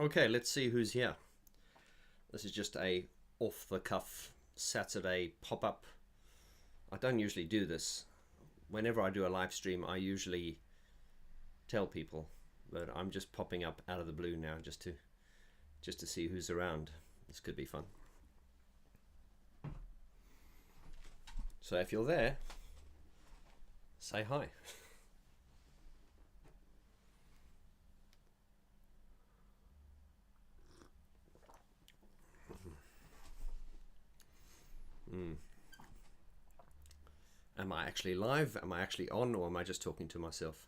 Okay, let's see who's here. This is just a off-the-cuff Saturday pop-up. I don't usually do this. Whenever I do a live stream, I usually tell people, but I'm just popping up out of the blue now just to see who's around. This could be fun. So if you're there, say hi. Am I actually live? Am I actually on? Or am I just talking to myself?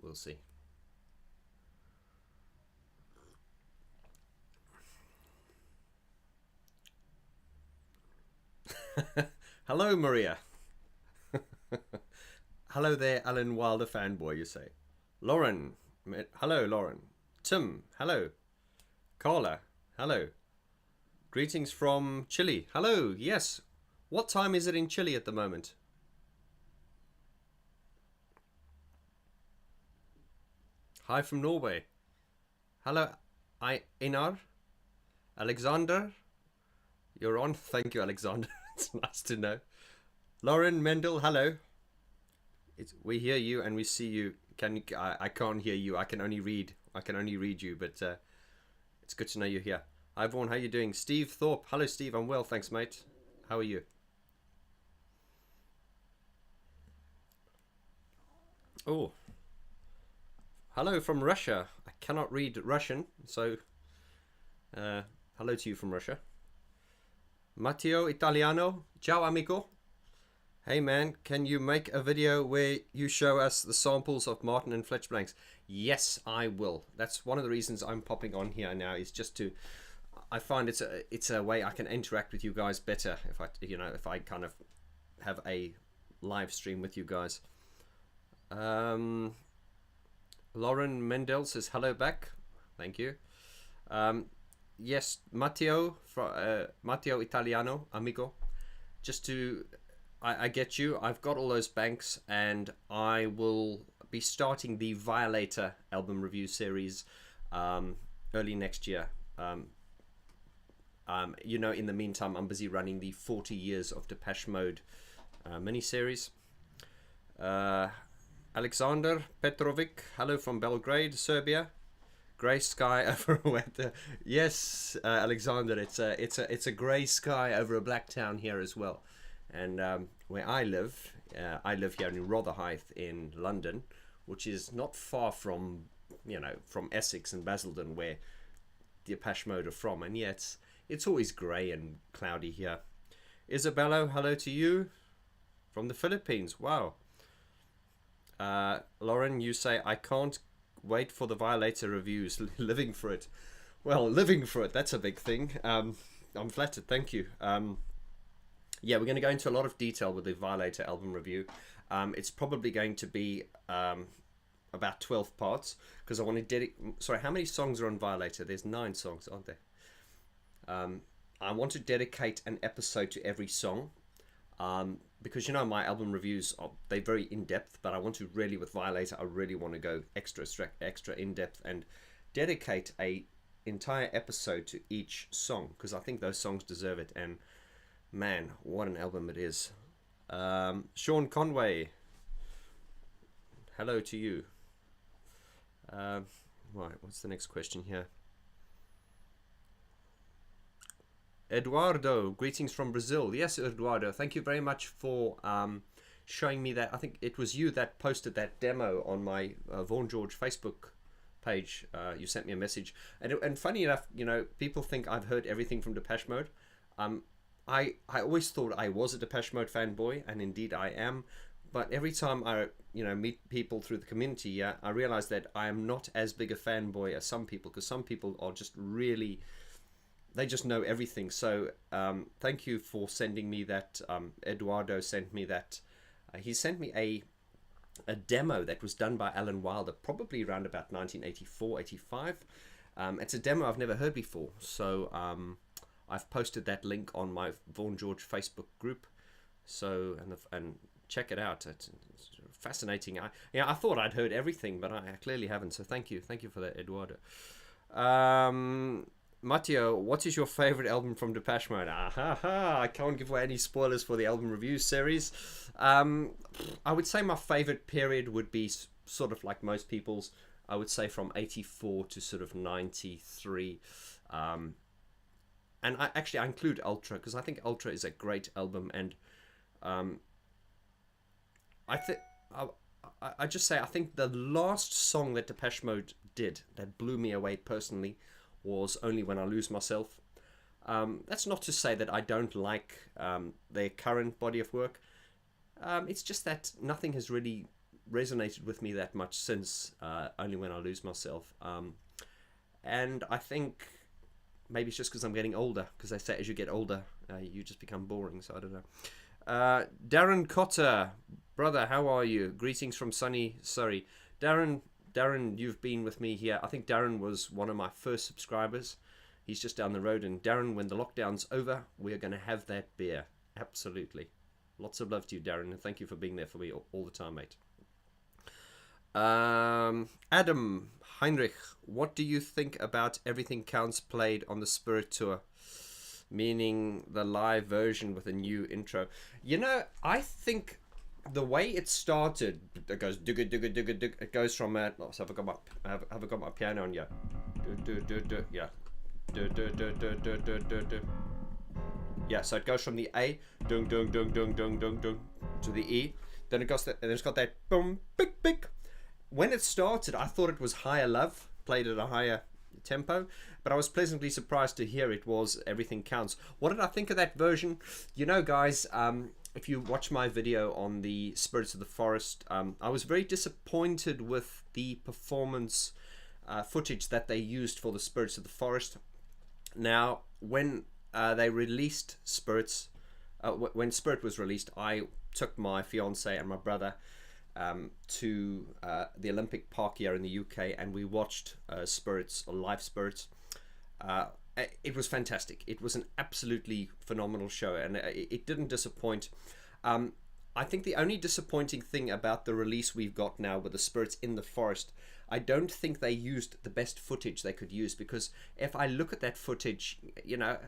We'll see. Hello, Maria. Hello there, Alan Wilder fanboy, you say. Lauren. Hello, Lauren. Tim. Hello. Carla. Hello. Greetings from Chile. Hello. Yes. What time is it in Chile at the moment? Hi from Norway. Hello, Einar. Alexander. You're on. Thank you, Alexander. It's nice to know. Lauren Mendel. Hello. We hear you and we see you. I can't hear you. I can only read. I can only read you, but it's good to know you're here. Hi, Vaughn. How you doing? Steve Thorpe. Hello, Steve. I'm well, thanks, mate. How are you? Oh, hello from Russia. I cannot read Russian, so hello to you from Russia. Matteo Italiano. Ciao, amico. Hey, man, can you make a video where you show us the samples of Martin and Fletch blanks? Yes, I will. That's one of the reasons I'm popping on here now, is just to... I find it's a way I can interact with you guys better if I kind of have a live stream with you guys. Lauren Mendel says hello back. Thank you. Yes, Matteo Italiano, amigo. Just to, I get you. I've got all those banks, and I will be starting the Violator album review series early next year. In the meantime, I'm busy running the 40 Years of Depeche Mode mini-series. Alexander Petrovic, hello from Belgrade, Serbia. Grey sky over weather. Yes, Alexander, it's a grey sky over a black town here as well. And where I live here in Rotherhithe in London, which is not far from Essex and Basildon, where the Depeche Mode are from. And yeah, it's always grey and cloudy here. Isabella, hello to you from the Philippines. Wow. Lauren, you say, I can't wait for the Violator reviews. Living for it. Well, living for it, that's a big thing. I'm flattered, thank you. Yeah, we're going to go into a lot of detail with the Violator album review. It's probably going to be about 12 parts, because I want to dedicate... Sorry, how many songs are on Violator? There's 9 songs, aren't there? I want to dedicate an episode to every song. Because my album reviews they're very in-depth, but I want to really, with Violator, I really want to go extra in-depth and dedicate a entire episode to each song, because I think those songs deserve it. And man, what an album it is. Sean Conway, hello to you. Right, what's the next question here? Eduardo, greetings from Brazil. Yes, Eduardo, thank you very much for showing me that. I think it was you that posted that demo on my Vaughn George Facebook page. You sent me a message. And funny enough, people think I've heard everything from Depeche Mode. I always thought I was a Depeche Mode fanboy, and indeed I am. But every time I meet people through the community, I realize that I am not as big a fanboy as some people, because some people are just really... They just know everything. So thank you for sending me that. Eduardo sent me that. He sent me a demo that was done by Alan Wilder, probably around about 1984, 85. It's a demo I've never heard before. So I've posted that link on my Vaughn George Facebook group. So and check it out. It's fascinating. I thought I'd heard everything, but I clearly haven't. So thank you for that, Eduardo. Matteo, what is your favorite album from Depeche Mode? I can't give away any spoilers for the album review series. I would say my favorite period would be sort of like most people's. I would say from 84 to sort of 93. And I include Ultra because I think Ultra is a great album, and I just say I think the last song that Depeche Mode did that blew me away personally was Only When I Lose Myself. That's not to say that I don't like their current body of work. It's just that nothing has really resonated with me that much since Only When I Lose Myself. And I think maybe it's just because I'm getting older, because they say as you get older, you just become boring, so I don't know. Darren Cotter, brother, how are you? Greetings from sunny Surrey. Darren, you've been with me here. I think Darren was one of my first subscribers. He's just down the road. And Darren, when the lockdown's over, we're going to have that beer. Absolutely. Lots of love to you, Darren, and thank you for being there for me all the time, mate. Adam Heinrich, what do you think about Everything Counts played on the Spirit Tour? Meaning the live version with a new intro. You know, I think the way it started, it goes digga digga digga digga. It goes from so have I got my piano on? Yeah, yeah, yeah. So it goes from the A, dung dung dung dung dung dung dung, to the E. Then it goes, and then it's got that boom, big big. When it started, I thought it was Higher Love, played at a higher tempo, but I was pleasantly surprised to hear it was Everything Counts. What did I think of that version? You know, guys, if you watch my video on the Spirits of the Forest, I was very disappointed with the performance footage that they used for the Spirits of the Forest. Now, when they released Spirits, when Spirit was released, I took my fiance and my brother to the Olympic Park here in the UK, and we watched Spirits, or live Spirits. It was fantastic. It was an absolutely phenomenal show, and it didn't disappoint. I think the only disappointing thing about the release we've got now with the Spirits in the Forest, I don't think they used the best footage they could use, because if I look at that footage, you know,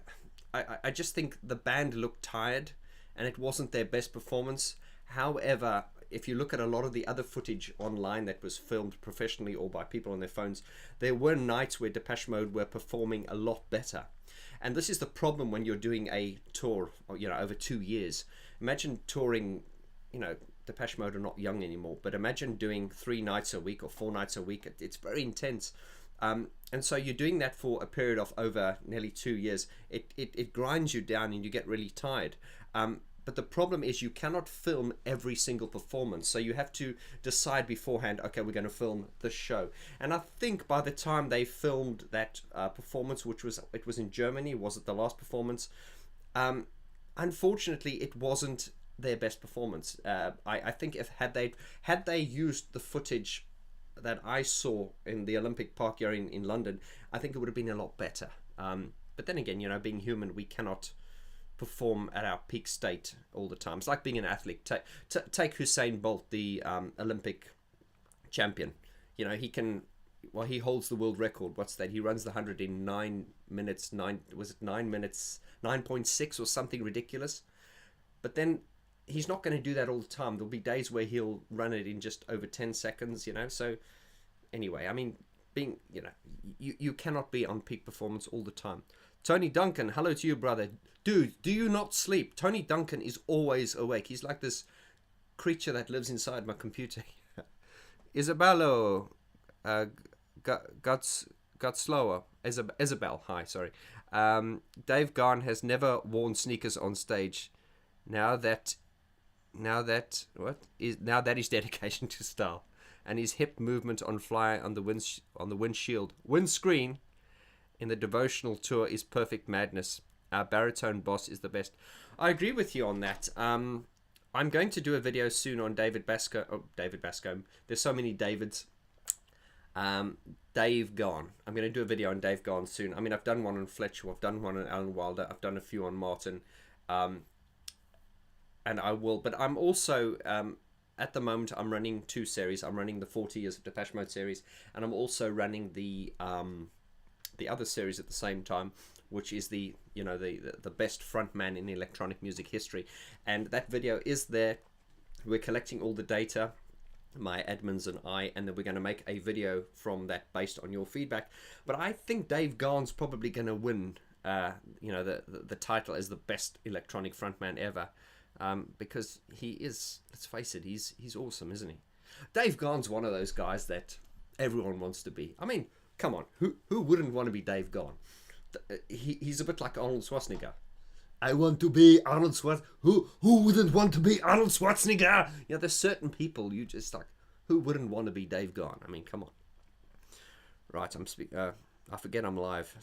I just think the band looked tired and it wasn't their best performance. However, if you look at a lot of the other footage online that was filmed professionally or by people on their phones, there were nights where Depeche Mode were performing a lot better. And this is the problem when you're doing a tour, you know, over 2 years. Imagine touring, you know, Depeche Mode are not young anymore, but imagine doing 3 nights a week or 4 nights a week. It's very intense. And so you're doing that for a period of over nearly 2 years. It grinds you down and you get really tired. But the problem is you cannot film every single performance. So you have to decide beforehand, okay, we're going to film this show. And I think by the time they filmed that performance, which was in Germany, was it the last performance? Unfortunately, it wasn't their best performance. I think if had they used the footage that I saw in the Olympic Park here in London, I think it would have been a lot better. But then again, you know, being human, we cannot perform at our peak state all the time. It's like being an athlete. Take Usain Bolt, the Olympic champion. You know, he holds the world record. What's that? He runs the 100 in 9 minutes, 9.6 or something ridiculous. But then he's not going to do that all the time. There'll be days where he'll run it in just over 10 seconds, you know. So anyway, I mean, you know, you cannot be on peak performance all the time. Tony Duncan, hello to you, brother. Dude, do you not sleep? Tony Duncan is always awake. He's like this creature that lives inside my computer. Isabello, got slower. Isabel, hi, sorry. Dave Garn has never worn sneakers on stage. Now that is dedication to style, and his hip movement on fly on the windscreen in the devotional tour is perfect madness. Our baritone boss is the best. I agree with you on that. I'm going to do a video soon on David Bascombe. There's so many Davids. Dave Garn. I'm going to do a video on Dave Garn soon. I mean, I've done one on Fletcher. I've done one on Alan Wilder. I've done a few on Martin. And I will. But I'm also at the moment I'm running two series. I'm running the 40 Years of Depeche Mode series, and I'm also running the other series at the same time, which is the best frontman in electronic music history. And that video is there. We're collecting all the data, my admins and I, and then we're going to make a video from that based on your feedback. But I think Dave Gahan's probably going to win the title as the best electronic frontman ever, because he is, let's face it, he's awesome, isn't he? Dave Gahan's one of those guys that everyone wants to be. I mean, come on, who wouldn't want to be Dave Gahan? He's a bit like Arnold Schwarzenegger. I want to be Arnold Schwarzenegger. Who wouldn't want to be Arnold Schwarzenegger? There's certain people you just like, who wouldn't want to be Dave Gahan? I mean, come on. Right, I'm speaking. I forget I'm live.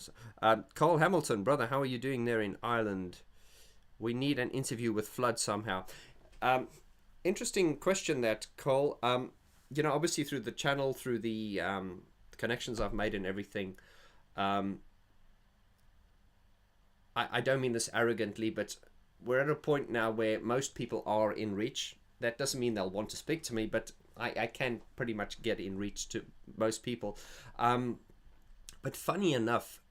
Cole Hamilton, brother, how are you doing there in Ireland? We need an interview with Flood somehow. Interesting question that, Cole. Obviously through the channel, through the connections I've made and everything, I don't mean this arrogantly, but we're at a point now where most people are in reach. That doesn't mean they'll want to speak to me, but I can pretty much get in reach to most people. But funny enough,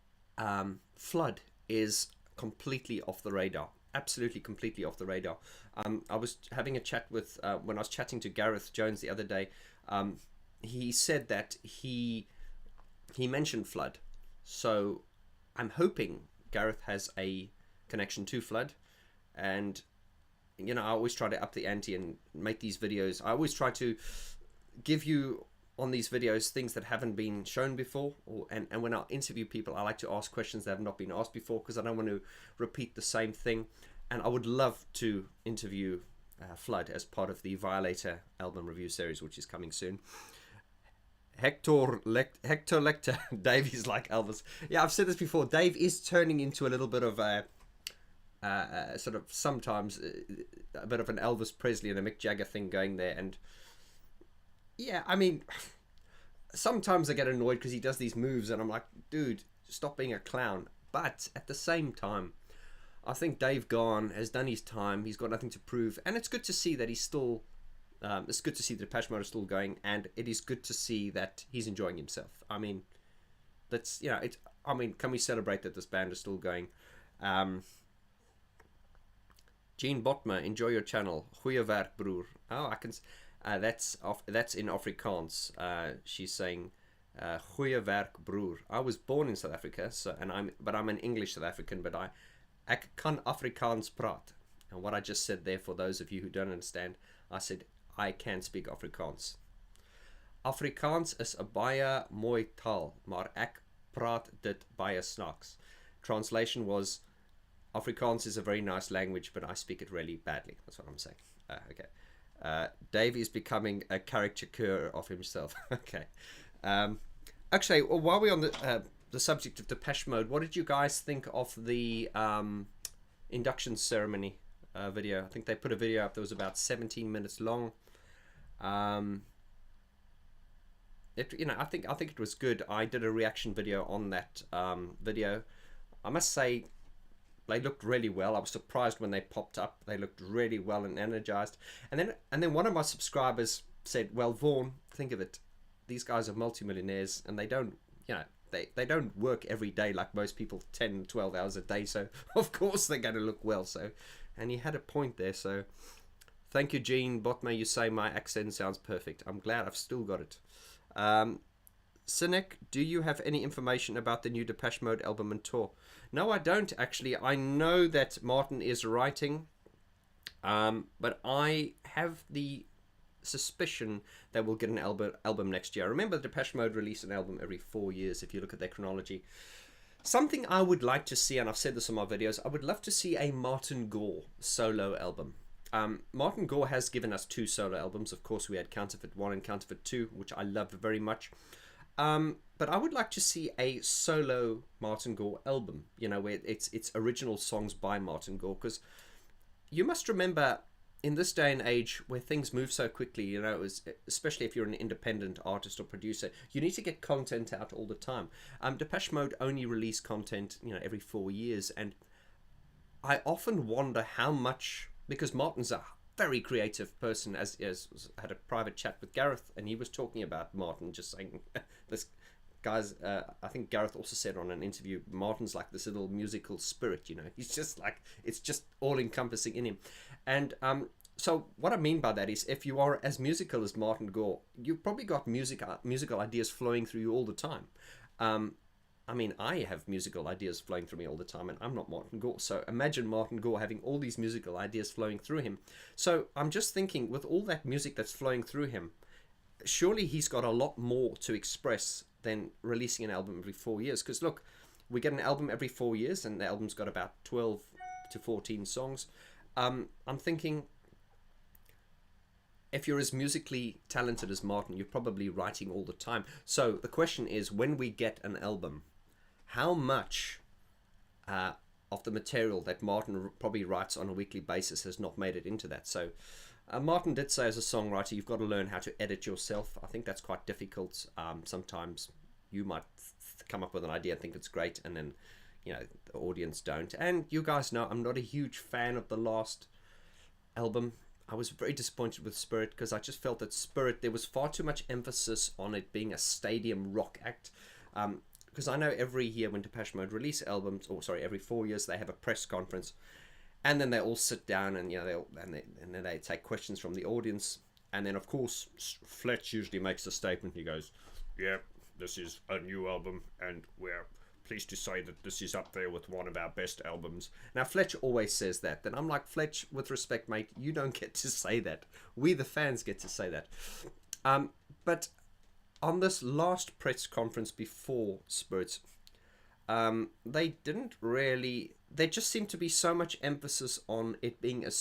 Flood is completely off the radar. Absolutely completely off the radar. I was having a chat with, when I was chatting to Gareth Jones the other day, he said that he mentioned Flood. So I'm hoping Gareth has a connection to Flood, and I always try to up the ante and make these videos. I always try to give you on these videos things that haven't been shown before, and when I interview people, I like to ask questions that have not been asked before, because I don't want to repeat the same thing. And I would love to interview Flood as part of the Violator album review series, which is coming soon. Hector Lecter, Dave is like Elvis. Yeah, I've said this before. Dave is turning into a little bit of a sort of sometimes a bit of an Elvis Presley and a Mick Jagger thing going there. And yeah, I mean, sometimes I get annoyed because he does these moves and I'm like, dude, stop being a clown. But at the same time, I think Dave Gahan has done his time. He's got nothing to prove, and it's good to see that he's still. It's good to see the Depeche Mode is still going, and it is good to see that he's enjoying himself. I mean, that's I mean, can we celebrate that this band is still going? Jean Botma, enjoy your channel. Goeie werk, broer. Oh, I can. That's in Afrikaans. She's saying, "Goeie werk, broer." I was born in South Africa, but I'm an English South African. But ek kan Afrikaans praat. And what I just said there, for those of you who don't understand, I said I can speak Afrikaans. Afrikaans is 'n baie mooi taal, maar ek praat dit baie snaaks. Translation was, Afrikaans is a very nice language, but I speak it really badly. That's what I'm saying. Okay. Dave is becoming a caricature of himself. Okay. Actually, while we're on the subject of Depeche Mode, what did you guys think of the induction ceremony video? I think they put a video up that was about 17 minutes long. I think it was good. I did a reaction video on that video. I must say, they looked really well. I was surprised when they popped up. They looked really well and energized. And then one of my subscribers said, "Well, Vaughn, think of it. These guys are multimillionaires, and they don't, they don't work every day like most people, 10, 12 hours a day. So of course they're going to look well." So, and he had a point there. So, thank you, Jean Botma. You say my accent sounds perfect. I'm glad I've still got it. Cynic, do you have any information about the new Depeche Mode album and tour? No, I don't actually. I know that Martin is writing, but I have the suspicion that we'll get an album next year. Remember, Depeche Mode release an album every 4 years if you look at their chronology. Something I would like to see, and I've said this in my videos, I would love to see a Martin Gore solo album. Martin Gore has given us 2 solo albums. Of course, we had Counterfeit 1 and Counterfeit 2, which I loved very much. But I would like to see a solo Martin Gore album, where it's original songs by Martin Gore, because you must remember, in this day and age where things move so quickly, especially if you're an independent artist or producer, you need to get content out all the time. Depeche Mode only release content, every 4 years, and I often wonder how much, because Martin's a very creative person, as had a private chat with Gareth, and he was talking about Martin, just saying this guy's I think Gareth also said on an interview, Martin's like this little musical spirit, you know. He's just like, it's just all encompassing in him. And so what I mean by that is, if you are as musical as Martin Gore, you've probably got musical ideas flowing through you all the time. I mean, I have musical ideas flowing through me all the time, and I'm not Martin Gore. So imagine Martin Gore having all these musical ideas flowing through him. So I'm just thinking, with all that music that's flowing through him, surely he's got a lot more to express than releasing an album every 4 years. Because look, we get an album every 4 years, and the album's got about 12 to 14 songs. I'm thinking, if you're as musically talented as Martin, you're probably writing all the time. So the question is, when we get an album, how much of the material that Martin probably writes on a weekly basis has not made it into that? So Martin did say, as a songwriter, you've got to learn how to edit yourself. I think that's quite difficult. Sometimes you might come up with an idea and think it's great, and then, you know, the audience don't. And you guys know I'm not a huge fan of the last album. I was very disappointed with Spirit, because I just felt that Spirit, there was far too much emphasis on it being a stadium rock act. Because I know every year when Depeche Mode release albums, or sorry, every 4 years, they have a press conference, and then they all sit down, and, you know, and then they take questions from the audience, and then of course Fletch usually makes a statement. He goes, "Yeah, this is a new album, and we're pleased to say that this is up there with one of our best albums." Now Fletch always says that. Then I'm like, Fletch, with respect, mate, you don't get to say that. We the fans get to say that. But on this last press conference before Spirits, they didn't really. There just seemed to be so much emphasis on it being a a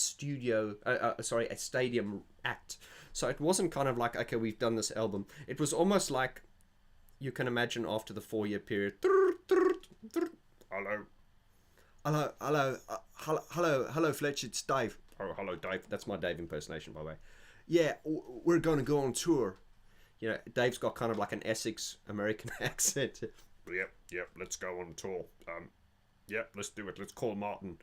stadium act. So it wasn't kind of like, okay, we've done this album. It was almost like, you can imagine, after the 4 year period. Hello, Fletch, it's Dave. Oh, hello, Dave. That's my Dave impersonation, by the way. Yeah, we're going to go on tour. You know, Dave's got kind of like an Essex American accent. Yep, let's go on tour. Yep, let's do it. Let's call Martin.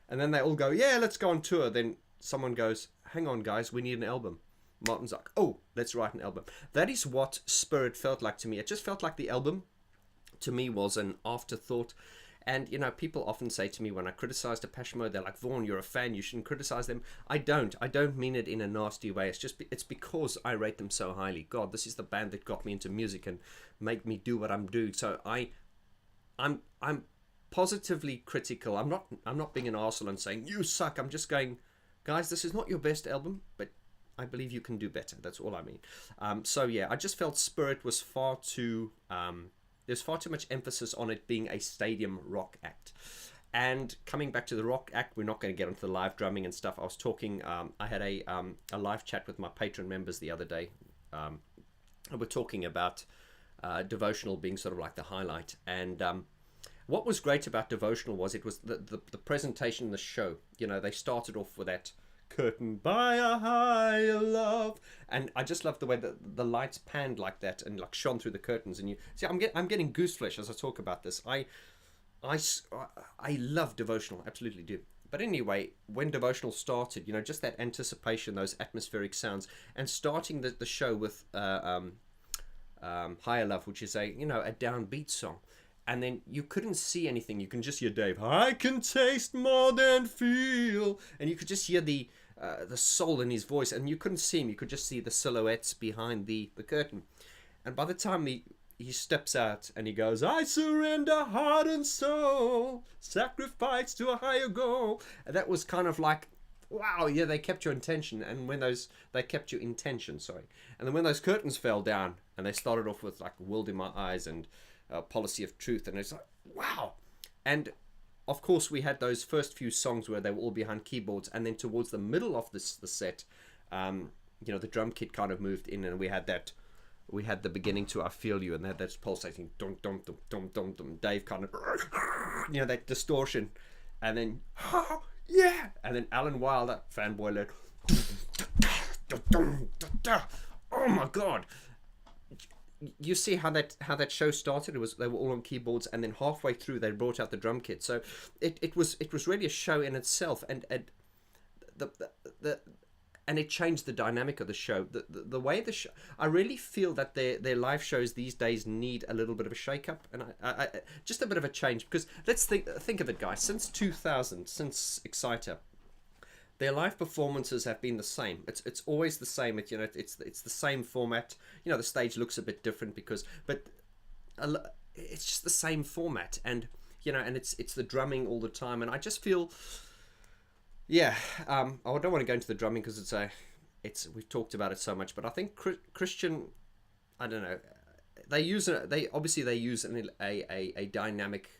And then they all go, yeah, let's go on tour. Then someone goes, hang on, guys, we need an album. Martin's like, oh, let's write an album. That is what Spirit felt like to me. It just felt like the album, to me, was an afterthought. And, you know, people often say to me when I criticize Depeche Mode, they're like, Vaughn, you're a fan, you shouldn't criticize them. I don't mean it in a nasty way. It's because I rate them so highly. God, this is the band that got me into music and made me do what I'm doing. So I'm positively critical. I'm not being an arsehole and saying you suck. I'm just going, guys, this is not your best album, but I believe you can do better. That's all I mean. So yeah, I just felt Spirit was far too. There's far too much emphasis on it being a stadium rock act. And coming back to the rock act, we're not going to get into the live drumming and stuff. I was talking. I had a live chat with my patron members the other day. We're talking about Devotional being sort of like the highlight. And what was great about Devotional was it was the presentation, the show. You know, they started off with that curtain by a higher love, and I just love the way that the lights panned like that and like shone through the curtains. And you see, I'm getting gooseflesh as I talk about this. I love Devotional, absolutely do. But anyway, when Devotional started, you know, just that anticipation, those atmospheric sounds, and starting the show with Higher Love, which is a downbeat song. And then you couldn't see anything. You can just hear Dave, I can taste more than feel. And you could just hear the soul in his voice. And you couldn't see him. You could just see the silhouettes behind the curtain. And by the time he steps out and he goes, I surrender heart and soul, sacrifice to a higher goal. And that was kind of like, wow, yeah, they kept your intention. And when they kept your intention, sorry. And then when those curtains fell down and they started off with like World in My Eyes and Policy of Truth, and it's like, wow. And of course we had those first few songs where they were all behind keyboards, and then towards the middle of the set, the drum kit kind of moved in, and we had the beginning to I Feel You, and that's pulsating dum dum dum dum dum dum. Dave kind of that distortion, and then yeah, and then Alan Wilder, fanboy led, oh my god. You see how that show started. They were all on keyboards, and then halfway through they brought out the drum kit. So it was really a show in itself. And and it changed the dynamic of the show. The way the show, I really feel that their live shows these days need a little bit of a shake up, and I just a bit of a change, because let's think of it, guys. Since 2000, since Exciter, their live performances have been the same. It's always the same. It's the same format. The stage looks a bit different but it's just the same format, and and it's the drumming all the time, and I just feel, yeah, I don't want to go into the drumming because we've talked about it so much, but I think Christian, I don't know, they use a dynamic,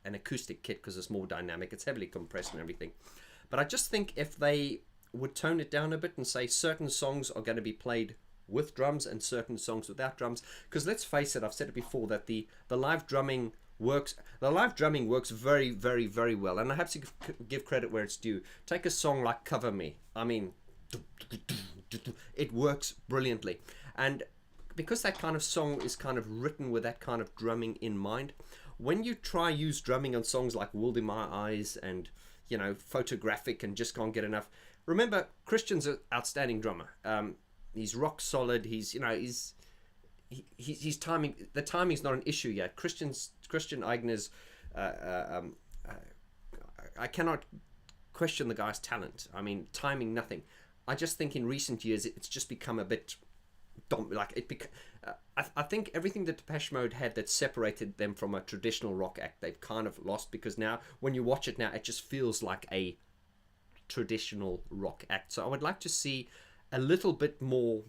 an acoustic kit, because it's more dynamic. It's heavily compressed and everything. But I just think if they would tone it down a bit and say certain songs are going to be played with drums and certain songs without drums, because let's face it, I've said it before, that the live drumming works. The live drumming works very, very, very well, and I have to give credit where it's due. Take a song like Cover Me. I mean, it works brilliantly, and because that kind of song is kind of written with that kind of drumming in mind, when you try use drumming on songs like World in My Eyes and Photographic and Just Can't Get Enough, remember, Christian's an outstanding drummer. He's rock solid. He's timing. The timing's not an issue yet. Christian Eigner's, I cannot question the guy's talent. I mean, timing, nothing. I just think in recent years it's just become a bit I think everything that Depeche Mode had that separated them from a traditional rock act, they've kind of lost, because now when you watch it now, it just feels like a traditional rock act. So I would like to see a little bit more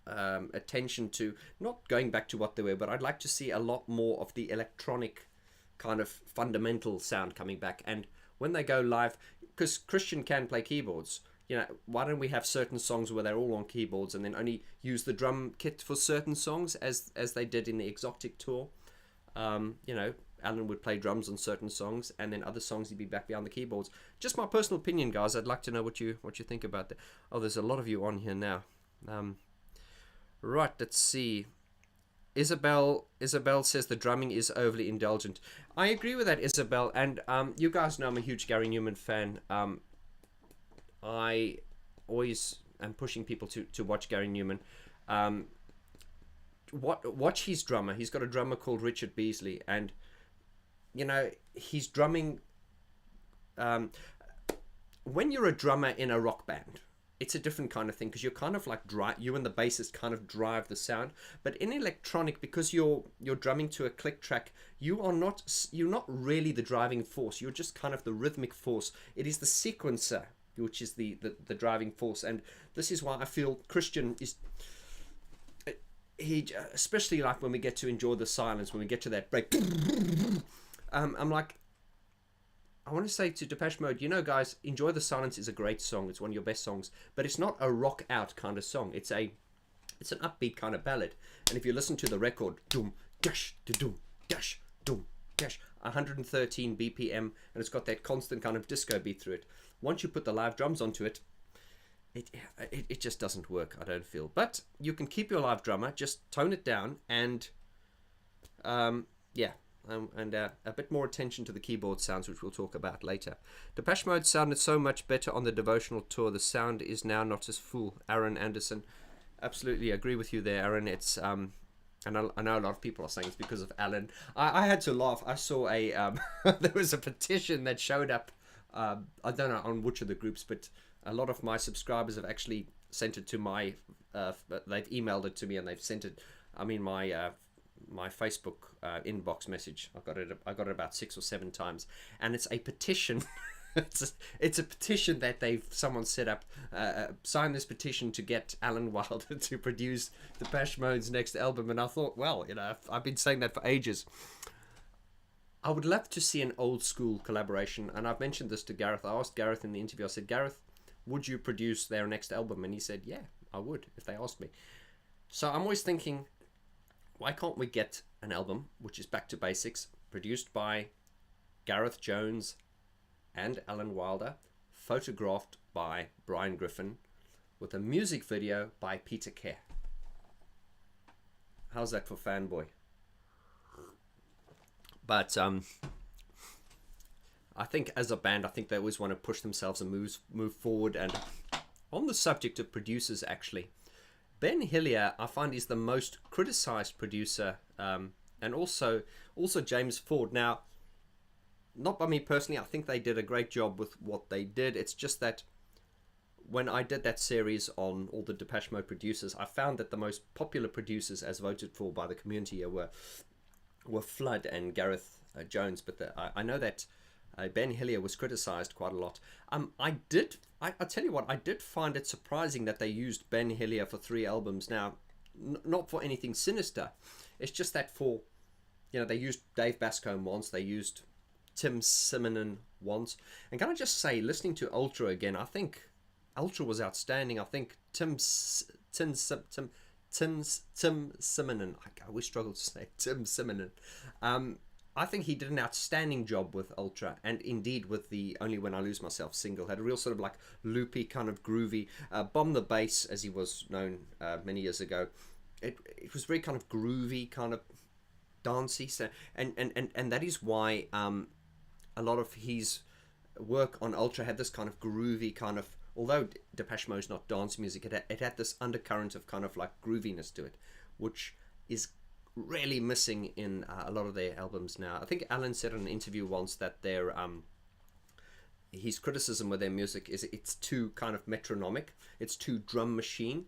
attention to, not going back to what they were, but I'd like to see a lot more of the electronic kind of fundamental sound coming back. And when they go live, because Christian can play keyboards, why don't we have certain songs where they're all on keyboards and then only use the drum kit for certain songs, as they did in the Exotic tour? Alan would play drums on certain songs, and then other songs he'd be back behind the keyboards. Just my personal opinion, guys. I'd like to know what you think about that. Oh, there's a lot of you on here now. Right, let's see. Isabel says the drumming is overly indulgent. I agree with that, Isabel, and you guys know I'm a huge Gary Newman fan. I always am pushing people to watch Gary Newman. Watch his drummer. He's got a drummer called Richard Beasley, and he's drumming. When you're a drummer in a rock band, it's a different kind of thing, because you're kind of like you and the bassist kind of drive the sound. But in electronic, because you're drumming to a click track, you're not really the driving force. You're just kind of the rhythmic force. It is the sequencer which is the driving force, and this is why I feel Christian is. He, especially like when we get to Enjoy the Silence, when we get to that break, I'm like, I want to say to Depeche Mode, guys, Enjoy the Silence is a great song. It's one of your best songs, but it's not a rock out kind of song. It's an upbeat kind of ballad. And if you listen to the record, doom dash doom dash doom dash, 113 BPM, and it's got that constant kind of disco beat through it. Once you put the live drums onto it, it just doesn't work, I don't feel. But you can keep your live drummer, just tone it down, and a bit more attention to the keyboard sounds, which we'll talk about later. Depeche Mode sounded so much better on the Devotional tour. The sound is now not as full. Aaron Anderson, absolutely agree with you there, Aaron. It's and I know a lot of people are saying it's because of Alan. I had to laugh. I saw there was a petition that showed up. I don't know on which of the groups, but a lot of my subscribers have actually sent it to my. They've emailed it to me, and they've sent it. I mean, my Facebook inbox message. I got it about 6 or 7 times, and it's a petition. It's a petition that someone set up. Sign this petition to get Alan Wilder to produce Depeche Mode's next album, and I thought, well, I've been saying that for ages. I would love to see an old school collaboration, and I've mentioned this to Gareth. I asked Gareth in the interview. I said, Gareth, would you produce their next album? And he said, yeah, I would if they asked me. So I'm always thinking, why can't we get an album which is back to basics, produced by Gareth Jones and Alan Wilder, photographed by Brian Griffin, with a music video by Peter Kerr? How's that for fanboy? But I think as a band, I think they always want to push themselves and move forward. And on the subject of producers, actually, Ben Hillier, I find, is the most criticized producer, and also James Ford. Now, not by me personally. I think they did a great job with what they did. It's just that when I did that series on all the Depeche Mode producers, I found that the most popular producers, as voted for by the community, were Flood and Gareth Jones. But I know that Ben Hillier was criticized quite a lot. I tell you what, I did find it surprising that they used Ben Hillier for 3 albums. Now, not for anything sinister. It's just that they used Dave Bascombe once, they used Tim Simonon once. And can I just say, listening to Ultra again, I think Ultra was outstanding. I think Tim Simonon, I always struggle to say Tim Simonon. I think he did an outstanding job with Ultra, and indeed with the Only When I Lose Myself single. Had a real sort of like loopy, kind of groovy, Bomb the Bass, as he was known many years ago. It was very kind of groovy, kind of dancey. So, and that is why a lot of his work on Ultra had this kind of groovy kind of, although Depeche Mode is not dance music, it had this undercurrent of kind of like grooviness to it, which is really missing in a lot of their albums now. I think Alan said in an interview once that his criticism with their music is it's too kind of metronomic, it's too drum machine,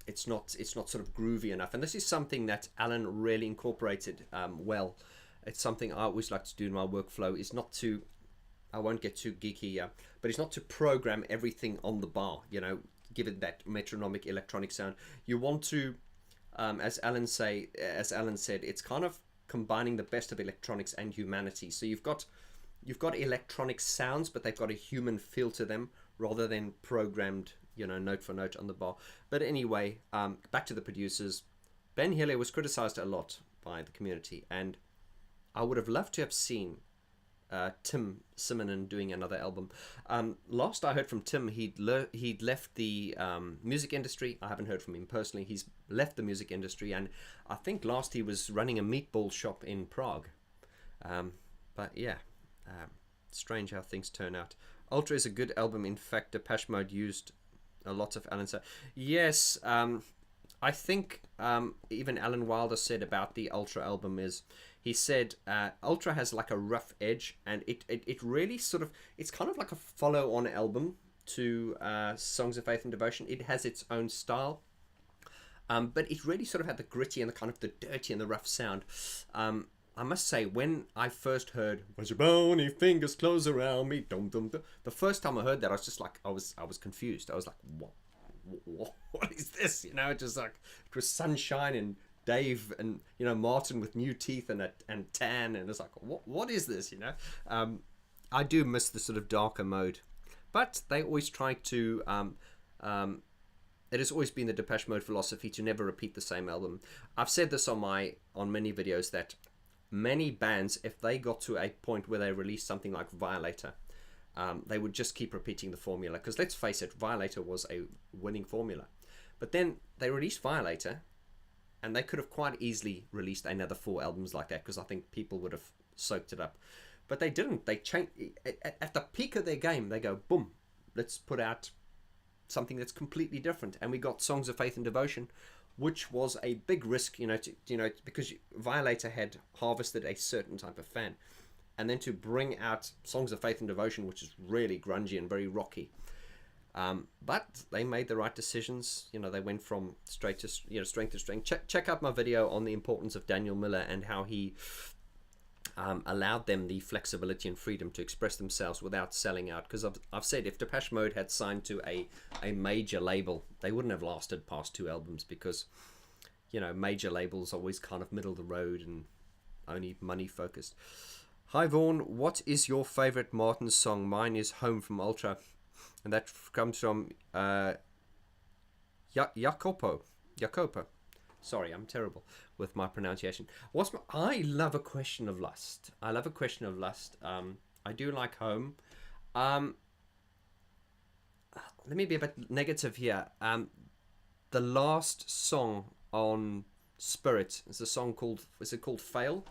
it's not sort of groovy enough. And this is something that Alan really incorporated well. It's something I always like to do in my workflow, is not to, I won't get too geeky here, but it's not to program everything on the bar, give it that metronomic electronic sound. You want to, as Alan said, it's kind of combining the best of electronics and humanity. So you've got electronic sounds, but they've got a human feel to them rather than programmed, note for note on the bar. But anyway, back to the producers. Ben Hillier was criticized a lot by the community, and I would have loved to have seen Tim Simonon doing another album. Last I heard from Tim, he'd left the music industry. I haven't heard from him personally. He's left the music industry, and I think last he was running a meatball shop in Prague. But yeah, strange how things turn out. Ultra is a good album. In fact, Depeche Mode used a lot of Alan. Yes, I think even Alan Wilder said about the Ultra album is, he said Ultra has like a rough edge, and it really sort of, it's kind of like a follow-on album to Songs of Faith and Devotion. It has its own style, but it really sort of had the gritty and the kind of the dirty and the rough sound. I must say, when I first heard "Was Your Bony Fingers Close Around Me," dum dum dum, the first time I heard that, I was just like, I was confused. I was like, what is this? It just like, it was sunshine and Dave and Martin with new teeth and tan, and it's like, what is this? I do miss the sort of darker mode, but they always try to. It has always been the Depeche Mode philosophy to never repeat the same album. I've said this on many videos that many bands, if they got to a point where they released something like Violator, they would just keep repeating the formula. Because let's face it, Violator was a winning formula. But then they released Violator, and they could have quite easily released another 4 albums like that, because I think people would have soaked it up. But they didn't. They changed at the peak of their game. They go, boom, let's put out something that's completely different. And we got Songs of Faith and Devotion, which was a big risk, because Violator had harvested a certain type of fan. And then to bring out Songs of Faith and Devotion, which is really grungy and very rocky. But they made the right decisions. They went from strength to strength. Check out my video on the importance of Daniel Miller and how he allowed them the flexibility and freedom to express themselves without selling out. Because I've said, if Depeche Mode had signed to a major label, they wouldn't have lasted past 2 albums, because major labels are always kind of middle of the road and only money focused. Hi Vaughn, what is your favorite Martin song? Mine is Home from Ultra, and that comes from Jacopo. Sorry, I'm terrible with my pronunciation. I love A Question of Lust. I do like Home. Let me be a bit negative here. The last song on Spirit is a song called, is it called Fail?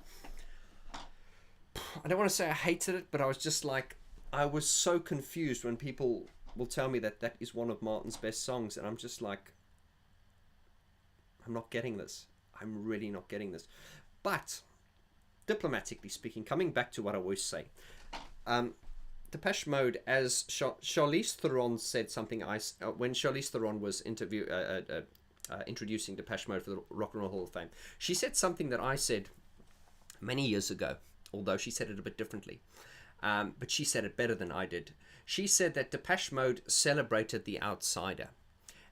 I don't want to say I hated it, but I was just like, I was so confused when people will tell me that that is one of Martin's best songs, and I'm just like, I'm not getting this. I'm really not getting this. But diplomatically speaking, coming back to what I always say, Depeche Mode, as Charlize Theron said something, when Charlize Theron was introducing Depeche Mode for the Rock and Roll Hall of Fame, she said something that I said many years ago, although she said it a bit differently. But she said it better than I did. She said that Depeche Mode celebrated the outsider.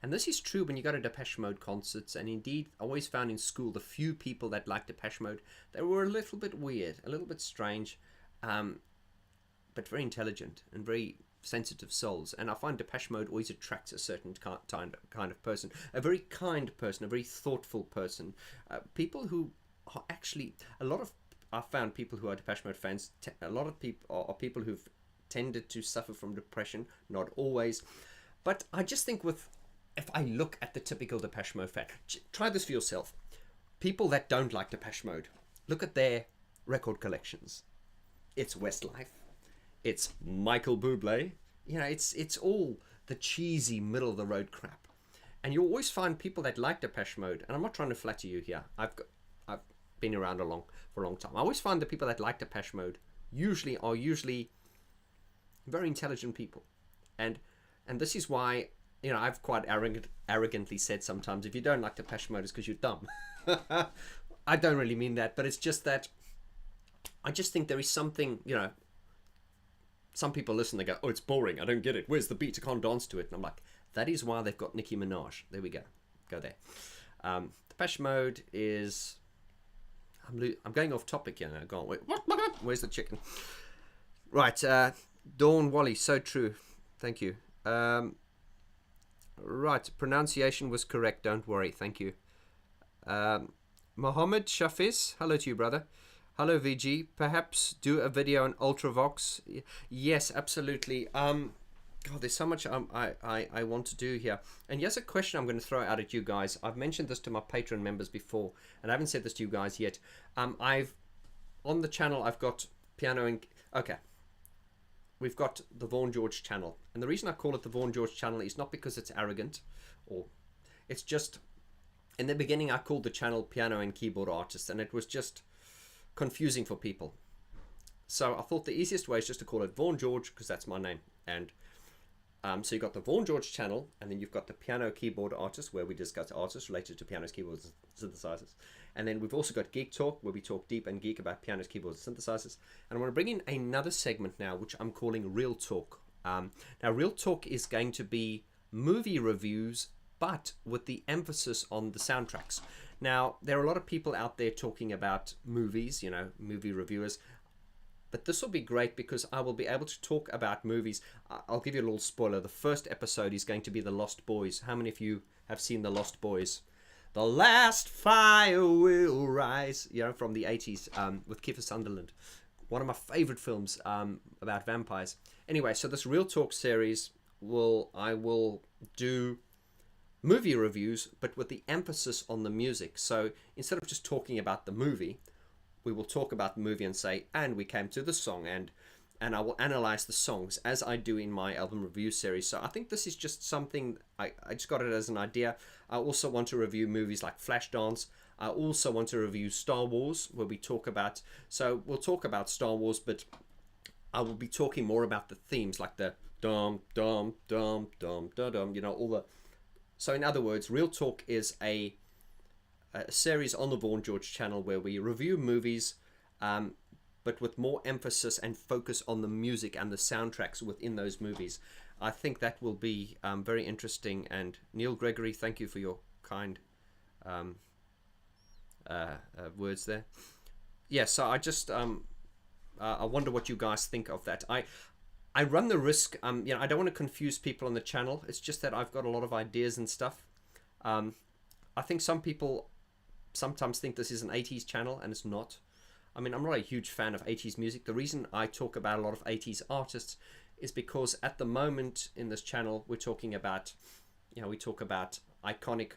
And this is true when you go to Depeche Mode concerts, and indeed, I always found in school the few people that liked Depeche Mode, they were a little bit weird, a little bit strange, but very intelligent and very sensitive souls. And I find Depeche Mode always attracts a certain kind of person, a very kind person, a very thoughtful person, people who are actually, I found people who are Depeche Mode fans, a lot of people are people who've tended to suffer from depression, not always, but I just think if I look at the typical Depeche Mode fan, try this for yourself. People that don't like Depeche Mode, look at their record collections. It's Westlife, it's Michael Bublé, it's all the cheesy middle of the road crap, and you always find people that like Depeche Mode. And I'm not trying to flatter you here. I've been around for a long time. I always find the people that like Depeche Mode are usually very intelligent people, and this is why I've quite arrogantly said sometimes, if you don't like Depeche Mode, it's because you're dumb. I don't really mean that, but it's just that I just think there is something, some people listen, they go, oh, it's boring, I don't get it, where's the beat, I can't dance to it. And I'm like, that is why they've got Nicki Minaj. There we go there. Depeche Mode is, I'm going off topic here now. Go on, wait, where's the chicken? Right, Dawn Wally, so true, thank you. Right, pronunciation was correct, don't worry, thank you. Mohammed Shafiz, hello to you, brother. Hello, VG. Perhaps do a video on Ultravox. Yes, absolutely. God, there's so much I want to do here. And here's a question I'm going to throw out at you guys. I've mentioned this to my Patreon members before, and I haven't said this to you guys yet. On the channel, I've got piano and... Okay. We've got the Vaughn George channel. And the reason I call it the Vaughn George channel is not because it's arrogant, or it's just... In the beginning, I called the channel Piano and Keyboard Artist, and it was just confusing for people. So I thought the easiest way is just to call it Vaughn George, because that's my name. And so you've got the Vaughn George channel, and then you've got the Piano Keyboard Artist, where we discuss artists related to pianos, keyboards, synthesizers. And then we've also got Geek Talk, where we talk deep and geek about pianos, keyboards, and synthesizers. And I want to bring in another segment now, which I'm calling Real Talk. Now, Real Talk is going to be movie reviews, but with the emphasis on the soundtracks. Now, there are a lot of people out there talking about movies, movie reviewers, but this will be great because I will be able to talk about movies. I'll give you a little spoiler. The first episode is going to be The Lost Boys. How many of you have seen The Lost Boys? The last fire will rise, from the 80s with Kiefer Sutherland. One of my favorite films about vampires. Anyway, so this Real Talk series, I will do movie reviews, but with the emphasis on the music. So instead of just talking about the movie, we will talk about the movie and say, and we came to the song, and I will analyze the songs as I do in my album review series. So I think this is just something, I just got it as an idea. I also want to review movies like Flashdance. I also want to review Star Wars, where we talk about, so we'll talk about Star Wars, but I will be talking more about the themes, like the dum, dum, dum, dum, dum, dum, all the... So in other words, Real Talk is a series on the Vaughn George channel where we review movies, but with more emphasis and focus on the music and the soundtracks within those movies. I think that will be very interesting. And Neil Gregory, thank you for your kind words there. Yeah, so I just I wonder what you guys think of that. I run the risk, I don't want to confuse people on the channel. It's just that I've got a lot of ideas and stuff. I think some people sometimes think this is an 80s channel, and it's not. I'm not a huge fan of 80s music. The reason I talk about a lot of 80s artists is because at the moment in this channel, we're talking about, we talk about iconic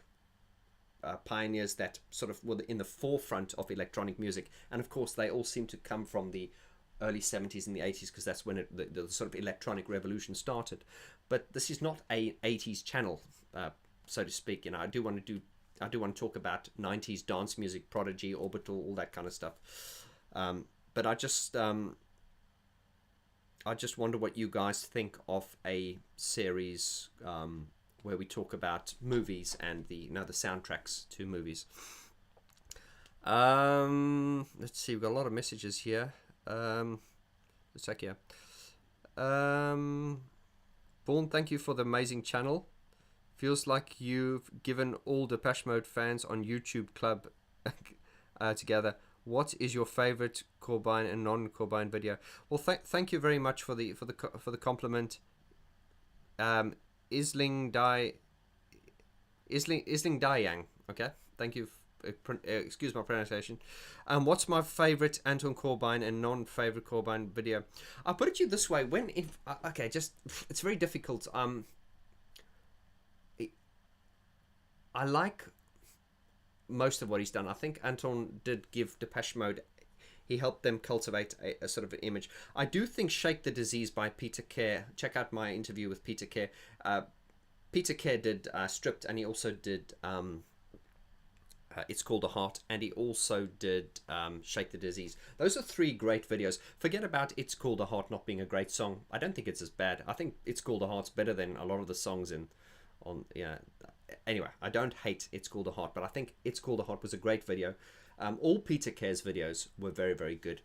pioneers that sort of were in the forefront of electronic music. And of course, they all seem to come from the early 70s and the 80s, because that's when the sort of electronic revolution started. But this is not a 80s channel, so to speak. You know, I do want to talk about 90s dance music, Prodigy, Orbital, all that kind of stuff. But I just wonder what you guys think of a series where we talk about movies and the soundtracks to movies. Let's see, we've got a lot of messages here. Let's check here. Vaughn, thank you for the amazing channel. Feels like you've given all Depeche Mode fans on YouTube club together. What is your favorite Corbijn and non-Corbijn video? Well, thank you very much for the compliment. Isling Dayang. Okay, thank you. Excuse my pronunciation. What's my favorite Anton Corbijn and non-favorite Corbijn video? I'll put it to you this way: okay, it's very difficult. I like most of what he's done. I think Anton did give Depeche Mode, he helped them cultivate a sort of an image. I do think Shake the Disease by Peter Kerr, check out my interview with Peter Kerr. Peter Kerr did Stripped, and he also did It's Called a Heart, and he also did Shake the Disease. Those are three great videos. Forget about It's Called a Heart not being a great song. I don't think it's as bad. I think It's Called a Heart's better than a lot of the songs anyway, I don't hate It's Called a Heart, but I think It's Called a Heart was a great video. All Peter Kerr's videos were very, very good.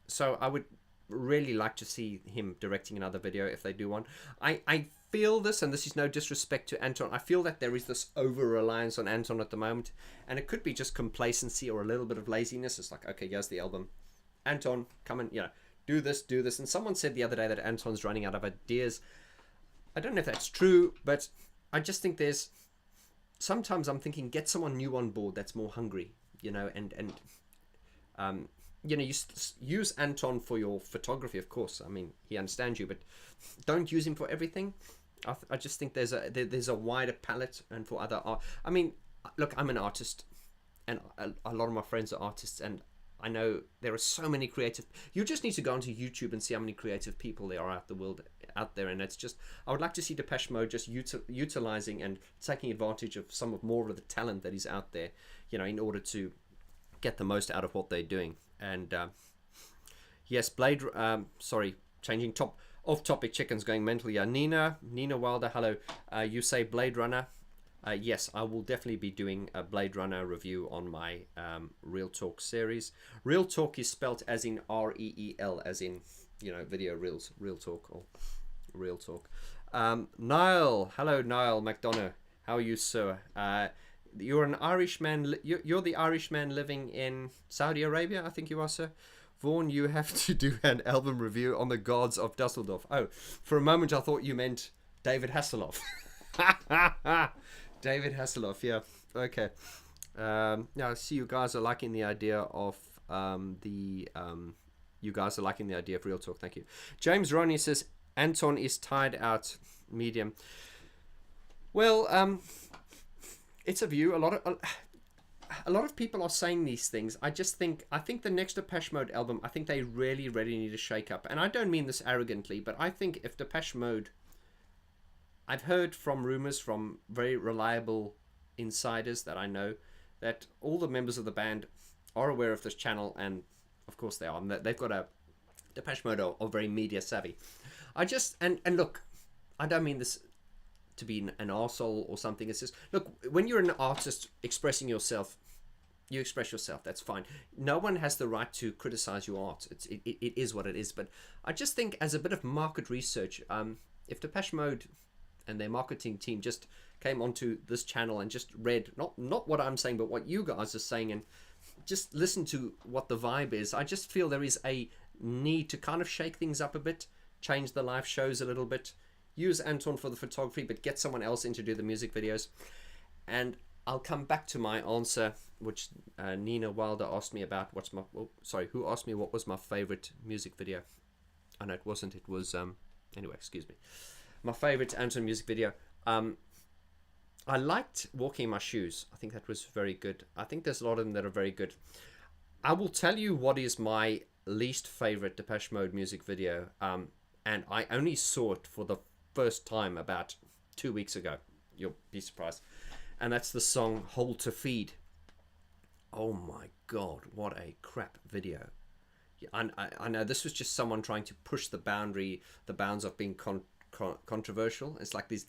So I would really like to see him directing another video if they do one. I feel this, and this is no disrespect to Anton, I feel that there is this over-reliance on Anton at the moment, and it could be just complacency or a little bit of laziness. It's like, okay, here's the album. Anton, come and, do this. And someone said the other day that Anton's running out of ideas. I don't know if that's true, but I just think sometimes I'm thinking, get someone new on board that's more hungry, and you use Anton for your photography, of course. I mean, he understands you, but don't use him for everything. I just think there's a wider palette, and for other art. I mean, look, I'm an artist, and a lot of my friends are artists, and I know there are so many creative. You just need to go onto YouTube and see how many creative people there are out there, and it's just, I would like to see Depeche Mode just utilizing and taking advantage of more of the talent that is out there, in order to get the most out of what they're doing. And yes, changing off topic. Chicken's going mental. Yeah, Nina Wilder, hello. You say Blade Runner. Yes, I will definitely be doing a Blade Runner review on my Real Talk series. Real Talk is spelt as in REEL, as in, video reels, Real Talk, or Real Talk. Niall, hello, Niall McDonough. How are you, sir? You're an Irishman. You're the Irishman living in Saudi Arabia, I think you are, sir. Vaughn, you have to do an album review on the gods of Dusseldorf. Oh, for a moment I thought you meant David Hasselhoff. David Hasselhoff, yeah. Okay. Now I see you guys are liking the idea of you guys are liking the idea of Real Talk. Thank you. James Ronnie says Anton is tied out medium. Well, it's a view. A lot of people are saying these things. I think the next Depeche Mode album, I think they really, really need to shake up. And I don't mean this arrogantly, but I think if Depeche Mode, I've heard from rumors from very reliable insiders that I know that all the members of the band are aware of this channel, and of course they are. And they've got Depeche Mode are very media savvy. And look, I don't mean this to be an arsehole or something. It's just, look, when you're an artist expressing yourself, you express yourself. That's fine. No one has the right to criticize your art. It is what it is. But I just think, as a bit of market research, if Depeche Mode and their marketing team just came onto this channel and just read not what I'm saying, but what you guys are saying, and just listen to what the vibe is, I just feel there is a need to kind of shake things up a bit, change the live shows a little bit, use Anton for the photography, but get someone else in to do the music videos. And I'll come back to my answer, which Nina Wilder asked me about. Who asked me what was my favorite music video? Oh no, it wasn't. It was anyway. Excuse me. My favorite Anton music video. I liked Walking in My Shoes. I think that was very good. I think there's a lot of them that are very good. I will tell you what is my least favorite Depeche Mode music video, and I only saw it for the first time about 2 weeks ago. You'll be surprised. And that's the song Hold to Feed. Oh my God, what a crap video. I know this was just someone trying to push the bounds of being controversial. It's like these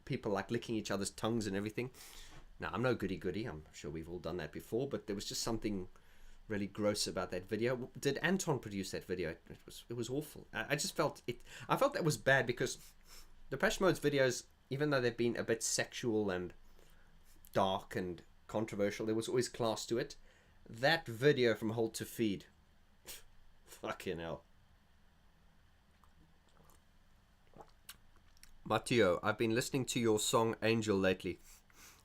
people like licking each other's tongues and everything. Now, I'm no goody-goody. I'm sure we've all done that before, but there was just something really gross about that video. Did Anton produce that video? It was awful. I just felt it. I felt that was bad because Depeche Mode's videos, even though they've been a bit sexual and dark and controversial, there was always class to it. That video from Hold to Feed, fucking hell. Matteo, I've been listening to your song Angel lately.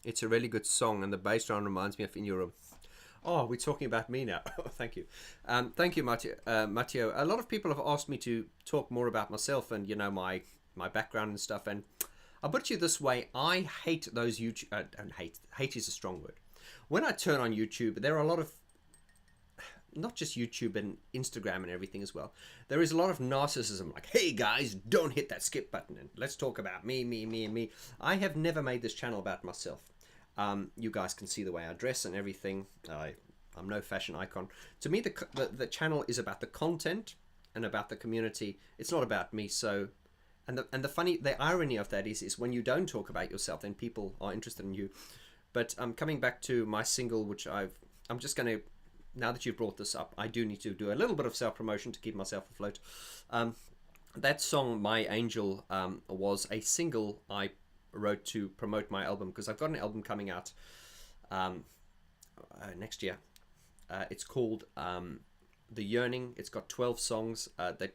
It's a really good song, and the bass line reminds me of In Your Room. Oh, we're talking about me now. Thank you. Thank you, Matteo. A lot of people have asked me to talk more about myself and, my background and stuff. And I'll put it to you this way. I hate those YouTube... hate is a strong word. When I turn on YouTube, there are a lot of... Not just YouTube and Instagram and everything as well. There is a lot of narcissism. Like, hey, guys, don't hit that skip button. And let's talk about me, and me. I have never made this channel about myself. You guys can see the way I dress and everything. I'm no fashion icon. To me, the channel is about the content and about the community. It's not about me. So, and the irony of that is when you don't talk about yourself, then people are interested in you. But coming back to my single, which I'm just going to, now that you've brought this up, I do need to do a little bit of self-promotion to keep myself afloat. That song, My Angel, was a single I wrote to promote my album, because I've got an album coming out next year. It's called The Yearning. It's got 12 songs. They're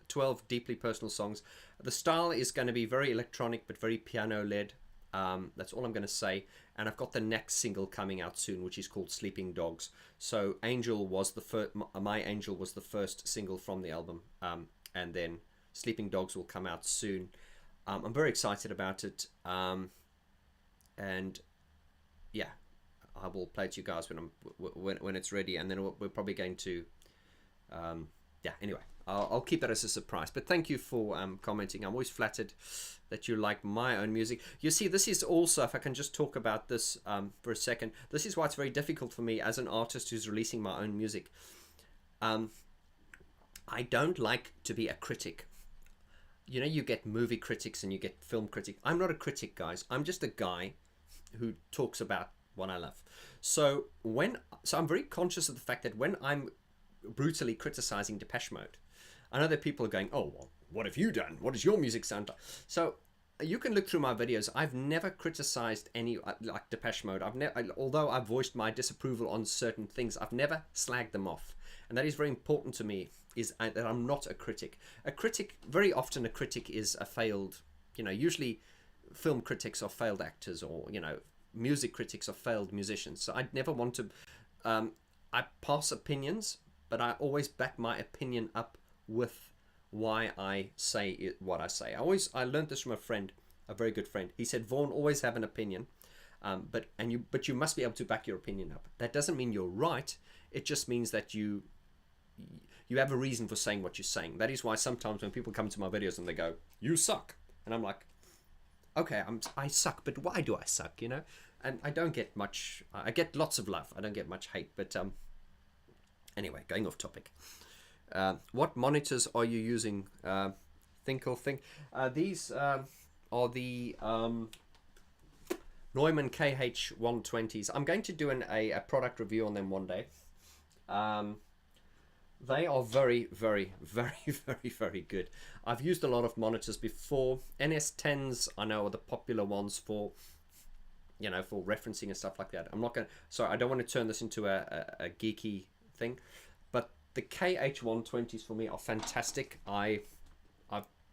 12 deeply personal songs. The style is going to be very electronic but very piano-led. That's all I'm going to say. And I've got the next single coming out soon, which is called Sleeping Dogs. So Angel was the first. My Angel was the first single from the album, and then Sleeping Dogs will come out soon. I'm very excited about it, and yeah, I will play it to you guys when it's ready, and then we're probably going to, anyway, I'll keep that as a surprise. But thank you for commenting. I'm always flattered that you like my own music. You see, this is also, if I can just talk about this for a second, this is why it's very difficult for me as an artist who's releasing my own music. I don't like to be a critic. You get movie critics and you get film critics. I'm not a critic, guys. I'm just a guy who talks about what I love. So I'm very conscious of the fact that when I'm brutally criticizing Depeche Mode, I know that people are going, oh, well, what have you done? What does your music sound like? So you can look through my videos. I've never criticized any, like Depeche Mode. Although I've voiced my disapproval on certain things, I've never slagged them off. And that is very important to me, is that I'm not a critic. Very often a critic is a failed, usually film critics are failed actors, or, music critics are failed musicians. So I'd never want to, I pass opinions, but I always back my opinion up with why I say what I say. I learned this from a friend, a very good friend. He said, Vaughn, always have an opinion, but you must be able to back your opinion up. That doesn't mean you're right. It just means that you have a reason for saying what you're saying. That is why sometimes when people come to my videos and they go, you suck, and I'm like, okay, I suck, but why do I suck, And I don't get much, I get lots of love, I don't get much hate, but anyway, going off topic. What monitors are you using? Think. These are the Neumann KH120s. I'm going to do a product review on them one day. They are very, very, very, very, very good. I've used a lot of monitors before. NS10s, I know, are the popular ones for, for referencing and stuff like that. I'm not going to, sorry, I don't want to turn this into a geeky thing, but the KH120s for me are fantastic. I've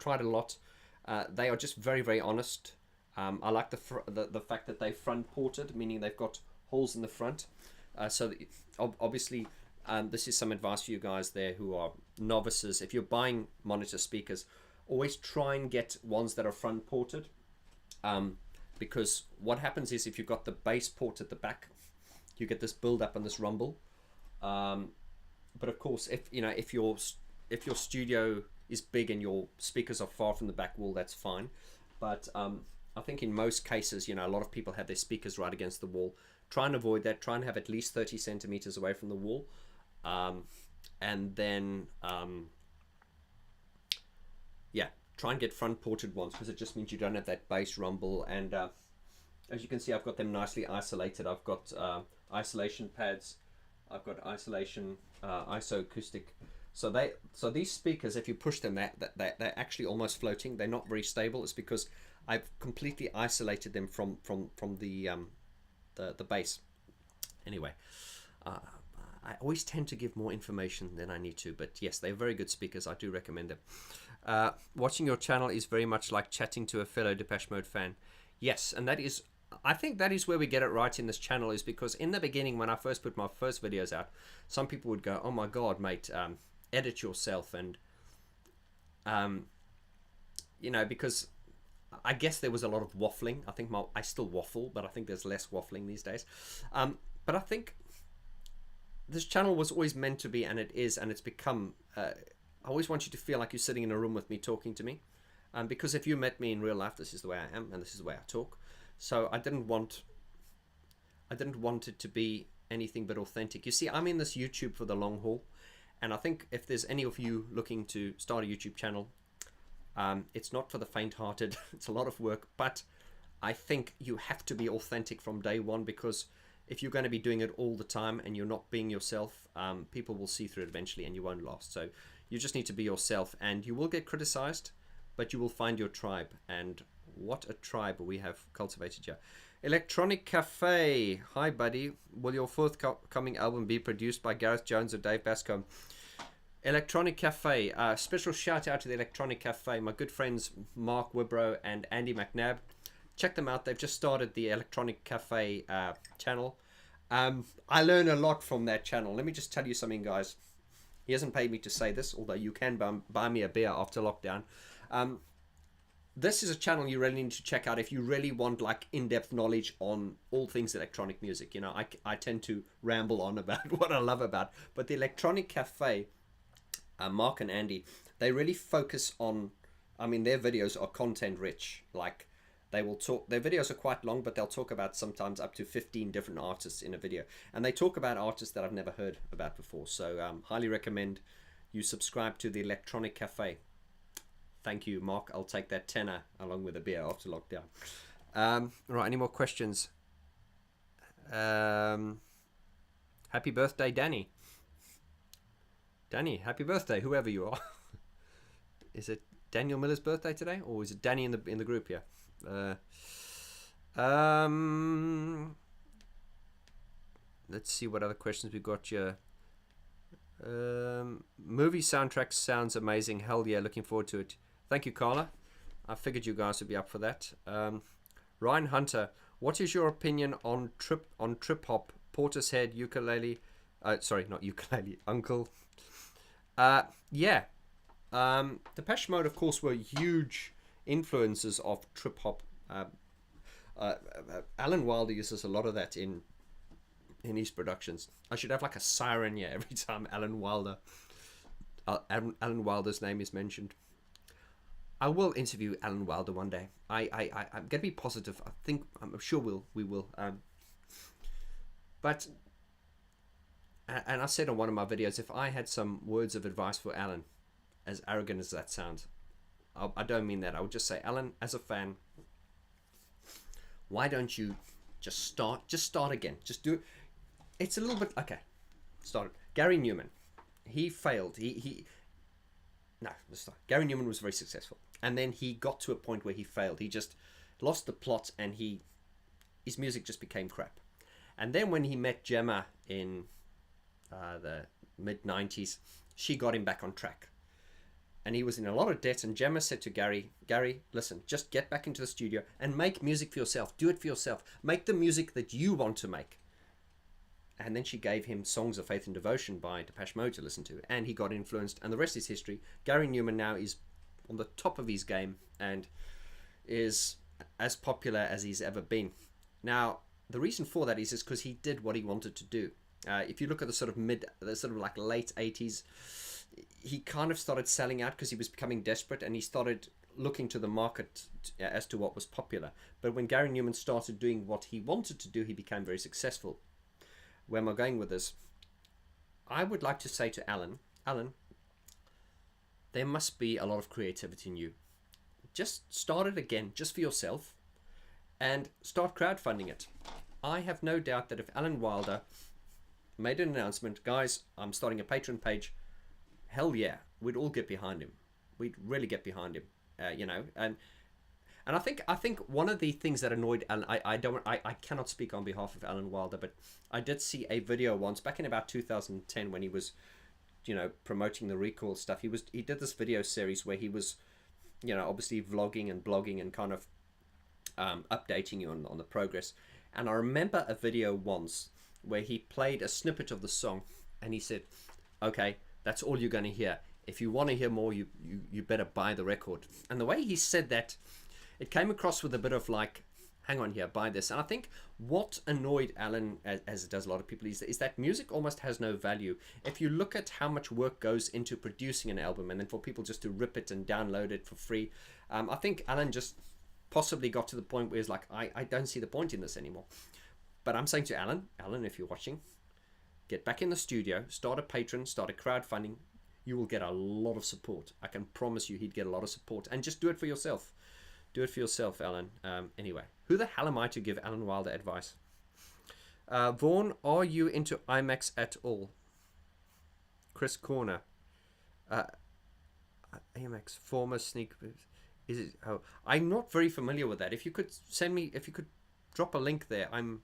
tried a lot. They are just very, very honest. I like the fact that they front ported, meaning they've got holes in the front. So that, obviously, this is some advice for you guys there who are novices. If you're buying monitor speakers, always try and get ones that are front ported. Because what happens is if you've got the bass port at the back, you get this build up and this rumble. But of course, if your studio is big and your speakers are far from the back wall, that's fine. But I think in most cases, a lot of people have their speakers right against the wall. Try and avoid that. Try and have at least 30 centimeters away from the wall. And then, yeah, try and get front ported ones, because it just means you don't have that bass rumble. And as you can see, I've got them nicely isolated. I've got isolation pads. I've got isolation ISO acoustic. So these speakers, if you push them, they're actually almost floating. They're not very stable. It's because I've completely isolated them from the bass. Anyway, I always tend to give more information than I need to, but yes, they're very good speakers. I do recommend them. Watching your channel is very much like chatting to a fellow Depeche Mode fan. Yes, and I think that is where we get it right in this channel, is because in the beginning, when I first put my first videos out, some people would go, "Oh my God, mate, edit yourself," and because I guess there was a lot of waffling. I think I still waffle, but I think there's less waffling these days. But I think this channel was always meant to be, and it is, and it's become. I always want you to feel like you're sitting in a room with me, talking to me, because if you met me in real life, this is the way I am, and this is the way I talk. So I didn't want it to be anything but authentic. You see, I'm in this YouTube for the long haul, and I think if there's any of you looking to start a YouTube channel, it's not for the faint-hearted. It's a lot of work, but I think you have to be authentic from day one, because if you're going to be doing it all the time and you're not being yourself, people will see through it eventually and you won't last. So you just need to be yourself, and you will get criticized, but you will find your tribe. And what a tribe we have cultivated here. Electronic Cafe. Hi, buddy. Will your forthcoming album be produced by Gareth Jones or Dave Bascombe? Electronic Cafe. Special shout out to the Electronic Cafe. My good friends Mark Wibrow and Andy McNabb. Check them out. They've just started the Electronic Cafe channel. I learn a lot from that channel. Let me just tell you something, guys. He hasn't paid me to say this, although you can buy me a beer after lockdown. This is a channel you really need to check out if you really want like in-depth knowledge on all things electronic music. I tend to ramble on about what I love about, but the Electronic Cafe, Mark and Andy, they really focus on, their videos are content rich. Like, they will talk, their videos are quite long, but they'll talk about sometimes up to 15 different artists in a video, and they talk about artists that I've never heard about before. So highly recommend you subscribe to the Electronic Cafe. Thank you, Mark. I'll take that tenner along with a beer after lockdown. Right, any more questions? Happy birthday, Danny. Danny, happy birthday, whoever you are. Is it Daniel Miller's birthday today, or is it Danny in the group here? Let's see what other questions we got here. Movie soundtrack sounds amazing. Hell yeah, looking forward to it. Thank you, Carla. I figured you guys would be up for that. Ryan Hunter, what is your opinion on trip hop, Portishead, ukulele? Sorry, not ukulele, uncle. Yeah. Depeche Mode, of course, were huge influences of trip hop. Alan Wilder uses a lot of that in his productions. I should have like a siren every time Alan Wilder's name is mentioned. I will interview Alan Wilder one day. I'm gonna be positive. I'm sure we will. But I said on one of my videos, if I had some words of advice for Alan, as arrogant as that sounds, I don't mean that. I would just say, Alan, as a fan, why don't you just start again? Just do it. It's a little bit okay. Start it. Gary Newman, he failed. Gary Newman was very successful, and then he got to a point where he failed. He just lost the plot, and his music just became crap. And then when he met Gemma in the mid-90s, she got him back on track. And he was in a lot of debt, and Gemma said to Gary, listen, just get back into the studio and make music for yourself. Do it for yourself. Make the music that you want to make. And then she gave him Songs of Faith and Devotion by Depeche Mode to listen to, and he got influenced, and the rest is history. Gary Newman now is on the top of his game and is as popular as he's ever been. Now, the reason for that is because he did what he wanted to do. If you look at the sort of like late 80s, he kind of started selling out because he was becoming desperate, and he started looking to the market as to what was popular. But when Gary Newman started doing what he wanted to do, he became very successful. Where am I going with this? I would like to say to Alan, there must be a lot of creativity in you. Just start it again, just for yourself, and start crowdfunding it. I have no doubt that if Alan Wilder made an announcement, guys, I'm starting a Patreon page, hell yeah, we'd all get behind him. We'd really get behind him, and I think one of the things that annoyed Alan, I cannot speak on behalf of Alan Wilder, but I did see a video once back in about 2010 when he was, promoting the recall stuff. He did this video series where he was, obviously vlogging and blogging and kind of updating you on the progress. And I remember a video once where he played a snippet of the song, and he said, "Okay, that's all you're going to hear. If you want to hear more, you better buy the record." And the way he said that, it came across with a bit of like, hang on here, buy this. And I think what annoyed Alan, as it does a lot of people, is that music almost has no value. If you look at how much work goes into producing an album, and then for people just to rip it and download it for free, I think Alan just possibly got to the point where he's like, I don't see the point in this anymore. But I'm saying to Alan, if you're watching, get back in the studio, start a Patreon, start a crowdfunding. You will get a lot of support. I can promise you he'd get a lot of support. And just do it for yourself. Do it for yourself, Alan. Anyway, who the hell am I to give Alan Wilder advice? Vaughn, are you into IMAX at all? Chris Corner. IMAX, former sneak... Is it? Oh, I'm not very familiar with that. If you could drop a link there, I'm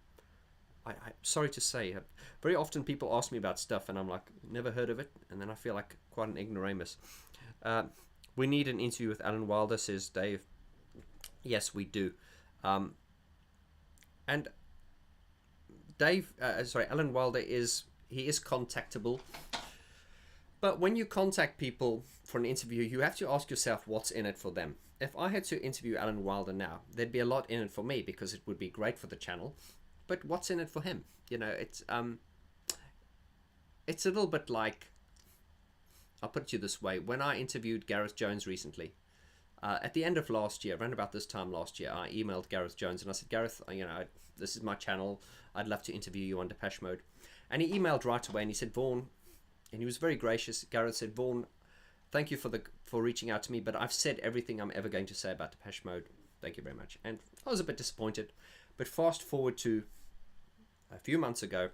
sorry to say. Very often people ask me about stuff and I'm like, never heard of it. And then I feel like quite an ignoramus. We need an interview with Alan Wilder, says Dave. Yes, we do. And Dave, Alan Wilder is contactable. But when you contact people for an interview, you have to ask yourself what's in it for them. If I had to interview Alan Wilder now, there'd be a lot in it for me because it would be great for the channel. But what's in it for him? It's a little bit like, I'll put it to you this way. When I interviewed Gareth Jones recently, at the end of last year, around about this time last year, I emailed Gareth Jones and I said, Gareth, this is my channel. I'd love to interview you on Depeche Mode. And he emailed right away and he said, Vaughn, and he was very gracious. Gareth said, Vaughn, thank you for reaching out to me, but I've said everything I'm ever going to say about Depeche Mode. Thank you very much. And I was a bit disappointed. But fast forward to a few months ago,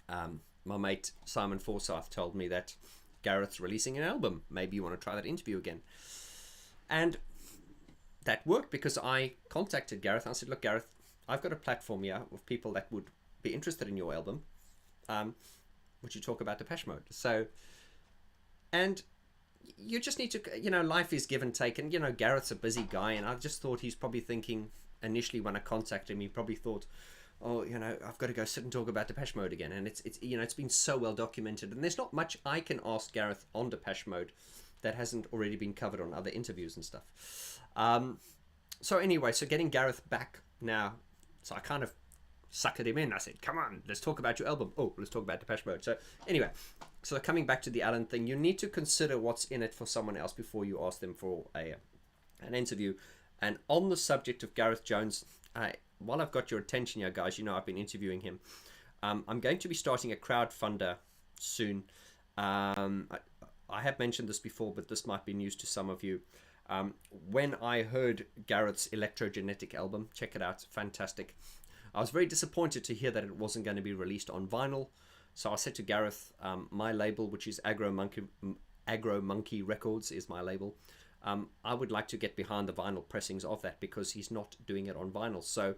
my mate Simon Forsyth told me that Gareth's releasing an album. Maybe you want to try that interview again. And that worked because I contacted Gareth and I said, look, Gareth, I've got a platform here of people that would be interested in your album. Would you talk about Depeche Mode? So, and you just need to, life is give and take. And, Gareth's a busy guy. And I just thought he's probably thinking initially when I contacted him, he probably thought, oh, I've got to go sit and talk about Depeche Mode again. And it's been so well documented. And there's not much I can ask Gareth on Depeche Mode that hasn't already been covered on other interviews and stuff. So anyway, so getting Gareth back now. So I kind of suckered him in. I said, come on, let's talk about your album. Oh, let's talk about Depeche Mode. So anyway, so coming back to the Alan thing, you need to consider what's in it for someone else before you ask them for an interview. And on the subject of Gareth Jones, while I've got your attention here, guys, I've been interviewing him. I'm going to be starting a crowdfunder soon. I have mentioned this before, but this might be news to some of you. When I heard Gareth's Electrogenetic album, check it out, fantastic. I was very disappointed to hear that it wasn't going to be released on vinyl. So I said to Gareth, my label, which is Agro Monkey Records, is my label. I would like to get behind the vinyl pressings of that because he's not doing it on vinyl. So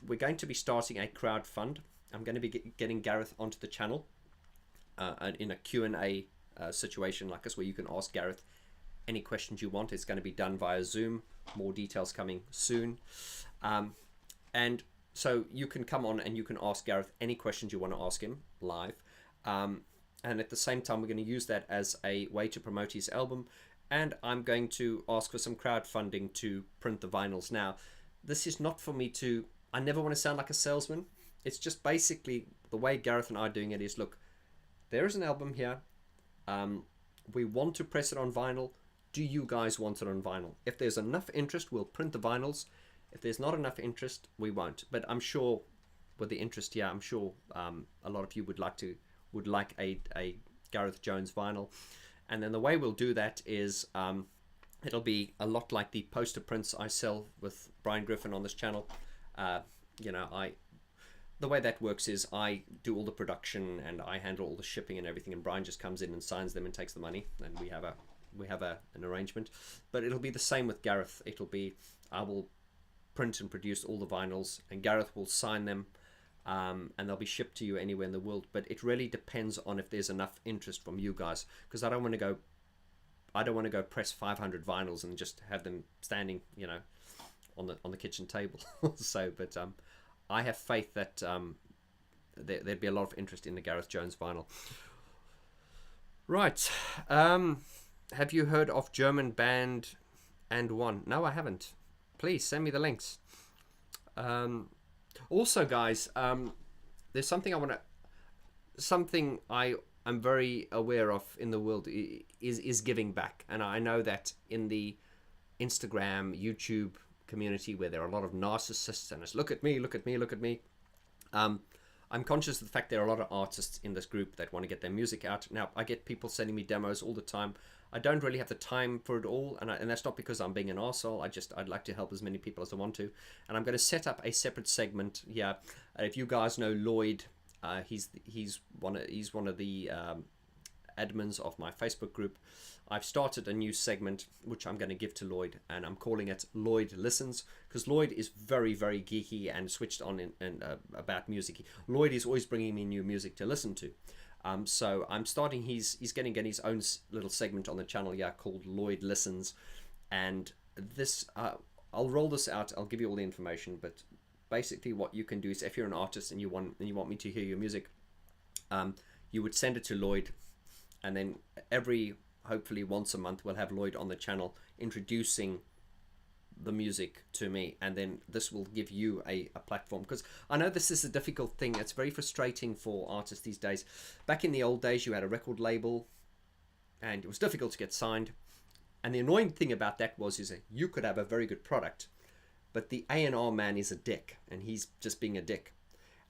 we're going to be starting a crowdfund. I'm going to be getting Gareth onto the channel in a Q&A situation like this where you can ask Gareth any questions you want. It's going to be done via Zoom. More details coming soon. And so you can come on and you can ask Gareth any questions you want to ask him live. And at the same time, we're going to use that as a way to promote his album. And I'm going to ask for some crowdfunding to print the vinyls. Now, this is not for me to... I never want to sound like a salesman. It's just basically the way Gareth and I are doing it is, look, there is an album here. We want to press it on vinyl. Do you guys want it on vinyl? If there's enough interest, we'll print the vinyls. If there's not enough interest, we won't. But I'm sure with the interest here, I'm sure a lot of you would like a Gareth Jones vinyl. And then the way we'll do that is it'll be a lot like the poster prints I sell with Brian Griffin on this channel. You know, the way that works is I do all the production and I handle all the shipping and everything, and Brian just comes in and signs them and takes the money, and we have an arrangement. But it'll be the same with Gareth. It'll be, I will print and produce all the vinyls, and Gareth will sign them, and they'll be shipped to you anywhere in the world. But it really depends on if there's enough interest from you guys, because I don't want to go press 500 vinyls and just have them standing, you know, on the kitchen table. So, but I have faith that there'd be a lot of interest in the Gareth Jones vinyl. Right. Have you heard of German band And One? No, I haven't. Please send me the links. Also, guys, there's something I'm very aware of in the world is giving back. And I know that in the Instagram, YouTube community where there are a lot of narcissists and it's look at me, look at me, look at me. I'm conscious of the fact there are a lot of artists in this group that want to get their music out. Now, I get people sending me demos all the time. I don't really have the time for it all, and that's not because I'm being an arsehole. I'd like to help as many people as I want to. And I'm going to set up a separate segment here. If you guys know Lloyd, he's one of the admins of my Facebook group. I've started a new segment which I'm going to give to Lloyd, and I'm calling it Lloyd Listens, because Lloyd is very, very geeky and switched on about music. Lloyd is always bringing me new music to listen to. So I'm starting. He's going to get his own little segment on the channel here called Lloyd Listens, and this I'll roll this out. I'll give you all the information, but basically what you can do is, if you're an artist and you want me to hear your music, you would send it to Lloyd, and then hopefully once a month we'll have Lloyd on the channel introducing the music to me, and then this will give you a platform, because I know this is a difficult thing. It's very frustrating for artists these days. Back in the old days, you had a record label and it was difficult to get signed, and the annoying thing about that is that you could have a very good product, but the A&R man is a dick, and he's just being a dick.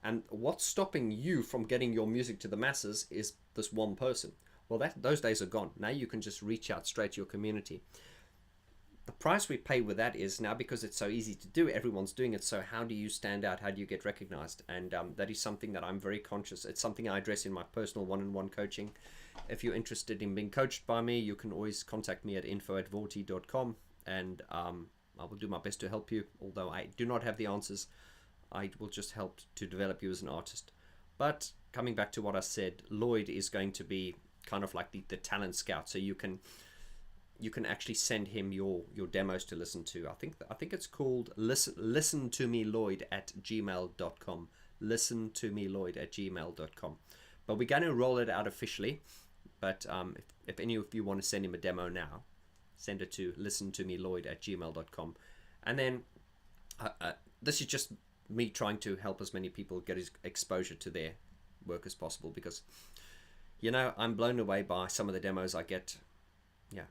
And what's stopping you from getting your music to the masses is this one person. Well, those days are gone. Now you can just reach out straight to your community. The price we pay with that is now, because it's so easy to do, everyone's doing it. So how do you stand out? How do you get recognized? And that is something that I'm very conscious. It's something I address in my personal one-on-one coaching. If you're interested in being coached by me, you can always contact me at info@vorti.com, and I will do my best to help you. Although I do not have the answers, I will just help to develop you as an artist. But coming back to what I said, Lloyd is going to be kind of like the talent scout, so you can actually send him your demos to listen to. I think it's called listen to me Lloyd at gmail.com. listen to me Lloyd at gmail.com. But we're going to roll it out officially. But if any of you want to send him a demo now, send it to listen to me Lloyd at gmail.com. And then this is just me trying to help as many people get exposure to their work as possible, because you know, I'm blown away by some of the demos I get. Yeah,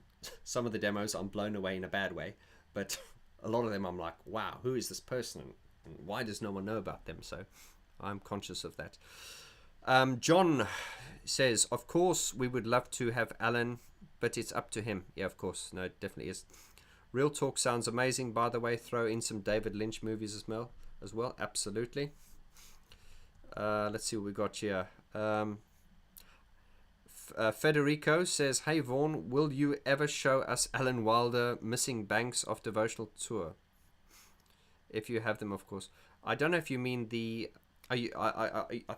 some of the demos I'm blown away in a bad way, but a lot of them I'm like, wow, who is this person, and why does no one know about them? So I'm conscious of that. John says, of course we would love to have Alan, but it's up to him. Yeah, of course. No, it definitely is. Real Talk sounds amazing, by the way. Throw in some David Lynch movies as well. Absolutely. Let's see what we got here. Federico says, hey Vaughn, will you ever show us Alan Wilder Missing Banks of Devotional Tour? If you have them, of course. I don't know if you mean I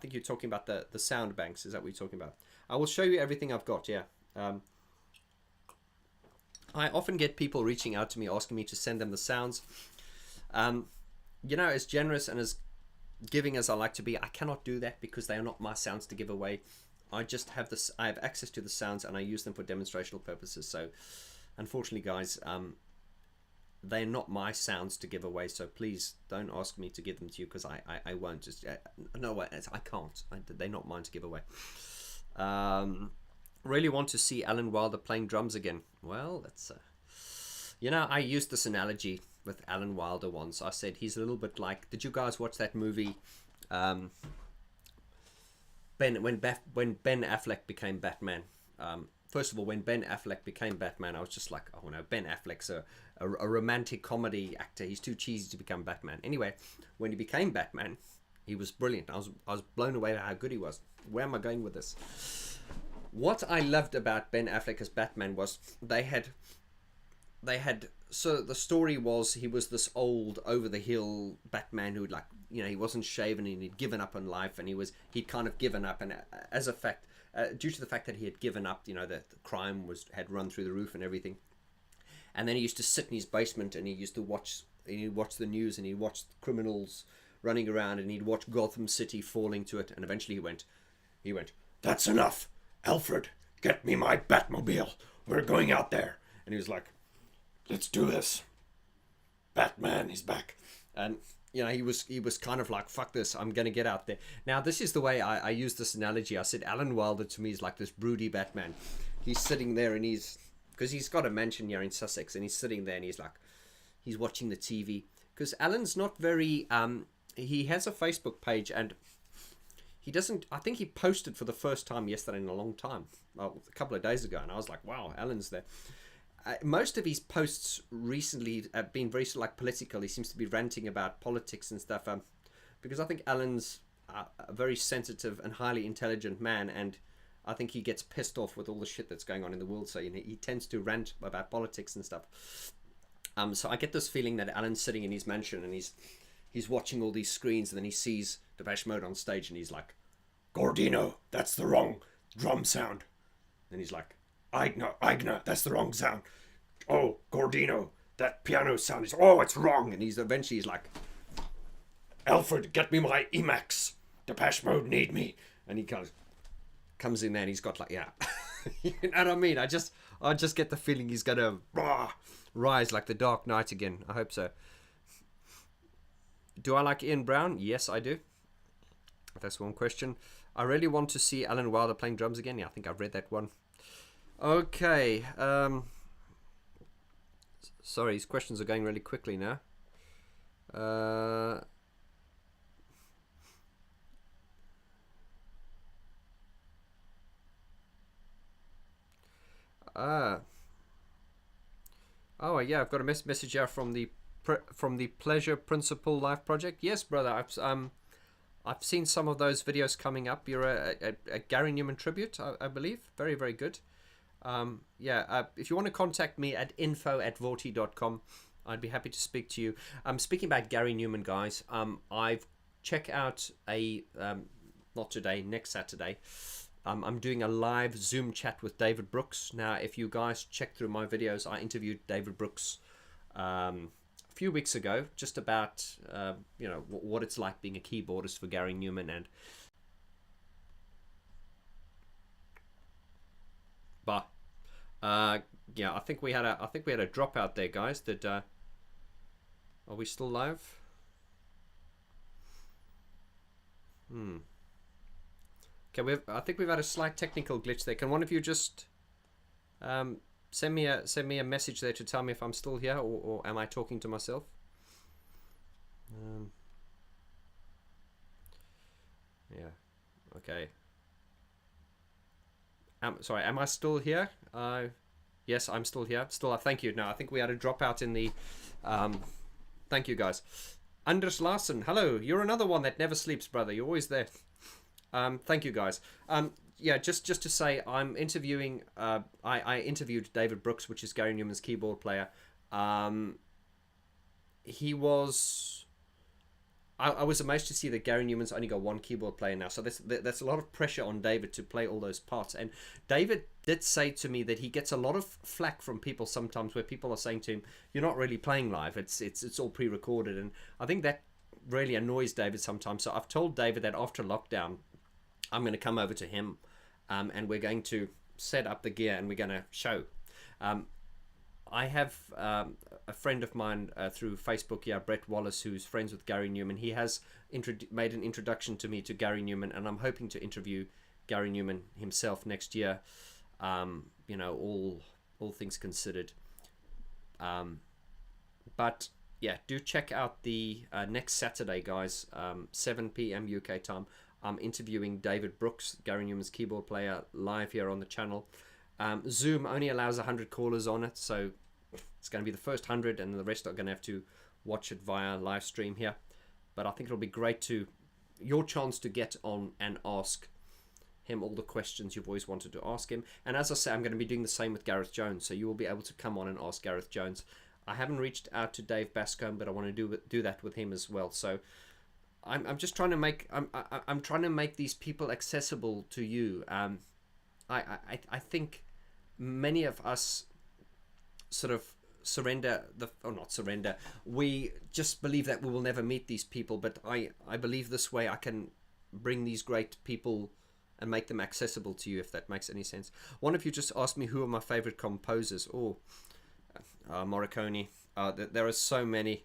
think you're talking about the sound banks. Is that what you're talking about? I will show you everything I've got, yeah. I often get people reaching out to me asking me to send them the sounds. You know, as generous and as giving as I like to be, I cannot do that because they are not my sounds to give away. I just have this. I have access to the sounds and I use them for demonstrational purposes. So, unfortunately, guys, they're not my sounds to give away, so please don't ask me to give them to you, because I won't. Just no, I can't. They're not mine to give away. Really want to see Alan Wilder playing drums again. Well, that's I used this analogy with Alan Wilder once. I said he's a little bit like, did you guys watch that movie when Ben Affleck became Batman? First of all, when Ben Affleck became Batman, I was just like, oh no, Ben Affleck's a romantic comedy actor. He's too cheesy to become Batman. Anyway, when he became Batman, he was brilliant. I was blown away by how good he was. Where am I going with this? What I loved about Ben Affleck as Batman was they had so the story was he was this old over the hill Batman who he wasn't shaven and he'd given up on life, and he'd kind of given up, and as a fact, due to the fact that he had given up, that the crime had run through the roof and everything, and then he used to sit in his basement and he used to watch the news, and he'd watch criminals running around, and he'd watch Gotham City falling to it, and eventually he went, "That's enough, Alfred, get me my Batmobile, we're going out there." And he was like, "Let's do this, Batman, he's back." And he was kind of like, fuck this, I'm gonna get out there. Now this is the way I use this analogy. I said Alan Wilder to me is like this broody Batman. He's sitting there, and because he's got a mansion here in Sussex, and he's sitting there and he's watching the TV, because Alan's not very he has a Facebook page, and he doesn't, I think he posted for the first time yesterday in a long time, well, a couple of days ago, and I was like, wow, Alan's there. Most of his posts recently have been very political. He seems to be ranting about politics and stuff, because I think Alan's a very sensitive and highly intelligent man, and I think he gets pissed off with all the shit that's going on in the world, so he tends to rant about politics and stuff. So I get this feeling that Alan's sitting in his mansion, and he's watching all these screens, and then he sees Depeche Mode on stage, and he's like, "Gordino, that's the wrong drum sound." And he's like, Igna, that's the wrong sound. "Oh, Gordino, that piano sound is, it's wrong." And he's like, "Alfred, get me my Emacs. Depeche Mode need me." And he kind of comes in there, and he's got you know what I mean? I just get the feeling he's gonna rise like the Dark Knight again. I hope so. Do I like Ian Brown? Yes, I do. That's one question. I really want to see Alan Wilder playing drums again. Yeah, I think I've read that one. Okay. Sorry, these questions are going really quickly now. Oh yeah, I've got a message here from the Pleasure Principle Life Project. Yes, brother, I've seen some of those videos coming up. You're a Gary Newman tribute, I believe. Very, very good. If you want to contact me at info@vorti.com, I'd be happy to speak to you. Speaking about Gary Newman, guys, I've checked out not today, next Saturday. I'm doing a live Zoom chat with David Brooks. Now, if you guys check through my videos, I interviewed David Brooks a few weeks ago, just about what it's like being a keyboardist for Gary Newman, and I think we had a dropout there, guys. Are we still live? Okay, I think we've had a slight technical glitch there. Can one of you just send me a message there to tell me if I'm still here, or am I talking to myself? Yeah. Okay. Sorry, am I still here? Yes, I'm still here. Thank you. No, I think we had a dropout in the. Thank you, guys. Anders Larsen, hello. You're another one that never sleeps, brother. You're always there. Thank you, guys. Just to say, I'm interviewing. I interviewed David Brooks, which is Gary Newman's keyboard player. He was. I was amazed to see that Gary Newman's only got one keyboard player now, so that's a lot of pressure on David to play all those parts. And David did say to me that he gets a lot of flack from people sometimes, where people are saying to him, "You're not really playing live. It's all pre-recorded," and I think that really annoys David sometimes. So I've told David that after lockdown, I'm going to come over to him, and we're going to set up the gear, and we're going to show. I have a friend of mine through Facebook, yeah, Brett Wallace, who's friends with Gary Newman. He has made an introduction to me to Gary Newman, and I'm hoping to interview Gary Newman himself next year. You know, all things considered. But yeah, do check out the next Saturday, guys, 7 p.m. UK time. I'm interviewing David Brooks, Gary Newman's keyboard player, live here on the channel. Zoom only allows 100 callers on it, so it's going to be the first 100, and the rest are going to have to watch it via live stream here. But I think it'll be great your chance to get on and ask him all the questions you've always wanted to ask him. And as I say, I'm going to be doing the same with Gareth Jones, so you will be able to come on and ask Gareth Jones. I haven't reached out to Dave Bascombe, but I want to do that with him as well. So I'm just trying to make I'm trying to make these people accessible to you. I think many of us sort of not surrender. We just believe that we will never meet these people, but I believe this way I can bring these great people and make them accessible to you, if that makes any sense. One of you just asked me who are my favorite composers. Morricone. There are so many.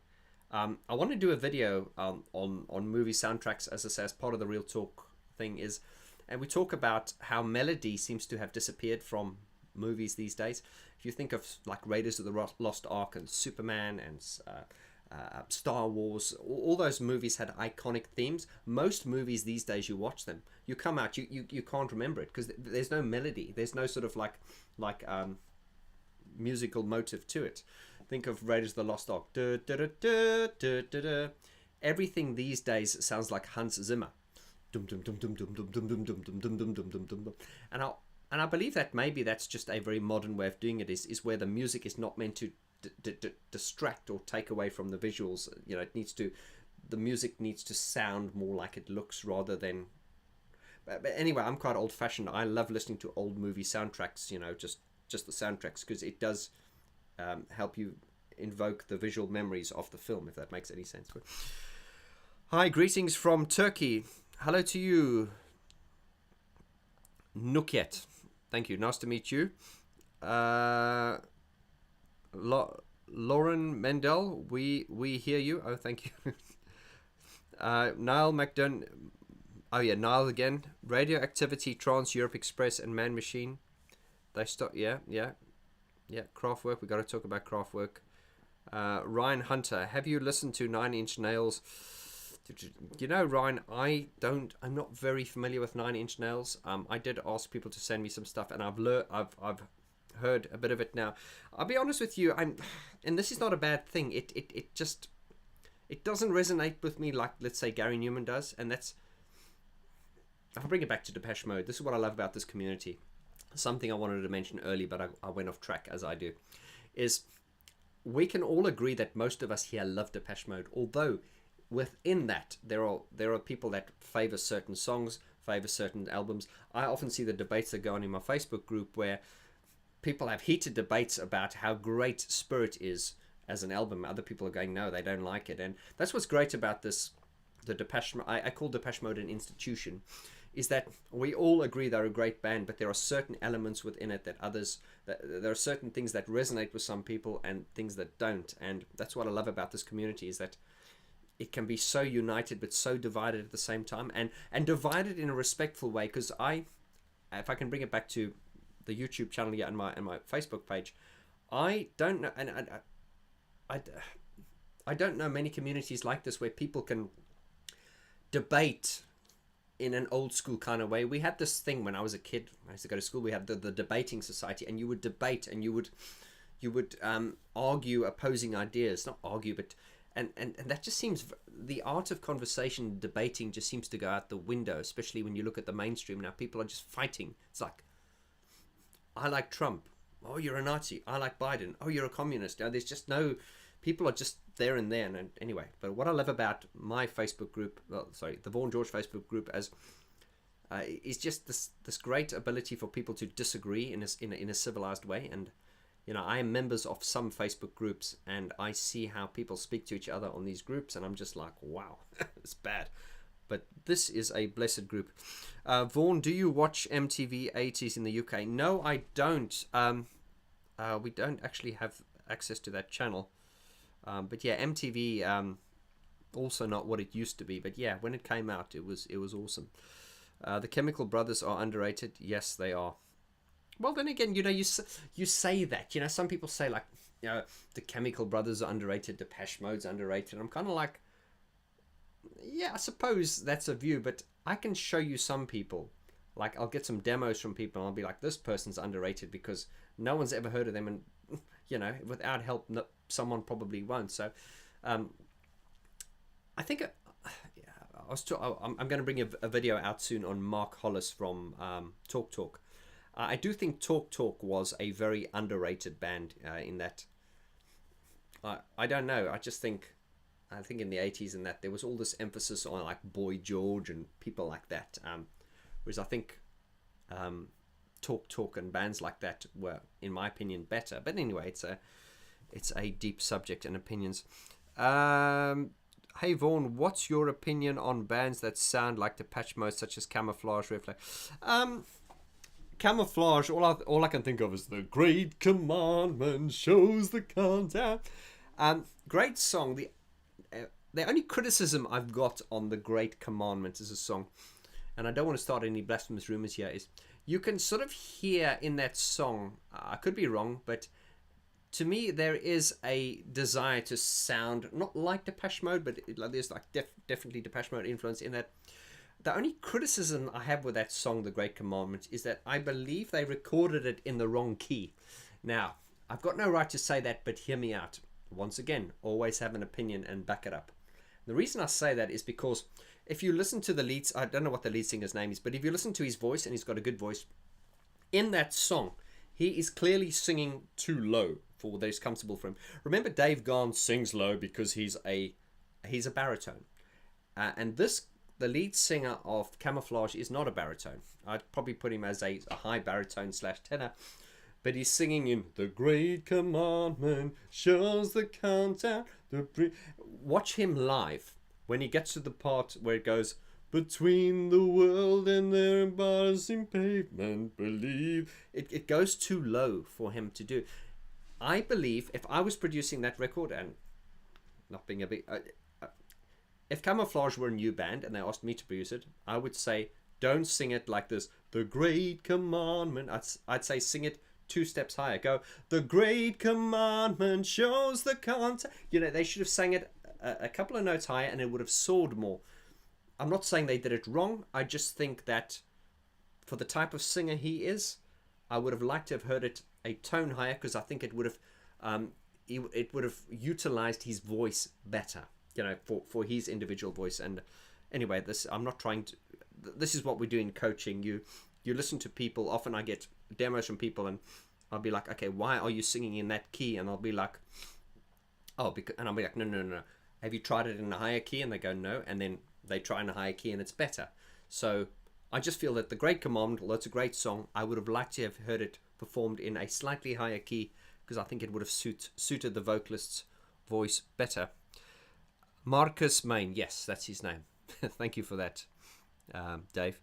I want to do a video on movie soundtracks, as I say, as part of the Real Talk thing is, and we talk about how melody seems to have disappeared from movies these days. If you think of like Raiders of the Lost Ark and Superman and Star Wars, all those movies had iconic themes. Most movies these days, you watch them, you come out, you can't remember it because there's no melody. There's no sort of like musical motive to it. Think of Raiders of the Lost Ark. Da, da, da, da, da, da, da. Everything these days sounds like Hans Zimmer. Dum, dum, dum, dum, dum, dum, dum, dum, dum, dum, dum, dum, dum, dum, dum. And I believe that maybe that's just a very modern way of doing it, is where the music is not meant to distract or take away from the visuals. You know, the music needs to sound more like it looks rather than. But anyway, I'm quite old-fashioned. I love listening to old movie soundtracks. You know, just the soundtracks, because it does help you invoke the visual memories of the film, if that makes any sense. Hi, greetings from Turkey. Hello to you, Nuket. Thank you. Nice to meet you. Lauren Mendel, we hear you. Oh, thank you. Niall McDonough. Oh yeah, Niall again. Radioactivity, Trans Europe Express, and Man Machine. They stop. Yeah. Kraftwerk. We got to talk about Kraftwerk. Ryan Hunter, have you listened to 9 Inch Nails? You know, Ryan, I'm not very familiar with 9 Inch Nails. I did ask people to send me some stuff, and I've heard a bit of it now. I'll be honest with you, and this is not a bad thing. It doesn't resonate with me like, let's say, Gary Newman does, and that's. I'll bring it back to Depeche Mode. This is what I love about this community. Something I wanted to mention early, but I went off track, as I do, is we can all agree that most of us here love Depeche Mode, although within that there are people that favor certain songs, favor certain albums. I often see the debates that go on in my Facebook group where people have heated debates about how great Spirit is as an album. Other people are going, no, they don't like it. And that's what's great about this, the Depeche Mode. I call Depeche Mode an institution, is that we all agree they're a great band, but there are certain elements within it that there are certain things that resonate with some people and things that don't. And that's what I love about this community, is that it can be so united but so divided at the same time, and divided in a respectful way. Because if I can bring it back to the YouTube channel and my Facebook page, I don't know, and I don't know many communities like this where people can debate in an old school kind of way. We had this thing when I was a kid. I used to go to school. We had the debating society, and you would debate, and you would argue opposing ideas, not argue, but and that just seems, the art of conversation, debating, just seems to go out the window, especially when you look at the mainstream now. People are just fighting. It's like, I like Trump. Oh, you're a Nazi. I like Biden. Oh, you're a communist. Now, there's just no, people are just there and there. And anyway, but what I love about my Facebook group, the Vaughn George Facebook group, is just this great ability for people to disagree in a civilized way. And you know, I am members of some Facebook groups, and I see how people speak to each other on these groups, and I'm just like, wow, it's bad. But this is a blessed group. Vaughn, do you watch MTV 80s in the UK? No, I don't. We don't actually have access to that channel. But yeah, MTV, also not what it used to be. But yeah, when it came out, it was awesome. The Chemical Brothers are underrated. Yes, they are. Well, then again, you say that. Some people say like, the Chemical Brothers are underrated, Depeche Mode's underrated. I'm kind of like, yeah, I suppose that's a view, but I can show you some people. Like, I'll get some demos from people, and I'll be like, this person's underrated because no one's ever heard of them, and without help, someone probably won't. So, I think I'm going to bring a video out soon on Mark Hollis from Talk Talk. I do think Talk Talk was a very underrated band in that. I don't know. I think in the 80s and that there was all this emphasis on like Boy George and people like that. Whereas I think Talk Talk and bands like that were, in my opinion, better. But anyway, it's a deep subject and opinions. Hey Vaughn, what's your opinion on bands that sound like Depeche Mode, such as Camouflage, Red Flag? Camouflage, all I can think of is the Great Commandment shows the countdown. Great song. The only criticism I've got on the Great Commandment as a song, and I don't want to start any blasphemous rumors here, is you can sort of hear in that song, I could be wrong, but to me there is a desire to sound not like Depeche Mode, but there's like definitely Depeche Mode influence in that. The only criticism I have with that song, The Great Commandment, is that I believe they recorded it in the wrong key. Now, I've got no right to say that, but hear me out. Once again, always have an opinion and back it up. The reason I say that is because if you listen to the leads, I don't know what the lead singer's name is, but if you listen to his voice, and he's got a good voice, in that song, he is clearly singing too low for that is comfortable for him. Remember, Dave Gahan sings low because he's a baritone. And the lead singer of Camouflage is not a baritone. I'd probably put him as a high baritone / tenor. But he's singing in The Great Commandment shows the countdown. Watch him live when he gets to the part where it goes, between the world and their embarrassing pavement, believe. It goes too low for him to do. I believe if I was producing that record, and not being a big... if Camouflage were a new band and they asked me to produce it, I would say, don't sing it like this, the Great Commandment. I'd say sing it 2 steps higher. Go, the Great Commandment shows the contact. They should have sang it a couple of notes higher and it would have soared more. I'm not saying they did it wrong. I just think that for the type of singer he is, I would have liked to have heard it a tone higher, because I think it would have utilized his voice better, for his individual voice. And anyway, I'm not trying to. This is what we do in coaching. You listen to people. Often I get demos from people, and I'll be like, okay, why are you singing in that key? And I'll be like, and I'll be like, no. Have you tried it in a higher key? And they go, no. And then they try in a higher key and it's better. So I just feel that The Great Commandment, although it's a great song, I would have liked to have heard it performed in a slightly higher key, because I think it would have suited the vocalist's voice better. Marcus Main, yes, that's his name. Thank you for that, Dave.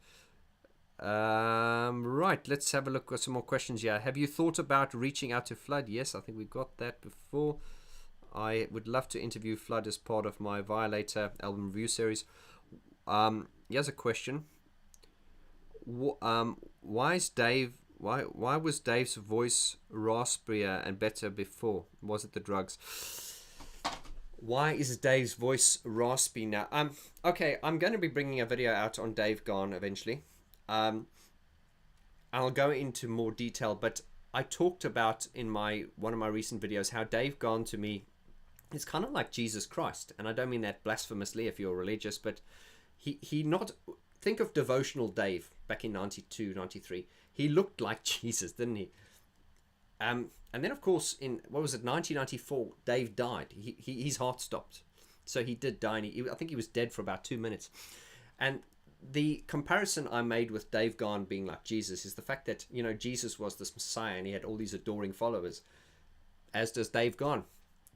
Right, let's have a look at some more questions here. Have you thought about reaching out to Flood? Yes, I think we got that before. I would love to interview Flood as part of my Violator album review series. Here's a question. Why was Dave's voice raspier and better before? Was it the drugs? Why is Dave's voice raspy now? Okay, I'm going to be bringing a video out on Dave Gahan eventually. I'll go into more detail, but I talked about in one of my recent videos how Dave Gahan to me is kind of like Jesus Christ, and I don't mean that blasphemously if you're religious, but he not think of devotional Dave back in 92, 93. He looked like Jesus, didn't he? And then of course in 1994, Dave died. His heart stopped, so he did die. And I think he was dead for about 2 minutes. And the comparison I made with Dave Gahan being like Jesus is the fact that Jesus was this Messiah and he had all these adoring followers, as does Dave Gahan.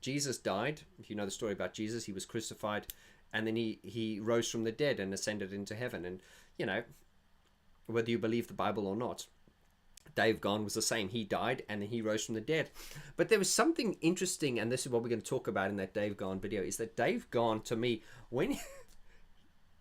Jesus died. If you know the story about Jesus, he was crucified, and then he rose from the dead and ascended into heaven. And whether you believe the Bible or not, Dave Gahn was the same. He died and then he rose from the dead. But there was something interesting, and this is what we're going to talk about in that Dave Gahn video, is that Dave Gahn, to me, when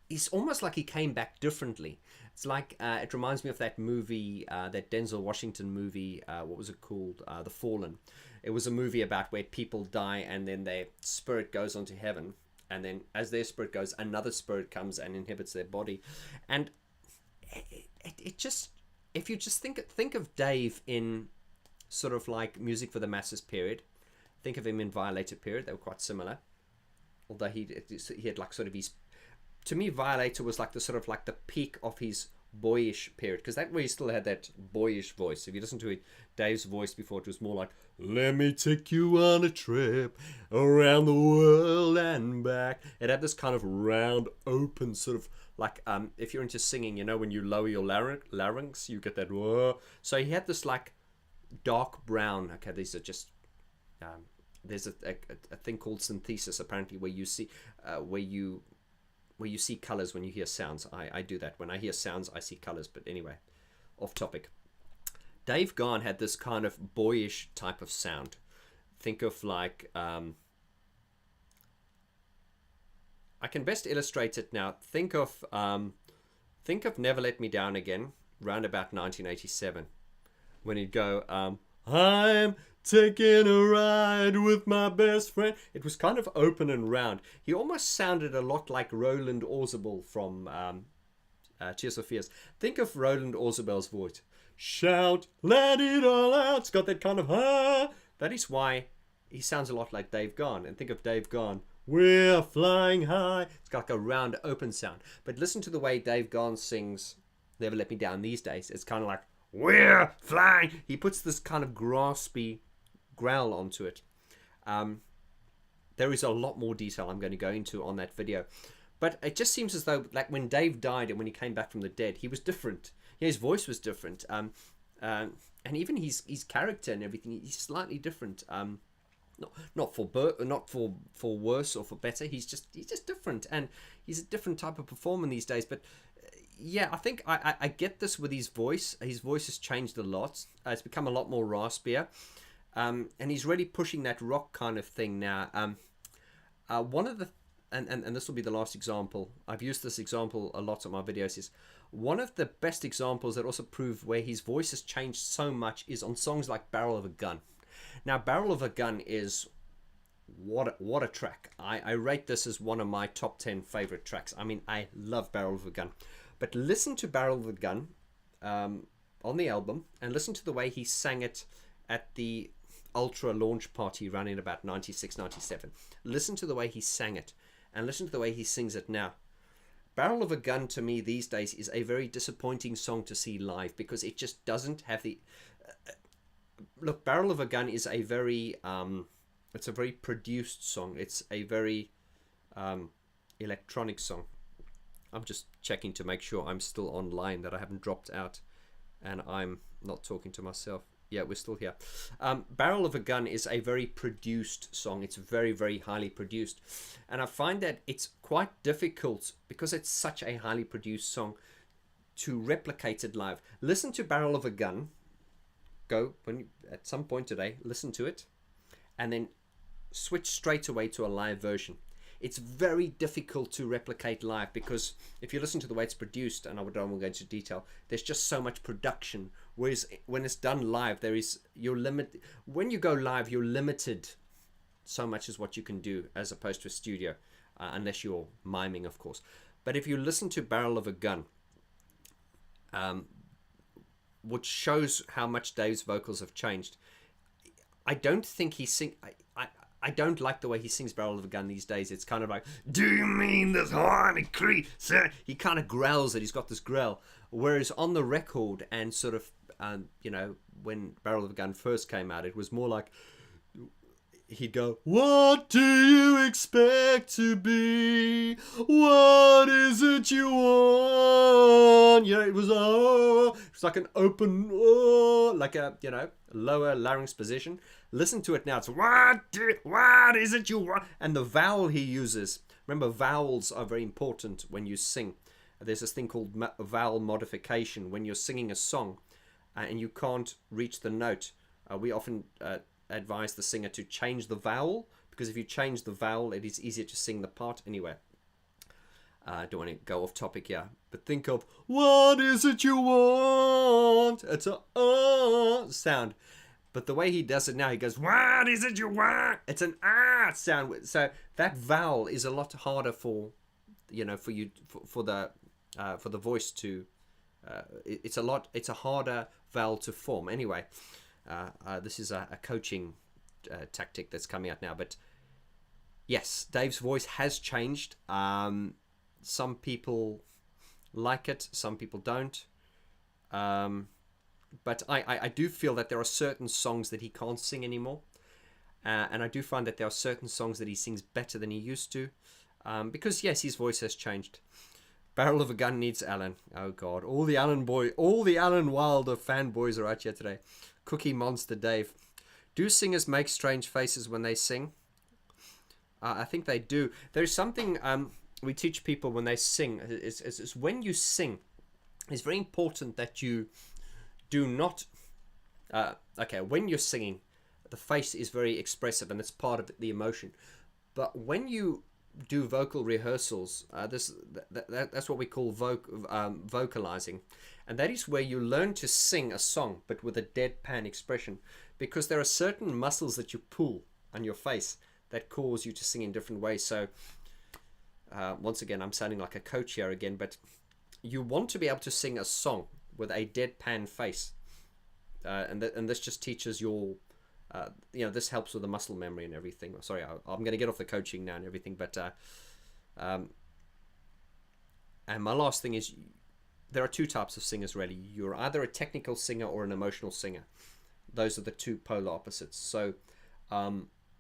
he's almost like he came back differently. It's like, it reminds me of that movie, that Denzel Washington movie, what was it called? The Fallen. It was a movie about where people die and then their spirit goes onto heaven. And then as their spirit goes, another spirit comes and inhabits their body. And it just, if you just think of Dave in sort of like Music for the Masses period, think of him in Violator period, they were quite similar. Although he had like sort of his, to me, Violator was like the sort of like the peak of his boyish period, because that way he still had that boyish voice. If you listen to Dave's voice before, it was more like, let me take you on a trip around the world and back. It had this kind of round, open sort of like, if you're into singing, you know, when you lower your larynx, you get that, whoa. So he had this like dark brown, okay, these are just, there's a thing called synthesis, apparently, where you see, where you see colors when you hear sounds. I do that. When I hear sounds, I see colors. But anyway, off topic. Dave Gahn had this kind of boyish type of sound. Think of like, I can best illustrate it now. Think of Never Let Me Down Again, round about 1987, when he'd go, I'm taking a ride with my best friend. It was kind of open and round. He almost sounded a lot like Roland Orzabal from Tears for Fears. Think of Roland Orzabel's voice. Shout, let it all out. It's got that kind of, That is why he sounds a lot like Dave Gahn. And think of Dave Gahn. We're flying high. It's got like a round, open sound. But listen to the way Dave Gahn sings Never Let Me Down these days. It's kind of like, we're flying. He puts this kind of graspy growl onto it. There is a lot more detail I'm going to go into on that video, but it just seems as though, like, when Dave died and when he came back from the dead, he was different. Yeah, his voice was different, and even his character and everything, he's slightly different. Not for worse or for better. He's just different, and he's a different type of performer these days. But yeah, I think I get this with his voice. His voice has changed a lot. It's become a lot more raspier. And he's really pushing that rock kind of thing now. One of the, and this will be the last example. I've used this example a lot on my videos. Is one of the best examples that also prove where his voice has changed so much is on songs like Barrel of a Gun. Now, Barrel of a Gun is what a track. I rate this as one of my top 10 favorite tracks. I mean, I love Barrel of a Gun. But listen to Barrel of a Gun on the album, and listen to the way he sang it at the Ultra launch party running about 96, 97. Listen to the way he sang it, and listen to the way he sings it now. Barrel of a Gun, to me, these days, is a very disappointing song to see live, because it just doesn't have the... Look, Barrel of a Gun is a very... it's a very produced song. It's a very electronic song. I'm just checking to make sure I'm still online, that I haven't dropped out, and I'm not talking to myself. Yeah, we're still here. Barrel of a Gun is a very produced song. It's very, very highly produced. And I find that it's quite difficult, because it's such a highly produced song, to replicate it live. Listen to Barrel of a Gun. Go, at some point today, listen to it, and then switch straight away to a live version. It's very difficult to replicate live, because if you listen to the way it's produced, and I don't want to go into detail, there's just so much production. Whereas when it's done live, when you go live, you're limited so much as what you can do, as opposed to a studio, unless you're miming, of course. But if you listen to Barrel of a Gun, which shows how much Dave's vocals have changed, I don't think I don't like the way he sings Barrel of a Gun these days. It's kind of like, do you mean this horny creature? He kind of growls it. He's got this growl. Whereas on the record, and sort of, when Barrel of a Gun first came out, it was more like, he'd go, what do you expect to be? What is it you want? It was like an open, like a, lower larynx position. Listen to it now. It's, what is it you want? And the vowel he uses. Remember, vowels are very important when you sing. There's this thing called vowel modification. When you're singing a song, and you can't reach the note, we often advise the singer to change the vowel, because if you change the vowel, it is easier to sing the part. Anyway, I don't want to go off topic here, but think of, what is it you want? It's a sound. But the way he does it now, he goes, what is it you want? It's an sound. So that vowel is a lot harder for, for the voice to, it's a harder vowel to form. Anyway, this is a coaching tactic that's coming out now. But yes, Dave's voice has changed. Some people like it, some people don't. But I do feel that there are certain songs that he can't sing anymore. And I do find that there are certain songs that he sings better than he used to. Because, yes, his voice has changed. Barrel of a Gun needs Alan. Oh, God. All the Alan Wilder fanboys are out here today. Cookie Monster Dave. Do singers make strange faces when they sing? I think they do. There's something we teach people when they sing. It's when you sing, it's very important that you do not... when you're singing, the face is very expressive and it's part of the emotion. But when you do vocal rehearsals, that's what we call vocalizing. And that is where you learn to sing a song, but with a deadpan expression. Because there are certain muscles that you pull on your face that cause you to sing in different ways. So, once again, I'm sounding like a coach here again, but you want to be able to sing a song with a deadpan face. And this just teaches your... this helps with the muscle memory and everything. Sorry, I'm going to get off the coaching now and everything, but and my last thing is, there are two types of singers really. You're either a technical singer or an emotional singer. Those are the two polar opposites. So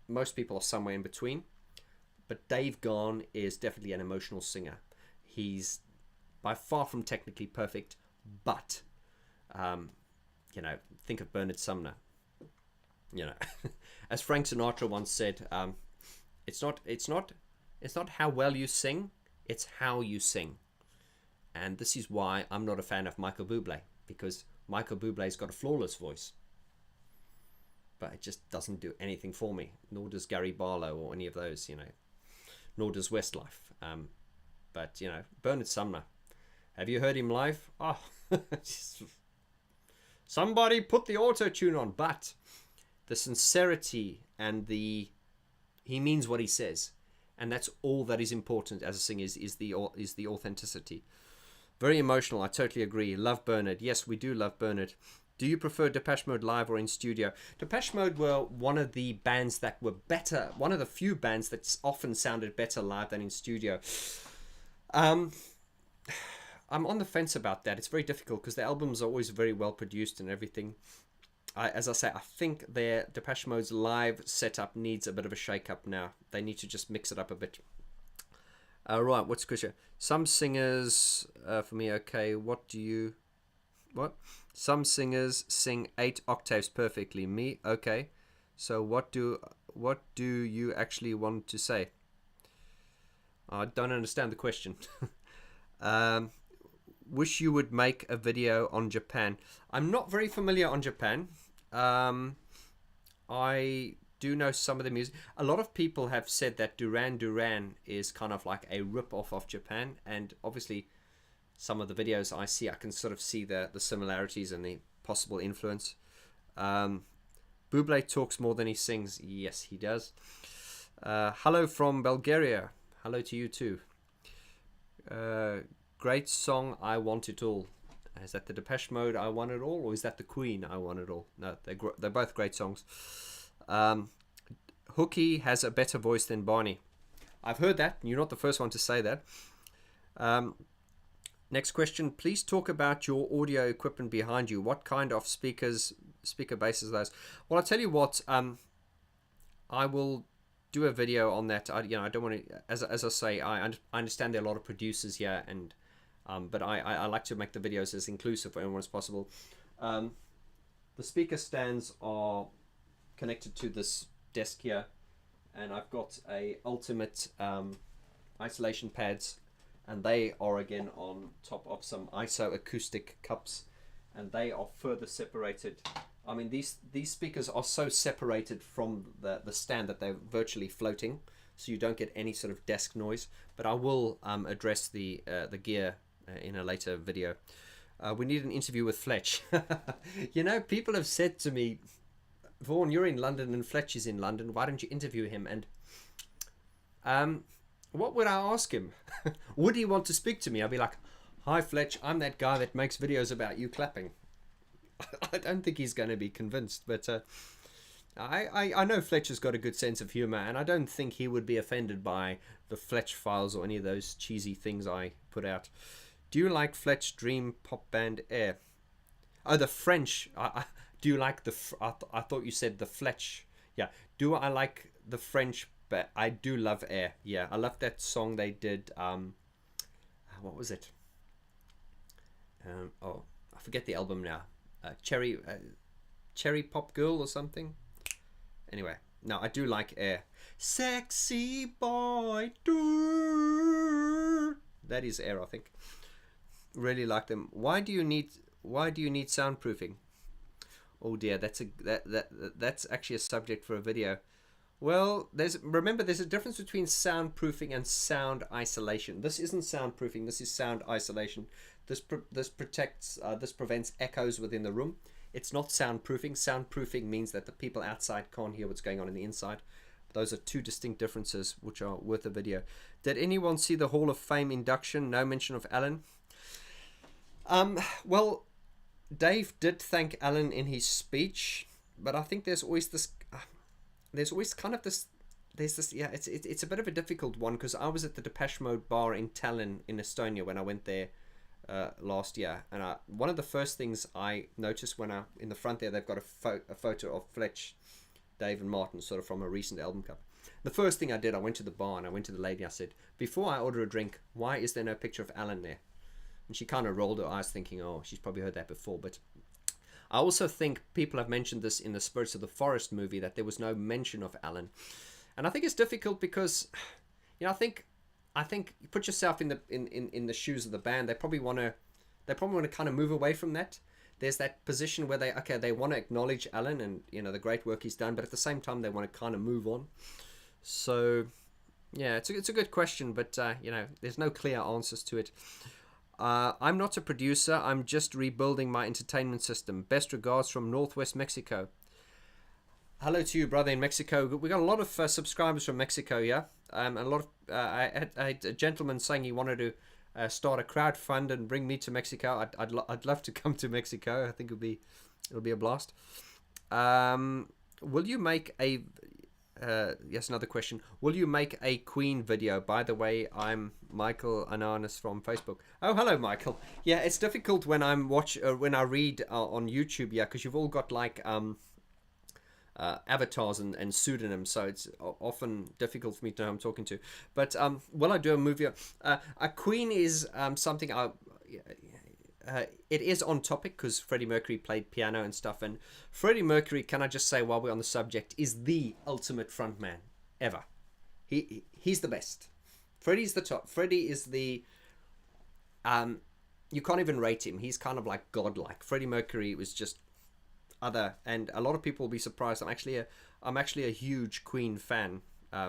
most people are somewhere in between, but Dave Vaughn is definitely an emotional singer. He's by far from technically perfect, but think of Bernard Sumner. As Frank Sinatra once said, it's not how well you sing, it's how you sing. And this is why I'm not a fan of Michael Bublé, because Michael Bublé's got a flawless voice, but it just doesn't do anything for me. Nor does Gary Barlow or any of those, nor does Westlife. But Bernard Sumner, have you heard him live? Oh, somebody put the auto-tune on. But the sincerity and he means what he says, and that's all that is important as a singer, is the authenticity. Very emotional. I totally agree. Love Bernard. Yes, we do love Bernard. Do you prefer Depeche Mode live or in studio? Depeche Mode were one of the bands that were better, one of the few bands that often sounded better live than in studio. I'm on the fence about that. It's very difficult because the albums are always very well produced and everything. As I say, I think their Depeche Mode's live setup needs a bit of a shake-up now. They need to just mix it up a bit. Right, what's the question? Some singers, for me, okay, what? Some singers sing 8 octaves perfectly. Me, okay. So what do you actually want to say? I don't understand the question. Wish you would make a video on Japan. I'm not very familiar on Japan. I do know some of the music. A lot of people have said that Duran Duran is kind of like a rip-off of Japan, and obviously some of the videos I see, I can sort of see the similarities and the possible influence. Bublé talks more than he sings. Yes, he does. Hello from Bulgaria. Hello to you too. Great song, I Want It All. Is that the Depeche Mode, I Want It All, or is that the Queen, I Want It All? No, they're both great songs. Hooky has a better voice than Barney. I've heard that. You're not the first one to say that. Next question. Please talk about your audio equipment behind you. What kind of speaker bases are those? Well, I'll tell you what. I will do a video on that. I don't want to, as I say, I understand there are a lot of producers here, and but I like to make the videos as inclusive for everyone as possible. The speaker stands are connected to this desk here, and I've got a ultimate isolation pads, and they are again on top of some iso acoustic cups, and they are further separated. I mean, these speakers are so separated from the stand that they're virtually floating, so you don't get any sort of desk noise. But I will address the gear in a later video. We need an interview with Fletch. You know, people have said to me, Vaughn, you're in London and Fletch is in London. Why don't you interview him? And what would I ask him? Would he want to speak to me? I'd be like, hi, Fletch, I'm that guy that makes videos about you clapping. I don't think he's going to be convinced, but I know Fletch has got a good sense of humour, and I don't think he would be offended by the Fletch files or any of those cheesy things I put out. Do you like Fletch Dream Pop Band Air? Oh, the French. Do you like the... I thought you said the Fletch. Yeah. Do I like the French? But I do love Air. Yeah, I love that song they did. What was it? Oh, I forget the album now. Cherry Pop Girl or something. Anyway, no, I do like Air. Sexy boy, do. That is Air, I think. Really like them. Why do you need soundproofing? Oh dear, that's actually a subject for a video. Well, remember there's a difference between soundproofing and sound isolation. This isn't soundproofing. This is sound isolation. This prevents echoes within the room. It's not soundproofing. Soundproofing means that the people outside can't hear what's going on in the inside. Those are two distinct differences which are worth a video. Did anyone see the Hall of Fame induction? No mention of Alan. Well, Dave did thank Alan in his speech, but I think there's always this. There's always kind of this. There's this. Yeah, it's a bit of a difficult one because I was at the Depeche Mode bar in Tallinn in Estonia when I went there last year, and one of the first things I noticed when in the front there they've got a photo of Fletch, Dave, and Martin, sort of from a recent album cover. The first thing I did, I went to the bar and I went to the lady. I said, before I order a drink, why is there no picture of Alan there? And she kind of rolled her eyes, thinking, oh, she's probably heard that before. But I also think people have mentioned this in the Spirits of the Forest movie, that there was no mention of Alan. And I think it's difficult because, you know, I think you put yourself in the shoes of the band. They probably want to kind of move away from that. There's that position where they want to acknowledge Alan and, you know, the great work he's done, but at the same time they want to kind of move on. So yeah, it's a good question, but you know, there's no clear answers to it. I'm not a producer. I'm just rebuilding my entertainment system. Best regards from Northwest Mexico. Hello to you, brother, in Mexico. We got a lot of subscribers from Mexico, yeah. And a lot of I had a gentleman saying he wanted to start a crowdfund and bring me to Mexico. I'd love to come to Mexico. I think it'll be a blast. Will you make a yes, another question. Will you make a Queen video? By the way, I'm Michael Ananas from Facebook. Oh, hello, Michael. Yeah, it's difficult when I read on YouTube, yeah, because you've all got like avatars and pseudonyms, so it's often difficult for me to know who I'm talking to. But will I do a movie? A Queen is something it is on topic because Freddie Mercury played piano and stuff, and Freddie Mercury, can I just say while we're on the subject, is the ultimate frontman ever. He's the best. Freddie's the top. Freddie is the you can't even rate him. He's kind of like godlike. Freddie Mercury was just other, and a lot of people will be surprised. I'm actually a huge Queen fan,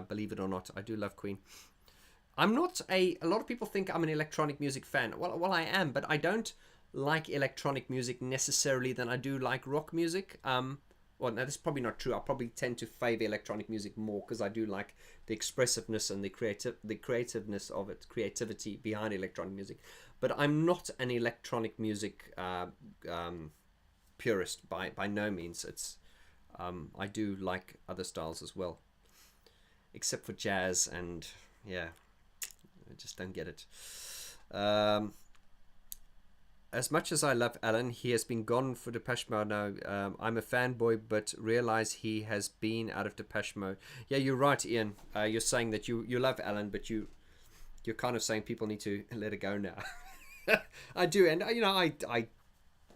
believe it or not. I do love Queen. I'm not a lot of people think I'm an electronic music fan. Well, I am, but I don't like electronic music necessarily than I do like rock music. Well, no, that's probably not true. I probably tend to favor electronic music more because I do like the expressiveness and the creativeness of it, creativity behind electronic music. But I'm not an electronic music purist by no means. It's I do like other styles as well, except for jazz, and yeah, I just don't get it. As much as I love Alan, he has been gone for Depeche Mode now. I'm a fanboy, but realize he has been out of Depeche Mode. Yeah, you're right, Ian. You're saying that you love Alan, but you're kind of saying people need to let it go now. I do, and you know,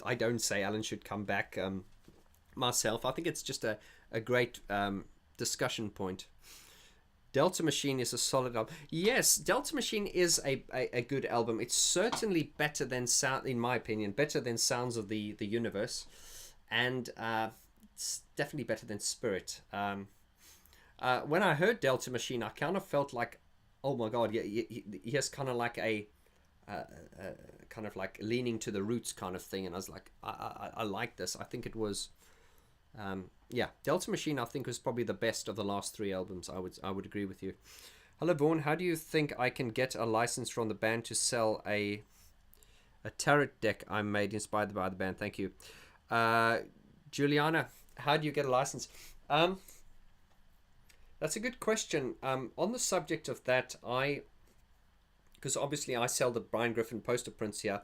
I don't say Alan should come back myself. I think it's just a great discussion point. Delta Machine is a solid album. Yes, Delta Machine is a good album. It's certainly better than sound, in my opinion, better than Sounds of the Universe, and it's definitely better than Spirit. When I heard Delta Machine, I kind of felt like, oh my god, yeah, he has kind of like a kind of like leaning to the roots kind of thing, and I was like, I like this. I think it was. Yeah, Delta Machine I think was probably the best of the last 3 albums. I would agree with you. Hello Vaughn, how do you think I can get a license from the band to sell a tarot deck I made inspired by the band? Thank you. Juliana, how do you get a license? That's a good question. On the subject of that, because obviously I sell the Brian Griffin poster prints here.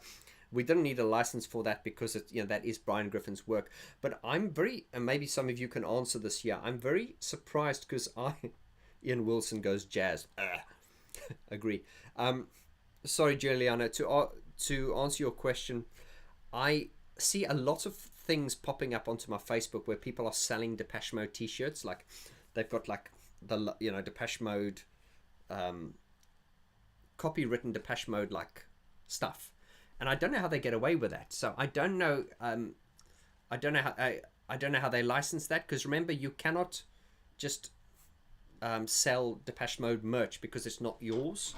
We didn't need a license for that because that is Brian Griffin's work. But I'm very, and maybe some of you can answer this here. I'm very surprised because Ian Wilson goes jazz. Agree. Sorry, Juliana. To answer your question, I see a lot of things popping up onto my Facebook where people are selling Depeche Mode T-shirts. Like they've got like the Depeche Mode, copywritten Depeche Mode like stuff. And I don't know how they get away with that. So I don't know. I don't know how they license that, because remember, you cannot just sell Depeche Mode merch because it's not yours.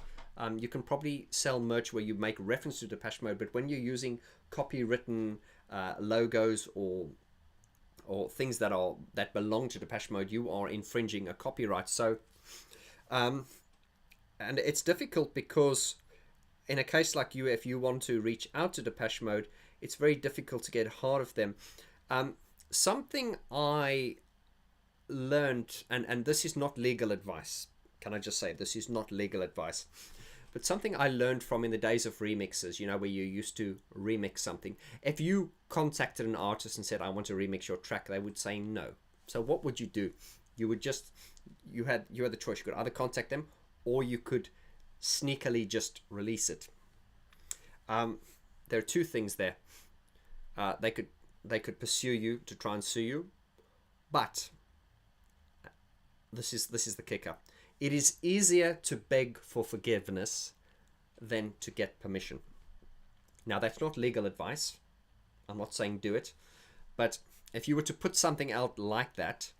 You can probably sell merch where you make reference to Depeche Mode, but when you're using copywritten logos or things that belong to Depeche Mode, you are infringing a copyright. So, and it's difficult because, in a case like you, if you want to reach out to Depeche Mode, it's very difficult to get hold of them. Something I learned, and this is not legal advice. Can I just say this is not legal advice? But something I learned from in the days of remixes, where you used to remix something. If you contacted an artist and said, I want to remix your track, they would say no. So what would you do? You would just, you had the choice. You could either contact them or you could sneakily just release it. There are 2 things there. They could pursue you to try and sue you, but this is the kicker. It is easier to beg for forgiveness than to get permission. Now that's not legal advice. I'm not saying do it, but if you were to put something out like that,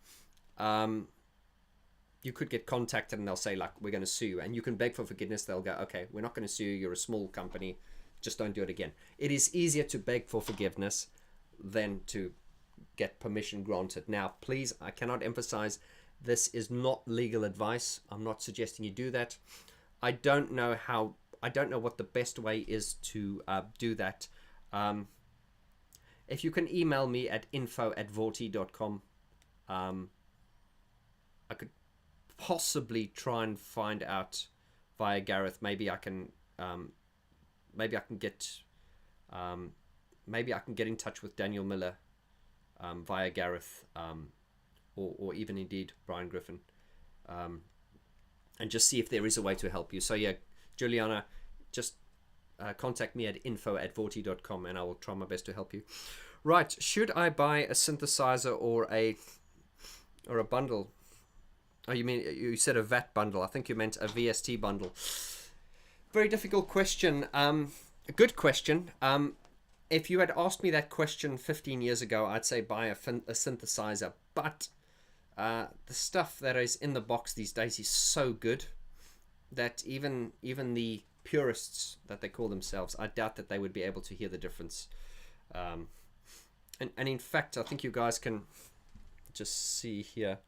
you could get contacted and they'll say, like, we're going to sue you, and you can beg for forgiveness. They'll go, okay, we're not going to sue you. You're a small company. Just don't do it again. It is easier to beg for forgiveness than to get permission granted. Now, please, I cannot emphasize, this is not legal advice. I'm not suggesting you do that. I don't know what the best way is to do that. If you can email me at info@vorti.com, I could possibly try and find out via Gareth. Maybe I can get in touch with Daniel Miller via Gareth, or even indeed Brian Griffin, and just see if there is a way to help you. So yeah, Juliana, just contact me at info@vorti.com and I will try my best to help you. Right, should I buy a synthesizer or a bundle? Oh, you said a VAT bundle. I think you meant a VST bundle. Very difficult question. A good question. If you had asked me that question 15 years ago, I'd say buy a synthesizer. But the stuff that is in the box these days is so good that even the purists that they call themselves, I doubt that they would be able to hear the difference. And in fact, I think you guys can just see here.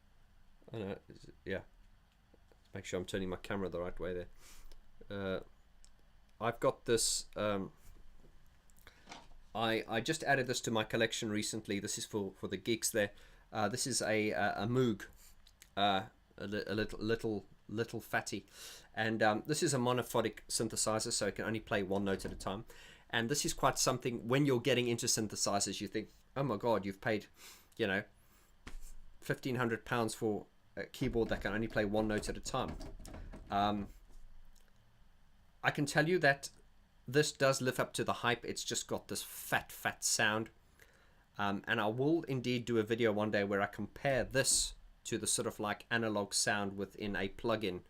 Yeah, make sure I'm turning my camera the right way there. I've got this. I just added this to my collection recently. This is for the geeks there. This is a Moog, a little fatty, and this is a monophonic synthesizer, so it can only play 1 note at a time. And this is quite something. When you're getting into synthesizers, you think, oh my god, you've paid, £1,500 for a keyboard that can only play 1 note at a time. I can tell you that this does live up to the hype. It's just got this fat sound. And I will indeed do a video one day where I compare this to the sort of like analog sound within a plugin.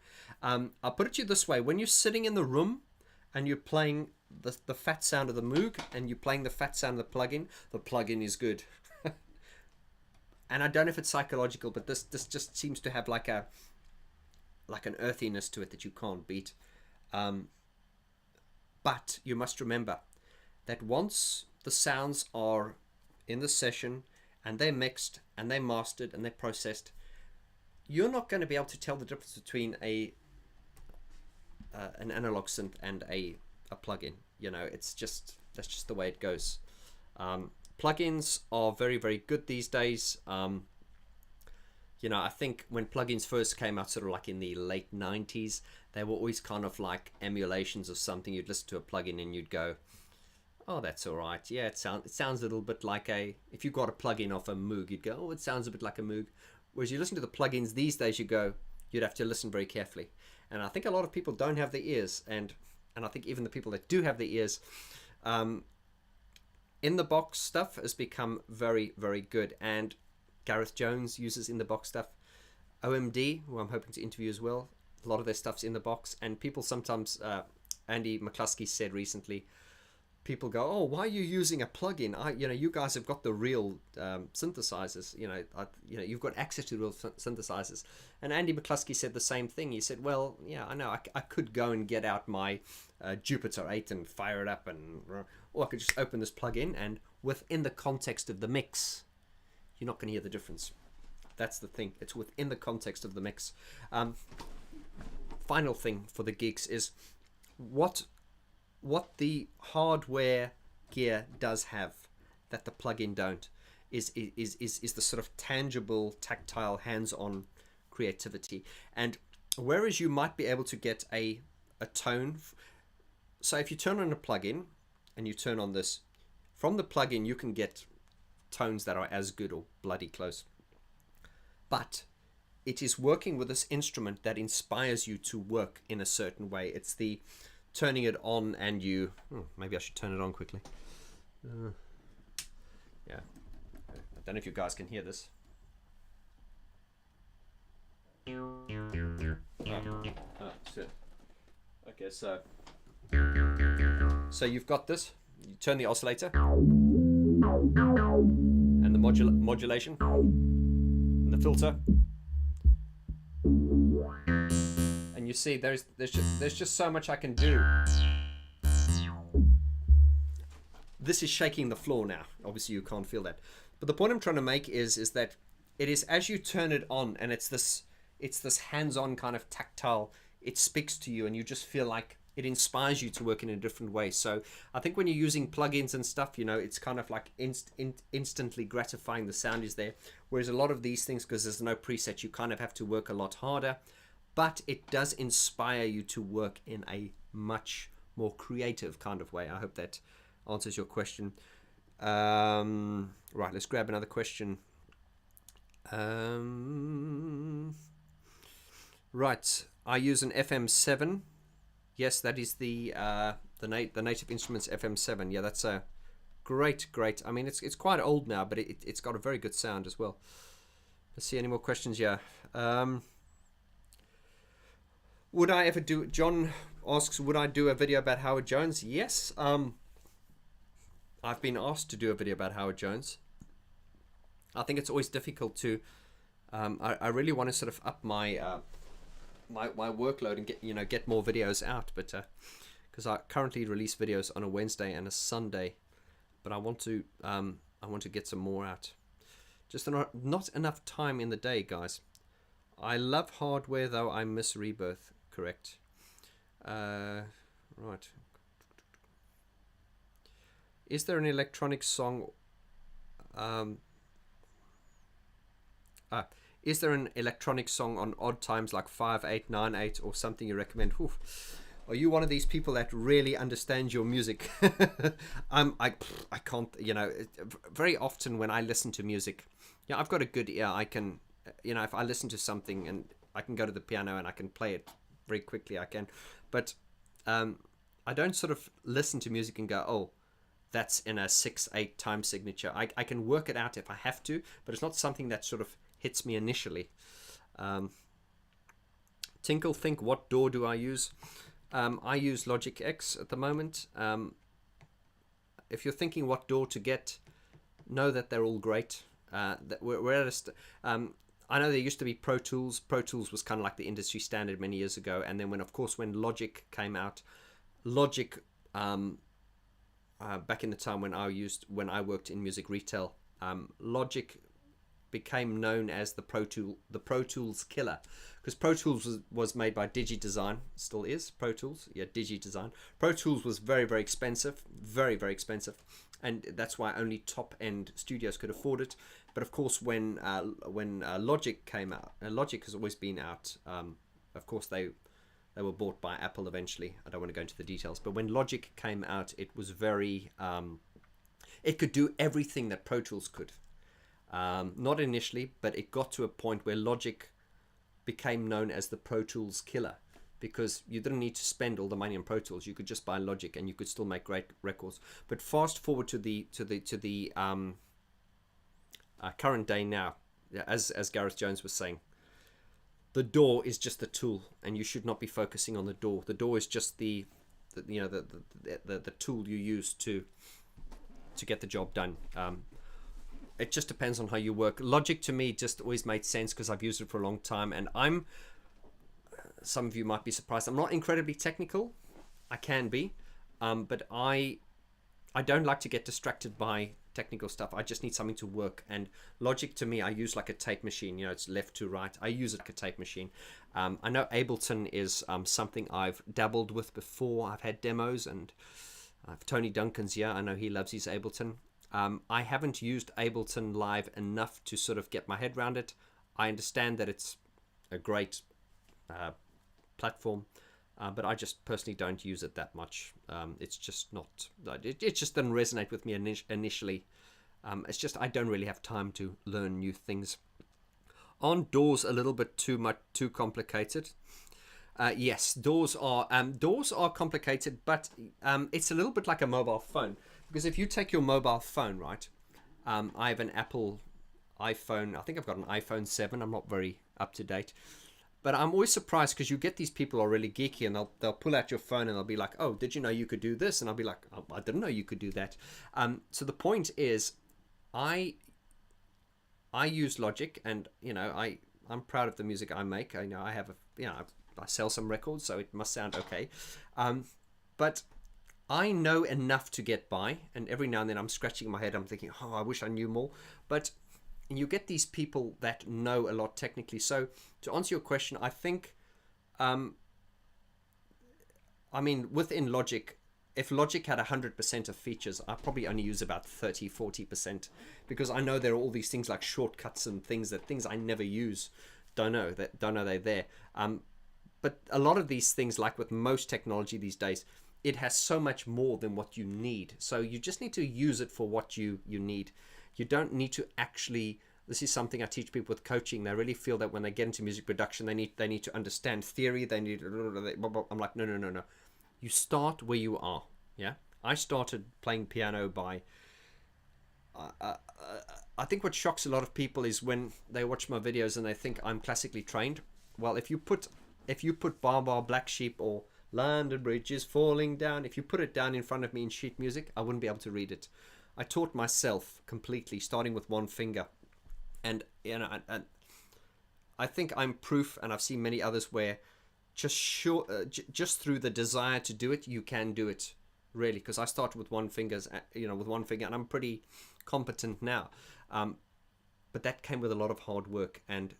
I'll put it to you this way: when you're sitting in the room and you're playing the fat sound of the Moog and you're playing the fat sound of the plugin is good. And I don't know if it's psychological, but this just seems to have like an earthiness to it that you can't beat. But you must remember that once the sounds are in the session and they're mixed and they're mastered and they're processed, you're not going to be able to tell the difference between an analog synth and a plugin. You know, that's just the way it goes. Plugins are very, very good these days. You know, I think when plugins first came out, sort of like in the late 90s, they were always kind of like emulations of something. You'd listen to a plugin and you'd go, oh, that's all right. Yeah, it sounds a little bit like if you got a plugin off a Moog, you'd go, oh, it sounds a bit like a Moog. Whereas you listen to the plugins these days, you'd have to listen very carefully. And I think a lot of people don't have the ears. And I think even the people that do have the ears, in the box stuff has become very, very good. And Gareth Jones uses in the box stuff. OMD, who I'm hoping to interview as well, a lot of their stuff's in the box. And people sometimes, Andy McCluskey said recently, people go, oh, why are you using a plugin? You guys have got the real synthesizers. You've got access to real synthesizers. And Andy McCluskey said the same thing. He said, well, yeah, I know. I could go and get out my Jupiter 8 and fire it up, or I could just open this plugin, and within the context of the mix, you're not going to hear the difference. That's the thing. It's within the context of the mix. Final thing for the geeks is what the hardware gear does have that the plugin don't is the sort of tangible, tactile, hands-on creativity. And whereas you might be able to get a tone, so if you turn on a plugin and you turn on this, from the plugin you can get tones that are as good or bloody close. But it is working with this instrument that inspires you to work in a certain way. It's the turning it on and you... maybe I should turn it on quickly. Yeah. I don't know if you guys can hear this. Okay, so you've got this. You turn the oscillator and the modulation and the filter, and you see there's just so much I can do. This is shaking the floor now. Obviously you can't feel that, but the point I'm trying to make is that it is as you turn it on, and it's this hands-on kind of tactile. It speaks to you, and you just feel like it inspires you to work in a different way. So I think when you're using plugins and stuff, it's kind of like instantly gratifying. The sound is there. Whereas a lot of these things, because there's no preset, you kind of have to work a lot harder. But it does inspire you to work in a much more creative kind of way. I hope that answers your question. Right, let's grab another question. Right, I use an FM7. Yes, that is the Native Instruments FM7. Yeah, that's a great. I mean, it's quite old now, but it's got a very good sound as well. Let's see, any more questions? Yeah. Would I ever do? John asks, would I do a video about Howard Jones? Yes. I've been asked to do a video about Howard Jones. I think it's always difficult to. I really want to sort of up my my workload and get more videos out, but because I currently release videos on a Wednesday and a Sunday, but I want to get some more out. Just not enough time in the day, guys. I love hardware, though I miss Rebirth. Correct. Right. Is there an electronic song? Is there an electronic song on odd times like 5898 or something you recommend? Oof. Are you one of these people that really understands your music? I can't, very often when I listen to music, I've got a good ear. I can, if I listen to something and I can go to the piano and I can play it very quickly, I can. But I don't sort of listen to music and go, oh, that's in a 6/8 time signature. I can work it out if I have to, but it's not something that sort of hits me initially. Tinkle think, what DAW do I use? I use Logic X at the moment. If you're thinking what DAW to get, know that they're all great. We're at I know there used to be Pro Tools. Pro Tools was kind of like the industry standard many years ago. And then when Logic came out, Logic, back in the time when I worked in music retail, Logic became known as the Pro Tools killer, because Pro Tools was made by DigiDesign, still is Pro Tools, yeah, DigiDesign. Pro Tools was very, very expensive, very, very expensive, and that's why only top-end studios could afford it. But of course, when Logic came out, Logic has always been out. Of course, they were bought by Apple eventually. I don't want to go into the details, but when Logic came out, it was very, it could do everything that Pro Tools could. Not initially, but it got to a point where Logic became known as the Pro Tools killer, because you didn't need to spend all the money on Pro Tools. You could just buy Logic and you could still make great records. But fast forward to the current day now, as Gareth Jones was saying, the DAW is just a tool, and you should not be focusing on the DAW. The DAW is just the tool you use to get the job done. It just depends on how you work. Logic to me just always made sense because I've used it for a long time, and some of you might be surprised, I'm not incredibly technical. I can be, but I don't like to get distracted by technical stuff. I just need something to work, and Logic to me, I use like a tape machine. It's left to right. I use it like a tape machine. I know Ableton is something I've dabbled with before. I've had demos, and Tony Duncan's here. I know he loves his Ableton. I haven't used Ableton Live enough to sort of get my head around it. I understand that it's a great platform, but I just personally don't use it that much. It's just not, it just didn't resonate with me initially. It's just I don't really have time to learn new things. Aren't DAWs a little bit too complicated? Yes, DAWs are complicated, but it's a little bit like a mobile phone. Because if you take your mobile phone, right, I have an Apple iPhone. I think I've got an iPhone 7. I'm not very up to date. But I'm always surprised because you get these people who are really geeky, and they'll pull out your phone and they'll be like, oh, did you know you could do this? And I'll be like, oh, I didn't know you could do that. So the point is, I use Logic, and I'm proud of the music I make. I have I sell some records, so it must sound okay. But I know enough to get by, and every now and then I'm scratching my head. I'm thinking, oh, I wish I knew more. But you get these people that know a lot technically. So to answer your question, I think, within Logic, if Logic had 100% of features, I probably only use about 30-40%, because I know there are all these things like shortcuts and things I never use. Don't know they're there. But a lot of these things, like with most technology these days, it has so much more than what you need. So you just need to use it for what you need. You don't need to actually, this is something I teach people with coaching. They really feel that when they get into music production, they need to understand theory. I'm like, no. You start where you are. Yeah. I started playing piano by, I think what shocks a lot of people is when they watch my videos and they think I'm classically trained. Well, if you put Bar Bar Black Sheep or London Bridge is Falling Down, if you put it down in front of me in sheet music, I wouldn't be able to read it. I taught myself completely, starting with one finger. And I think I'm proof, and I've seen many others where just through the desire to do it, you can do it, really. Because I started with one finger, and I'm pretty competent now. But that came with a lot of hard work, and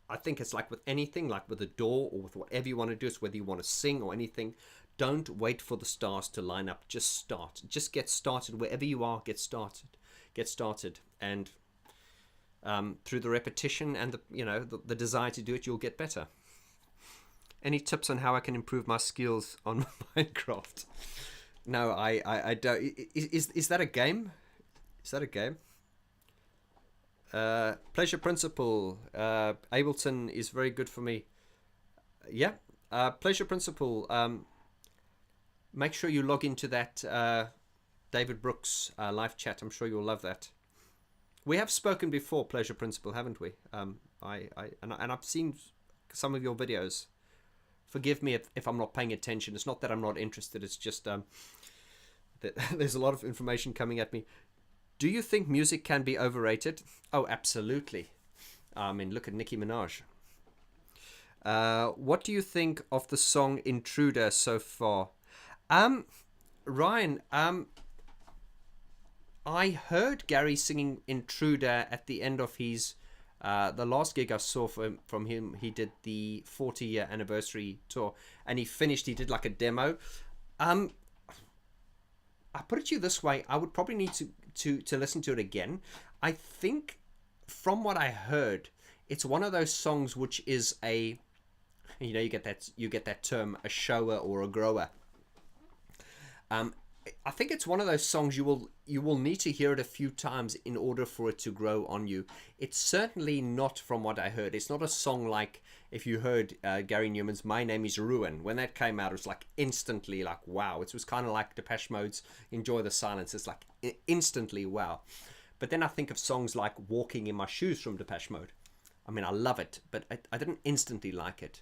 I think it's like with anything, like with a DAW or with whatever you want to do, it's whether you want to sing or anything. Don't wait for the stars to line up. Just start. Just get started wherever you are. Get started, and through the repetition and the desire to do it, you'll get better. Any tips on how I can improve my skills on Minecraft? No, I don't. Is that a game? Is that a game? Pleasure Principle. Ableton is very good for me. Yeah. Pleasure Principle. Make sure you log into that David Brooks live chat. I'm sure you'll love that. We have spoken before, Pleasure Principle, haven't we? And I've seen some of your videos. Forgive me if I'm not paying attention. It's not that I'm not interested. It's just that there's a lot of information coming at me. Do you think music can be overrated? Oh, absolutely. I mean, look at Nicki Minaj. What do you think of the song Intruder so far? Ryan, I heard Gary singing Intruder at the end of his the last gig I saw from him. He did the 40-year anniversary tour, and he did like a demo. I put it to you this way: I would probably need to listen to it again. I think, from what I heard, it's one of those songs which is a, you know, you get that term, a shower or a grower. I think it's one of those songs you will need to hear it a few times in order for it to grow on you. It's certainly not, from what I heard, it's not a song like if you heard Gary Numan's My Name Is Ruin. When that came out, it was like instantly like wow. It was kind of like Depeche Mode's Enjoy the Silence. It's like instantly wow. But then I think of songs like Walking in My Shoes from Depeche Mode. I mean, I love it, but I didn't instantly like it.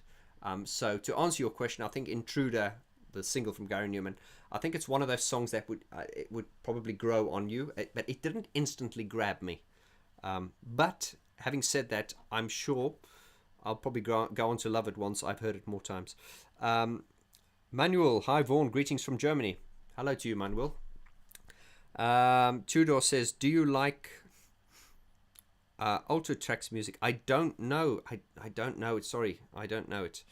So to answer your question, I think Intruder, the single from Gary Numan, I think it's one of those songs that would probably grow on you, but it didn't instantly grab me. But having said that, I'm sure I'll probably go on to love it once I've heard it more times. Manuel, hi Vaughn, greetings from Germany. Hello to you, Manuel. Tudor says, do you like Alto Tracks music? I don't know. I don't know it. Sorry, I don't know it.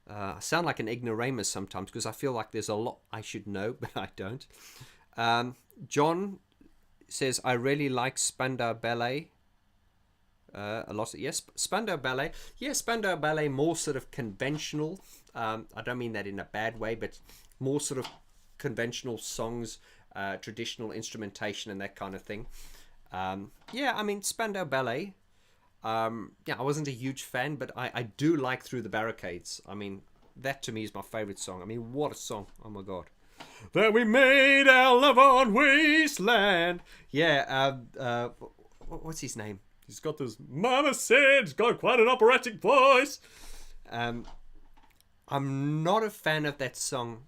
I sound like an ignoramus sometimes because I feel like there's a lot I should know, but I don't. John says, I really like Spandau Ballet. A lot. Yes, Spandau Ballet. Yeah, Spandau Ballet, more sort of conventional. I don't mean that in a bad way, but more sort of conventional songs, traditional instrumentation and that kind of thing. Yeah, I mean, Spandau Ballet. Yeah, I wasn't a huge fan, but I do like Through the Barricades. I mean, that to me is my favorite song. I mean, what a song. Oh my God. That we made our love on wasteland. Yeah, what's his name? He's got this, Mama said, he's got quite an operatic voice. I'm not a fan of that song.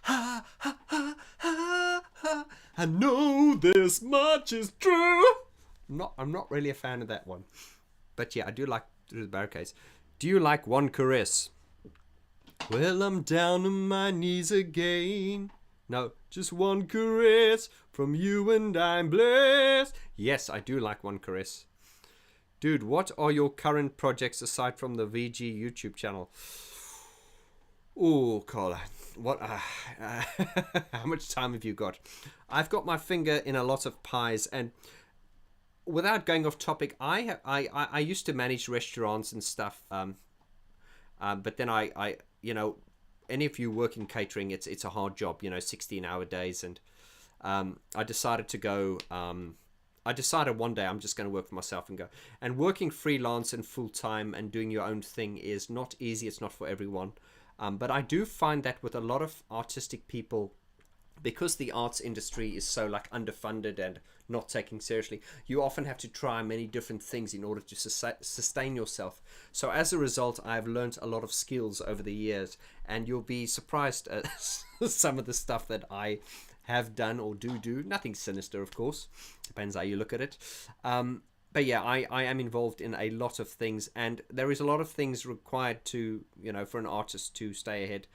Ha, ha, ha, ha, ha. I know this much is true. I'm not really a fan of that one. But yeah, I do like Through the Barricades. Do you like One Caress? Well, I'm down on my knees again. No, just one caress from you and I'm blessed. Yes, I do like One Caress. Dude, what are your current projects aside from the VG YouTube channel? Oh, Carla, what? How much time have you got? I've got my finger in a lot of pies, and without going off topic, I used to manage restaurants and stuff. But then I you know, any of you work in catering, it's a hard job, you know, 16-hour days, and I decided to go. I decided one day I'm just going to work for myself and go. And working freelance and full time and doing your own thing is not easy. It's not for everyone. But I do find that with a lot of artistic people, because the arts industry is so like underfunded and not taken seriously, you often have to try many different things in order to sustain yourself. So as a result, I've learned a lot of skills over the years, and you'll be surprised at some of the stuff that I have done or do. Nothing sinister, of course. Depends how you look at it. But yeah, I am involved in a lot of things, and there is a lot of things required to, you know, for an artist to stay ahead.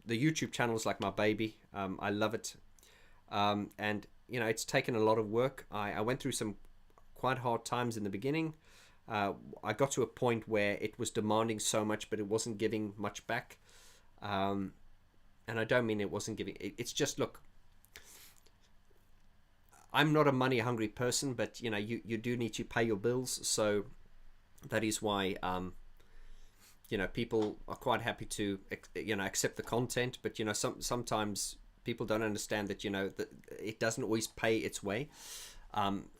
The YouTube channel is like my baby. I love it. And, you know, it's taken a lot of work. I went through some quite hard times in the beginning. I got to a point where it was demanding so much, but it wasn't giving much back. And I don't mean it wasn't giving. It's just, look, I'm not a money hungry person, but, you know, you do need to pay your bills. So that is why, you know, people are quite happy to, you know, accept the content. But, you know, sometimes people don't understand that, you know, that it doesn't always pay its way.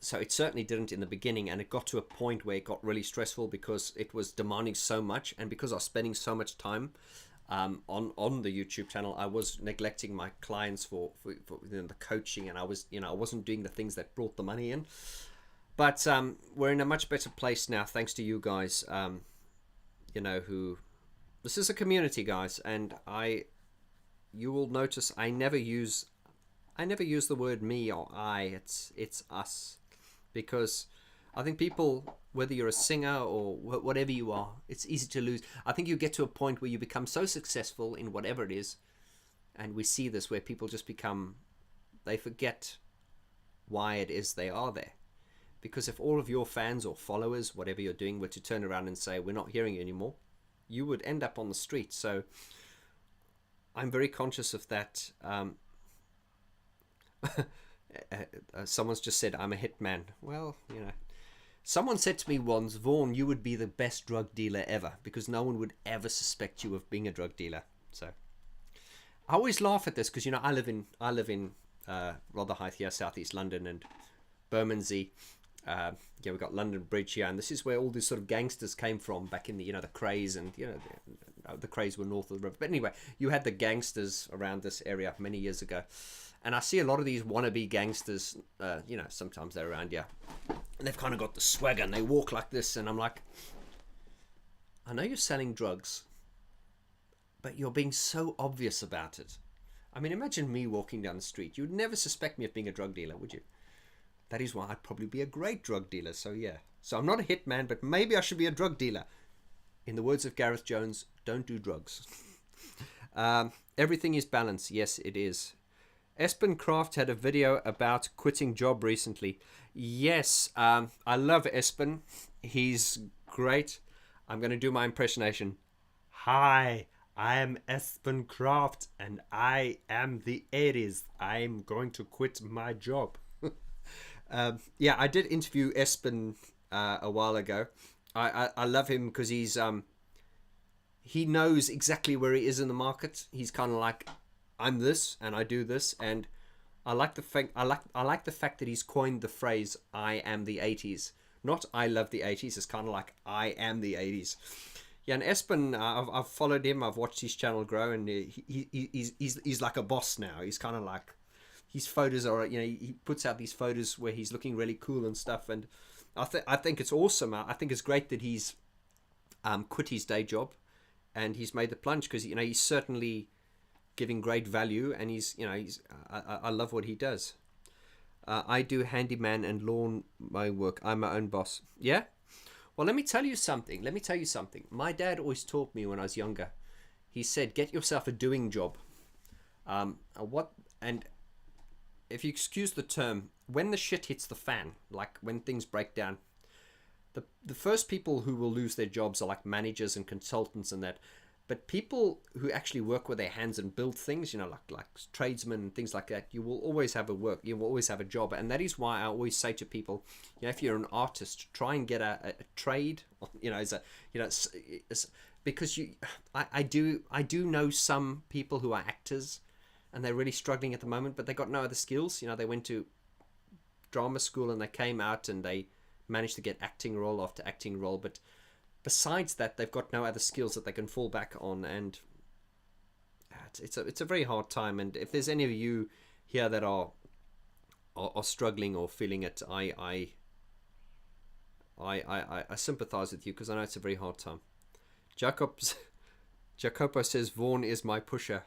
So it certainly didn't in the beginning. And it got to a point where it got really stressful because it was demanding so much. And because I was spending so much time on the YouTube channel. I was neglecting my clients for the coaching, and I wasn't doing the things that brought the money in. But we're in a much better place now, thanks to you guys. Who this is a community, guys, and you will notice I never use the word me or I. It's us, because I think people, whether you're a singer or whatever you are, it's easy to lose. I think you get to a point where you become so successful in whatever it is, and we see this where people just they forget why it is they are there. Because if all of your fans or followers, whatever you're doing, were to turn around and say, we're not hearing you anymore, you would end up on the street. So I'm very conscious of that. Someone's just said, I'm a hitman. Well, someone said to me once, Vaughn, you would be the best drug dealer ever, because no one would ever suspect you of being a drug dealer. So I always laugh at this because, I live in Rotherhithe here, southeast London, and Bermondsey. We've got London Bridge here, and this is where all these sort of gangsters came from back in the the Krays, and the Krays were north of the river. But anyway, you had the gangsters around this area many years ago, and I see a lot of these wannabe gangsters. Sometimes they're around here, and they've kind of got the swagger, and they walk like this, and I'm like, I know you're selling drugs, but you're being so obvious about it. I mean, imagine me walking down the street. You would never suspect me of being a drug dealer, would you? That is why I'd probably be a great drug dealer. So yeah. So I'm not a hitman, but maybe I should be a drug dealer. In the words of Gareth Jones, don't do drugs. Everything is balance. Yes, it is. Espen Kraft had a video about quitting job recently. Yes, I love Espen. He's great. I'm going to do my impersonation. Hi, I am Espen Kraft, and I am the Aries. I'm going to quit my job. I did interview Espen a while ago. I love him because he knows exactly where he is in the market. He's kind of like, I'm this and I do this, and I like the fact that he's coined the phrase "I am the '80s." Not "I love the '80s." It's kind of like "I am the '80s." Yeah, and Espen, I've followed him. I've watched his channel grow, and he's like a boss now. He's kind of like, his photos are, he puts out these photos where he's looking really cool and stuff, and I think it's awesome. I think it's great that he's quit his day job and he's made the plunge, because he's certainly giving great value, and I love what he does. I do handyman and lawn mowing work. I'm my own boss. Yeah. Well, let me tell you something. My dad always taught me when I was younger. He said, get yourself a doing job. And if you excuse the term, when the shit hits the fan, like when things break down, the first people who will lose their jobs are like managers and consultants and that. But people who actually work with their hands and build things, like tradesmen and things like that, you will always have you will always have a job. And that is why I always say to people, if you're an artist, try and get a trade, because I do know some people who are actors, and they're really struggling at the moment, but they got no other skills. They went to drama school and they came out and they managed to get acting role after acting role, but besides that, they've got no other skills that they can fall back on, and it's a very hard time. And if there's any of you here that are struggling or feeling it, I sympathize with you, because I know it's a very hard time. Jacopo says Vaughn is my pusher.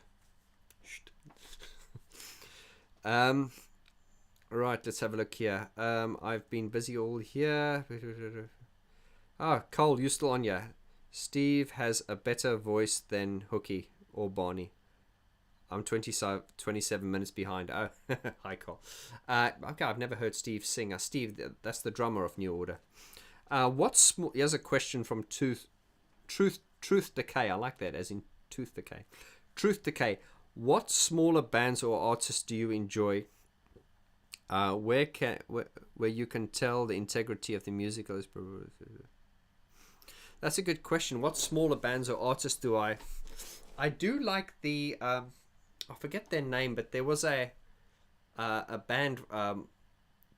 Right, let's have a look here. I've been busy all here. Cole, you're still on, yeah. Steve has a better voice than Hooky or Barney. I'm 27 minutes behind. Oh, hi, Cole. Okay, I've never heard Steve sing. Steve, that's the drummer of New Order. Here's a question from Truth Decay. I like that, as in Tooth Decay. Truth Decay. What smaller bands or artists do you enjoy? Where you can tell the integrity of the musical is. That's a good question. What smaller bands or artists do I do like the I forget their name, but there was a band.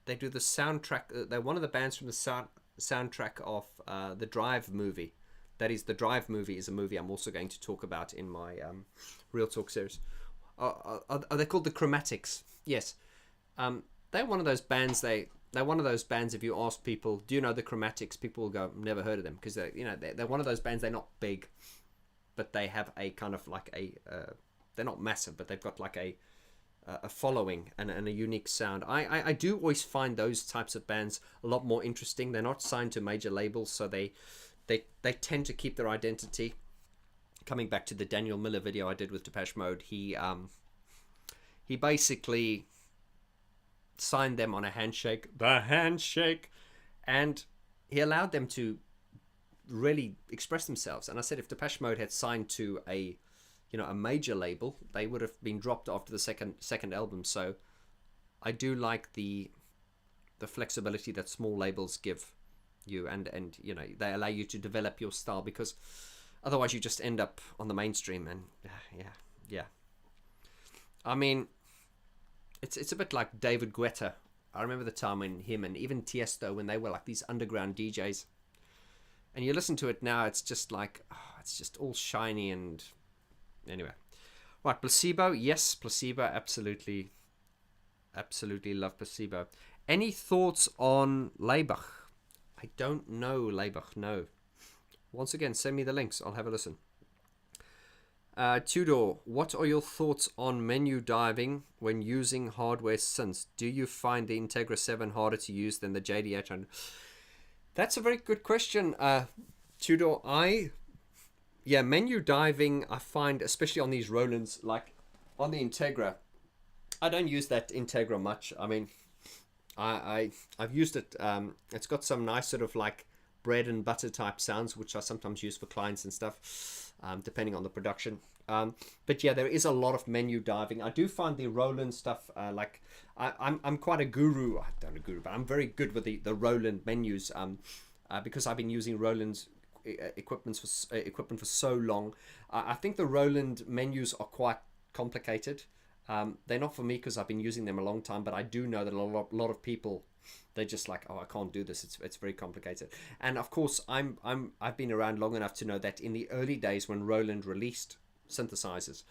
They do the soundtrack. They're one of the bands from the soundtrack of the Drive movie. that is, the Drive movie is a movie I'm also going to talk about in my Real Talk series. Are they called the Chromatics? Yes. They're one of those bands. They're one of those bands. If you ask people, do you know the Chromatics? People will go, never heard of them, because they're one of those bands. They're not big, but they have a kind of like a. They're not massive, but they've got like a following and a unique sound. I do always find those types of bands a lot more interesting. They're not signed to major labels, so they tend to keep their identity. Coming back to the Daniel Miller video I did with Depeche Mode, he basically signed them on a handshake, and he allowed them to really express themselves. And I said, if Depeche Mode had signed to a major label, they would have been dropped after the second album. So I do like the flexibility that small labels give you, and they allow you to develop your style, because otherwise you just end up on the mainstream. And yeah. I mean, it's a bit like David Guetta. I remember the time when him and even Tiesto, when they were like these underground DJs, and you listen to it now, it's just like, it's just all shiny. And anyway, right, Placebo. Yes, Placebo, absolutely love Placebo. Any thoughts on Laybach? I don't know Laybach, no. Once again, send me the links, I'll have a listen. Tudor, what are your thoughts on menu diving when using hardware synths? Do you find the Integra 7 harder to use than the JD800? That's a very good question, Tudor. Menu diving, I find, especially on these Rolands, like on the Integra, I don't use that Integra much. I mean, I've used it. It's got some nice sort of like bread and butter type sounds, which I sometimes use for clients and stuff, depending on the production. But yeah, there is a lot of menu diving. I do find the Roland stuff, I'm quite a guru. I don't a guru, but I'm very good with the Roland menus, because I've been using Roland's equipment for so long. I think the Roland menus are quite complicated. They're not for me because I've been using them a long time, but I do know that a lot of people, they're just like, I can't do this. It's very complicated. And of course, I've been around long enough to know that in the early days when Roland released synthesizers,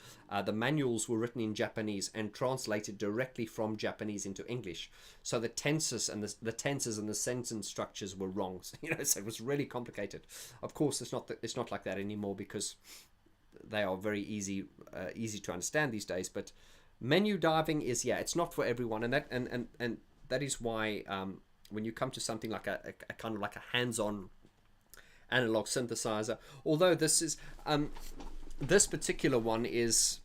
the manuals were written in Japanese and translated directly from Japanese into English. So the tenses and the sentence structures were wrong. So it was really complicated. Of course, it's not like that anymore, because they are very easy to understand these days. But menu diving is, it's not for everyone, and that is why when you come to something like a kind of like a hands-on analog synthesizer, although this is this particular one it's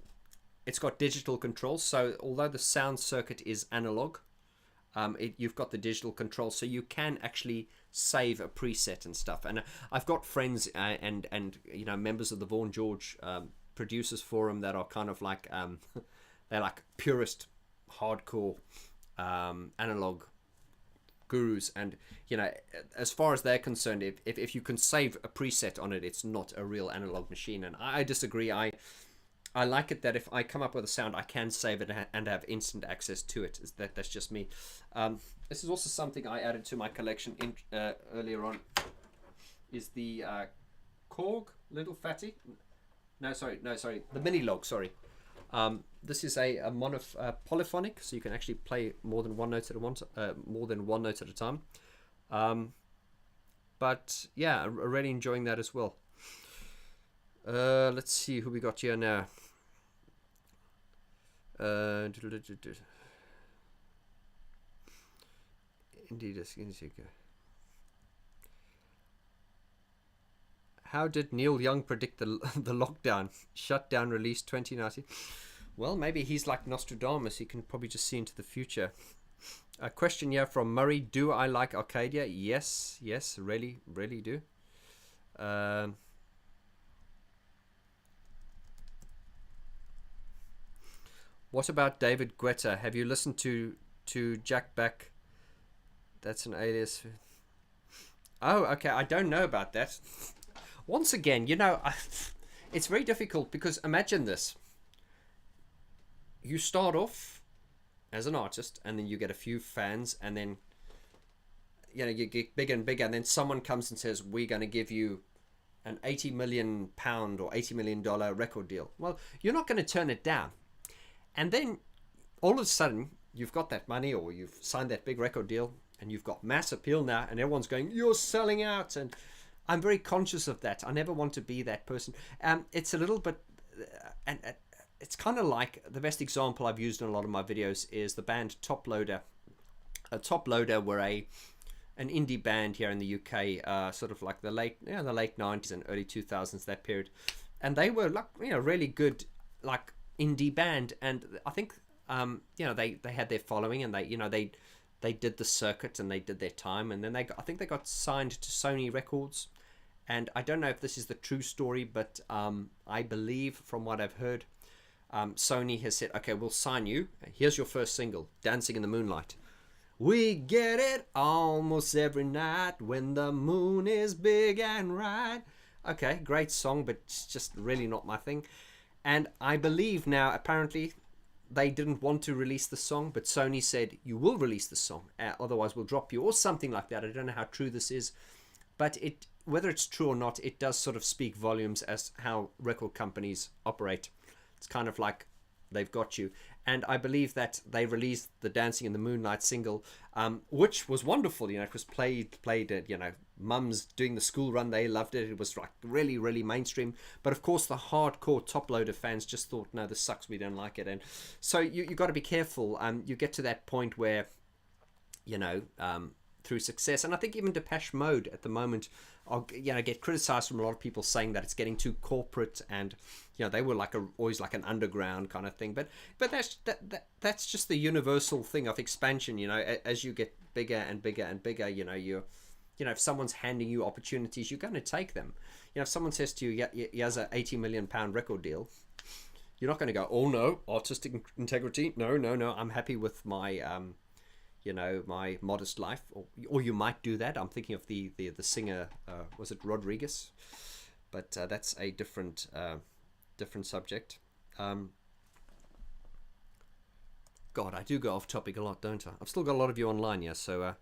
got digital controls, so although the sound circuit is analog, you've got the digital control, so you can actually save a preset and stuff. And I've got friends and members of the Vaughn George producers forum that are kind of like they're like purist hardcore analog gurus, and as far as they're concerned, if you can save a preset on it, it's not a real analog machine. And I disagree. I like it that if I come up with a sound, I can save it and have instant access to it. That's just me. This is also something I added to my collection earlier on, is the Korg Little Fatty. No, sorry, the Mini Log, sorry. This is a polyphonic, so you can actually play more than one note at a time. But yeah, I'm really enjoying that as well. Let's see who we got here now. Indeed, how did Neil Young predict the lockdown? Shutdown release 2019. Well, maybe he's like Nostradamus. He can probably just see into the future. A question here from Murray. Do I like Arcadia? Yes, really do. What about David Guetta? Have you listened to Jack Back? That's an alias. Oh, okay. I don't know about that. Once again, it's very difficult, because imagine this. You start off as an artist, and then you get a few fans, and then you get bigger and bigger, and then someone comes and says, we're going to give you an 80 million pound or $80 million record deal. Well, you're not going to turn it down. And then all of a sudden, you've got that money, or you've signed that big record deal, and you've got mass appeal now, and everyone's going, you're selling out. And I'm very conscious of that. I never want to be that person. It's a little bit, and it's kind of like, the best example I've used in a lot of my videos is the band Top Loader. Top Loader were an indie band here in the UK, sort of like the late 90s and early 2000s, that period. And they were like, really good, like, indie band. And I think, they had their following, and they did the circuit, and they did their time. And then I think they got signed to Sony Records. And I don't know if this is the true story, but I believe from what I've heard, Sony has said, okay, we'll sign you. Here's your first single, Dancing in the Moonlight. We get it almost every night when the moon is big and right. Okay, great song, but it's just really not my thing. And I believe now, apparently, they didn't want to release the song, but Sony said, you will release the song, otherwise we'll drop you, or something like that. I don't know how true this is, but whether it's true or not, it does sort of speak volumes as how record companies operate. It's kind of like they've got you. And I believe that they released the Dancing in the Moonlight single, which was wonderful. It was played at, mums doing the school run. They loved it. It was like really, really mainstream. But of course, the hardcore Top Loader fans just thought, no, this sucks. We don't like it. And so you got to be careful. You get to that point where, through success, and I think even Depeche Mode at the moment, get criticized from a lot of people saying that it's getting too corporate, and they were always like an underground kind of thing. But that's just the universal thing of expansion. As you get bigger and bigger and bigger, if someone's handing you opportunities, you're going to take them. If someone says to you, he has an £80 million record deal, you're not going to go, oh no, artistic integrity, no, I'm happy with my my modest life, or you might do that. I'm thinking of the singer, was it Rodriguez? But that's a different subject. God, I do go off topic a lot, don't I? I've still got a lot of you online, yeah, so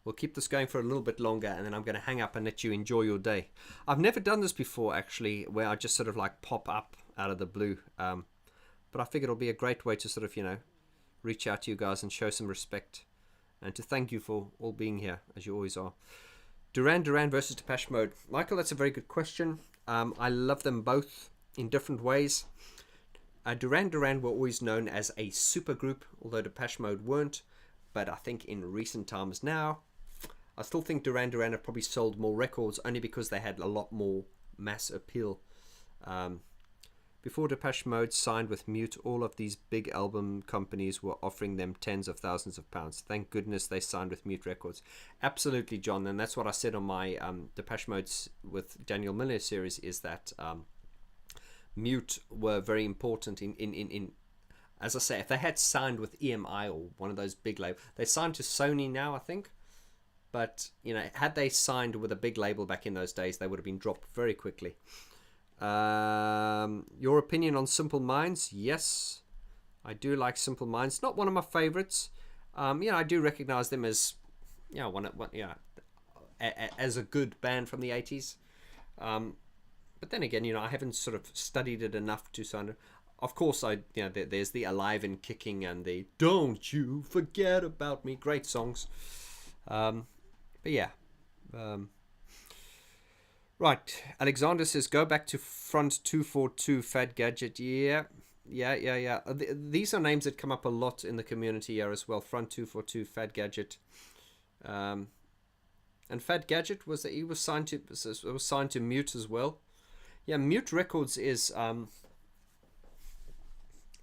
we'll keep this going for a little bit longer, and then I'm going to hang up and let you enjoy your day. I've never done this before, actually, where I just sort of like pop up out of the blue, but I figured it'll be a great way to sort of, reach out to you guys and show some respect, and to thank you for all being here, as you always are. Duran Duran versus Depeche Mode. Michael, that's a very good question. I love them both in different ways. Duran Duran were always known as a supergroup, although Depeche Mode weren't. But I think in recent times now, I still think Duran Duran have probably sold more records, only because they had a lot more mass appeal. Before Depeche Mode signed with Mute, all of these big album companies were offering them tens of thousands of pounds. Thank goodness they signed with Mute Records. Absolutely, John, and that's what I said on my Depeche Mode with Daniel Miller series, is that Mute were very important in as I say, if they had signed with EMI or one of those big labels, they signed to Sony now, I think. But, had they signed with a big label back in those days, they would have been dropped very quickly. Your opinion on Simple Minds? Yes, I do like Simple Minds. Not one of my favorites. I do recognize them as, as a good band from the 80s. But then again, I haven't sort of studied it enough to sort of. Of course, there's the Alive and Kicking and the Don't You Forget About Me, great songs. But yeah. Right, Alexander says, go back to Front 242 Fad Gadget. Yeah. These are names that come up a lot in the community here as well. Front 242 Fad Gadget. And Fad Gadget was signed to Mute as well. Yeah, Mute Records is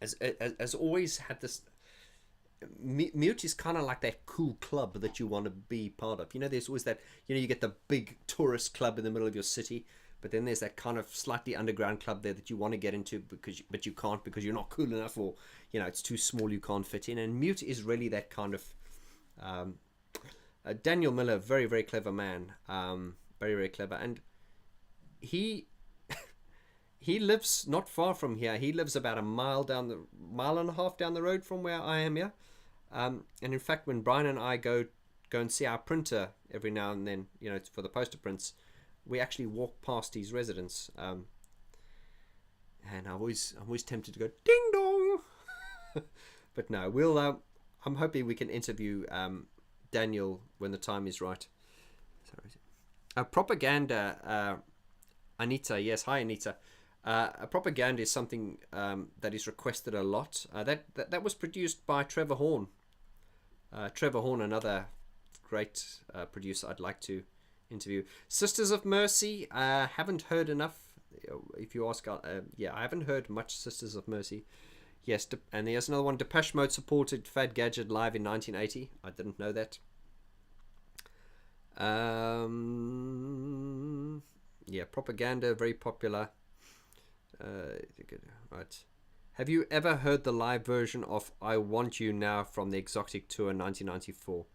has always had this. Mute is kind of like that cool club that you want to be part of. There's always that, you get the big tourist club in the middle of your city, but then there's that kind of slightly underground club there that you want to get into but you can't because you're not cool enough, or, it's too small, you can't fit in. And Mute is really that kind of, Daniel Miller, very, very clever man, very, very clever. And he lives not far from here. He lives about a mile and a half down the road from where I am here. And in fact, when Brian and I go and see our printer every now and then, for the poster prints, we actually walked past his residence, and I'm always tempted to go ding dong, but no, we'll. I'm hoping we can interview Daniel when the time is right. Sorry. Propaganda, Anita. Yes, hi Anita. Propaganda is something that is requested a lot. That was produced by Trevor Horn. Trevor Horn, another great producer I'd like to interview. Sisters of Mercy, haven't heard enough. If you ask, I haven't heard much Sisters of Mercy. Yes, and there's another one. Depeche Mode supported Fad Gadget live in 1980. I didn't know that. Yeah, Propaganda, very popular. Right. Have you ever heard the live version of I Want You Now from the Exotic Tour in 1994?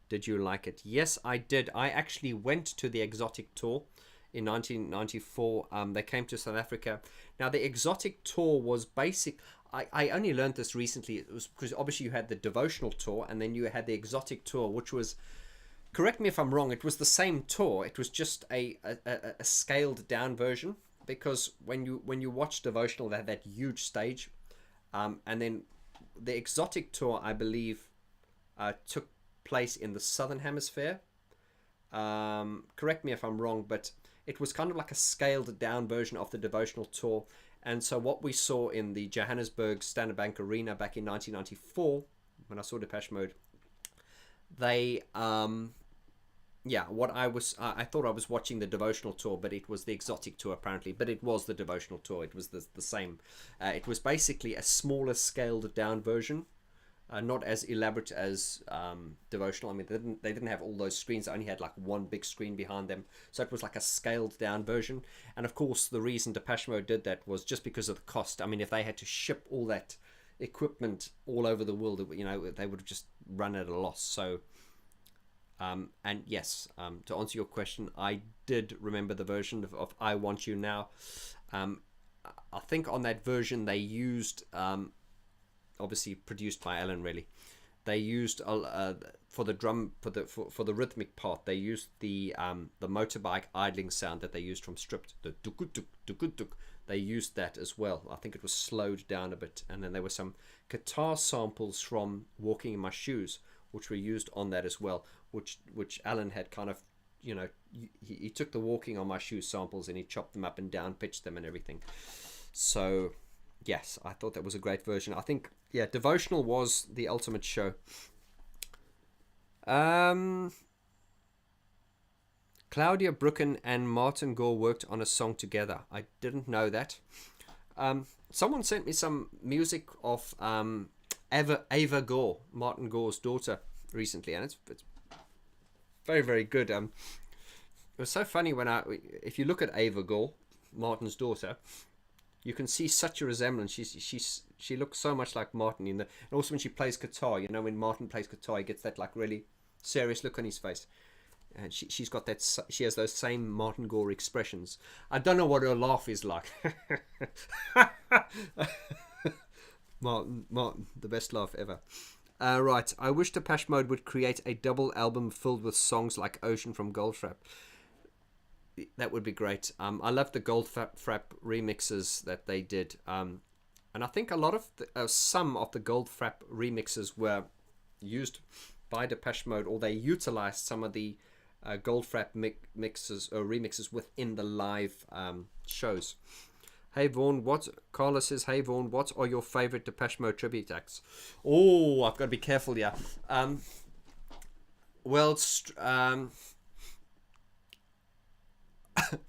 Did you like it? Yes, I did. I actually went to the Exotic Tour in 1994. They came to South Africa. Now, the Exotic Tour was basic. I only learned this recently. It was because obviously you had the Devotional Tour and then you had the Exotic Tour, which was, correct me if I'm wrong, it was the same tour. It was just a scaled down version, because when you watch Devotional, they had that huge stage, and then the Exotic Tour, I believe, took place in the Southern Hemisphere. Correct me if I'm wrong, but it was kind of like a scaled down version of the Devotional Tour. And so what we saw in the Johannesburg Standard Bank Arena back in 1994, when I saw Depeche Mode, they what I thought I was watching the Devotional Tour, but it was the Exotic Tour apparently. But it was the Devotional Tour. It was the same. It was basically a smaller, scaled down version, not as elaborate as Devotional. I mean, they didn't have all those screens. They only had like one big screen behind them, so it was like a scaled down version. And of course, the reason Depeche Mode did that was just because of the cost. I mean, if they had to ship all that equipment all over the world, they would have just run at a loss. So. And yes, to answer your question, I did remember the version of I Want You Now. I think on that version they used, obviously produced by Alan, really. They used for the drum for the rhythmic part. They used the motorbike idling sound that they used from Stripped. The duk duk duk duk. They used that as well. I think it was slowed down a bit, and then there were some guitar samples from Walking in My Shoes, which were used on that as well, which Alan had kind of, he took the Walking on My Shoes samples and he chopped them up and down, pitched them and everything. So, yes, I thought that was a great version. I think, Devotional was the ultimate show. Claudia Brooken and Martin Gore worked on a song together. I didn't know that. Someone sent me some music of Ava Gore, Martin Gore's daughter, recently, and it's very, very good. It was so funny if you look at Ava Gore, Martin's daughter, you can see such a resemblance. She looks so much like Martin and also when she plays guitar. When Martin plays guitar, he gets that like really serious look on his face, and she's got that. She has those same Martin Gore expressions. I don't know what her laugh is like. Martin, the best laugh ever. Right, I wish Depeche Mode would create a double album filled with songs like Ocean from Goldfrapp. That would be great. I love the Goldfrapp remixes that they did. And I think a lot of some of the Goldfrapp remixes were used by Depeche Mode, or they utilized some of the Goldfrapp mixes or remixes within the live shows. Hey Vaughn, Carla says, hey Vaughn, what are your favorite Depeche Mode tribute acts? Oh, I've got to be careful here.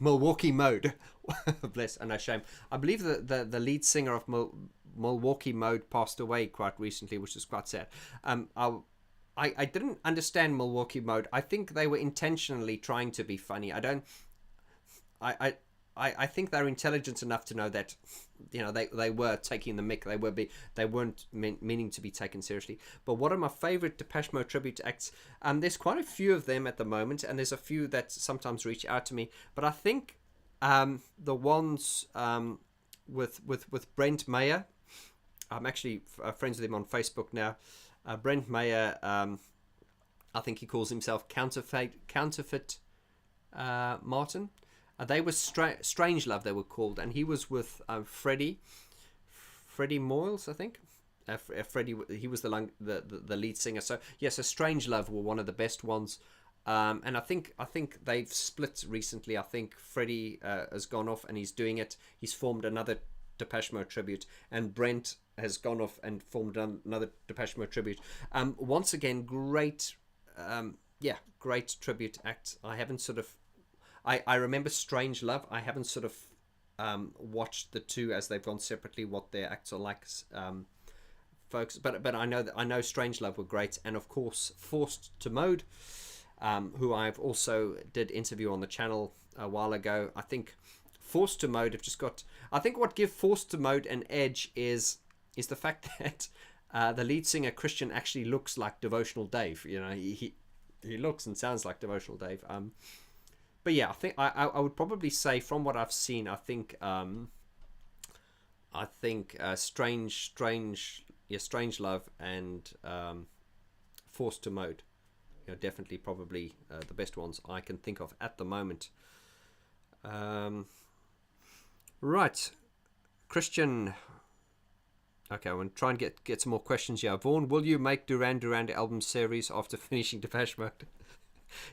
Milwaukee Mode. Bless, and no shame. I believe the lead singer of Milwaukee Mode passed away quite recently, which is quite sad. I didn't understand Milwaukee Mode. I think they were intentionally trying to be funny. I think they're intelligent enough to know that, they were taking the mick. They weren't meaning to be taken seriously. But one of my favorite Depeche Mode tribute acts, there's quite a few of them at the moment, and there's a few that sometimes reach out to me. But I think the ones with Brent Mayer, I'm actually friends with him on Facebook now. Brent Mayer, I think he calls himself Counterfeit Martin. They were Strange Love, they were called, and he was with Freddie Moyles, I think. Freddie, he was the lead singer. So yes, Strange Love were one of the best ones. And I think they've split recently. I think Freddie has gone off and he's doing it. He's formed another Depeche Mode tribute, and Brent has gone off and formed another Depeche Mode tribute. Once again, great, great tribute act. I haven't sort of, I remember Strange Love. I haven't sort of watched the two as they've gone separately, what their acts are like, folks. But I know Strange Love were great, and of course Forced to Mode, who I've also did interview on the channel a while ago. I think Forced to Mode have just got, I think what give Forced to Mode an edge is the fact that the lead singer Christian actually looks like Devotional Dave. You know, he looks and sounds like Devotional Dave. But yeah, I think I would probably say, from what I've seen, I think Strange Love and Forced to Mode, you know, definitely probably the best ones I can think of at the moment. Right, Christian. Okay, I'm going to try and get some more questions here. Vaughn, will you make Duran Duran album series after finishing Depeche Mode?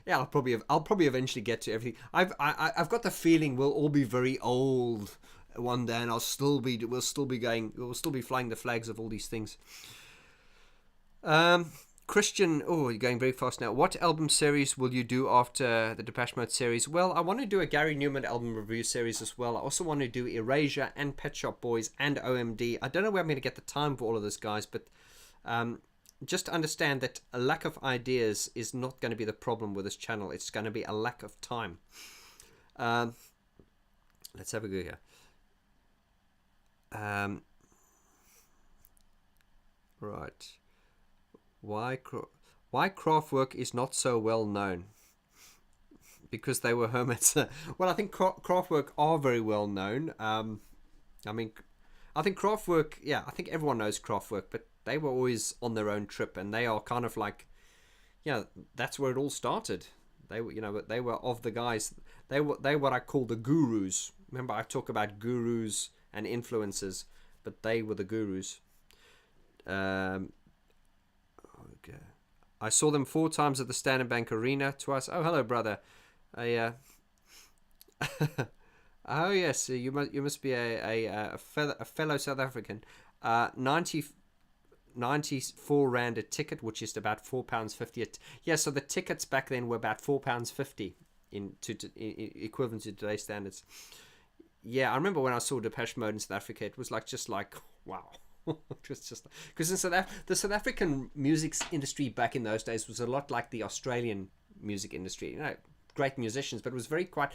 Yeah, I'll probably eventually get to everything. I've got the feeling we'll all be very old one day, and we'll still be flying the flags of all these things. Christian, you're going very fast now. What album series will you do after the Depeche Mode series? Well, I want to do a Gary Newman album review series as well. I also want to do Erasure and Pet Shop Boys and OMD. I don't know where I'm going to get the time for all of this, guys, but just understand that a lack of ideas is not going to be the problem with this channel. It's going to be a lack of time. Let's have a go here. Right. Why Kraftwerk is not so well known? Because they were hermits. Well, I think Kraftwerk are very well known. I think Kraftwerk, I think everyone knows Kraftwerk, but they were always on their own trip, and they are kind of like, that's where it all started. They were of the guys. They were what I call the gurus. Remember, I talk about gurus and influencers, but they were the gurus. Okay. I saw them 4 times at the Standard Bank Arena, twice. Oh, hello, brother. Oh yes, you must be a fellow South African. 94 rand a ticket, which is about £4.50. So the tickets back then were about £4.50 in equivalent to today's standards. Yeah, I remember when I saw Depeche Mode in South Africa, it was just like wow. Just because the South African music industry back in those days was a lot like the Australian music industry. You know, great musicians, but it was very quite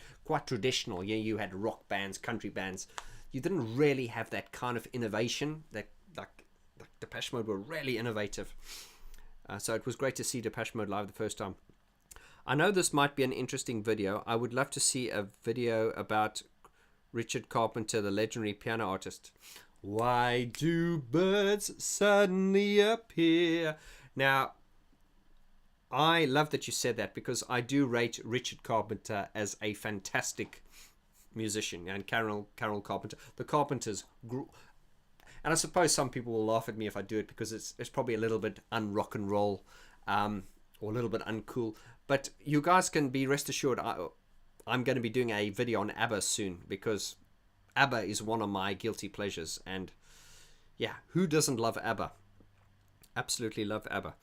traditional. You had rock bands, country bands. You didn't really have that kind of innovation. That like Depeche Mode were really innovative. So it was great to see Depeche Mode live the first time. I know this might be an interesting video. I would love to see a video about Richard Carpenter, the legendary piano artist. Why do birds suddenly appear? Now, I love that you said that, because I do rate Richard Carpenter as a fantastic musician, and Carol Carpenter. The Carpenters grew, and I suppose some people will laugh at me if I do it, because it's probably a little bit un-rock and roll, or a little bit uncool. But you guys can be rest assured, I'm going to be doing a video on ABBA soon, because ABBA is one of my guilty pleasures, and yeah, who doesn't love ABBA? Absolutely love ABBA.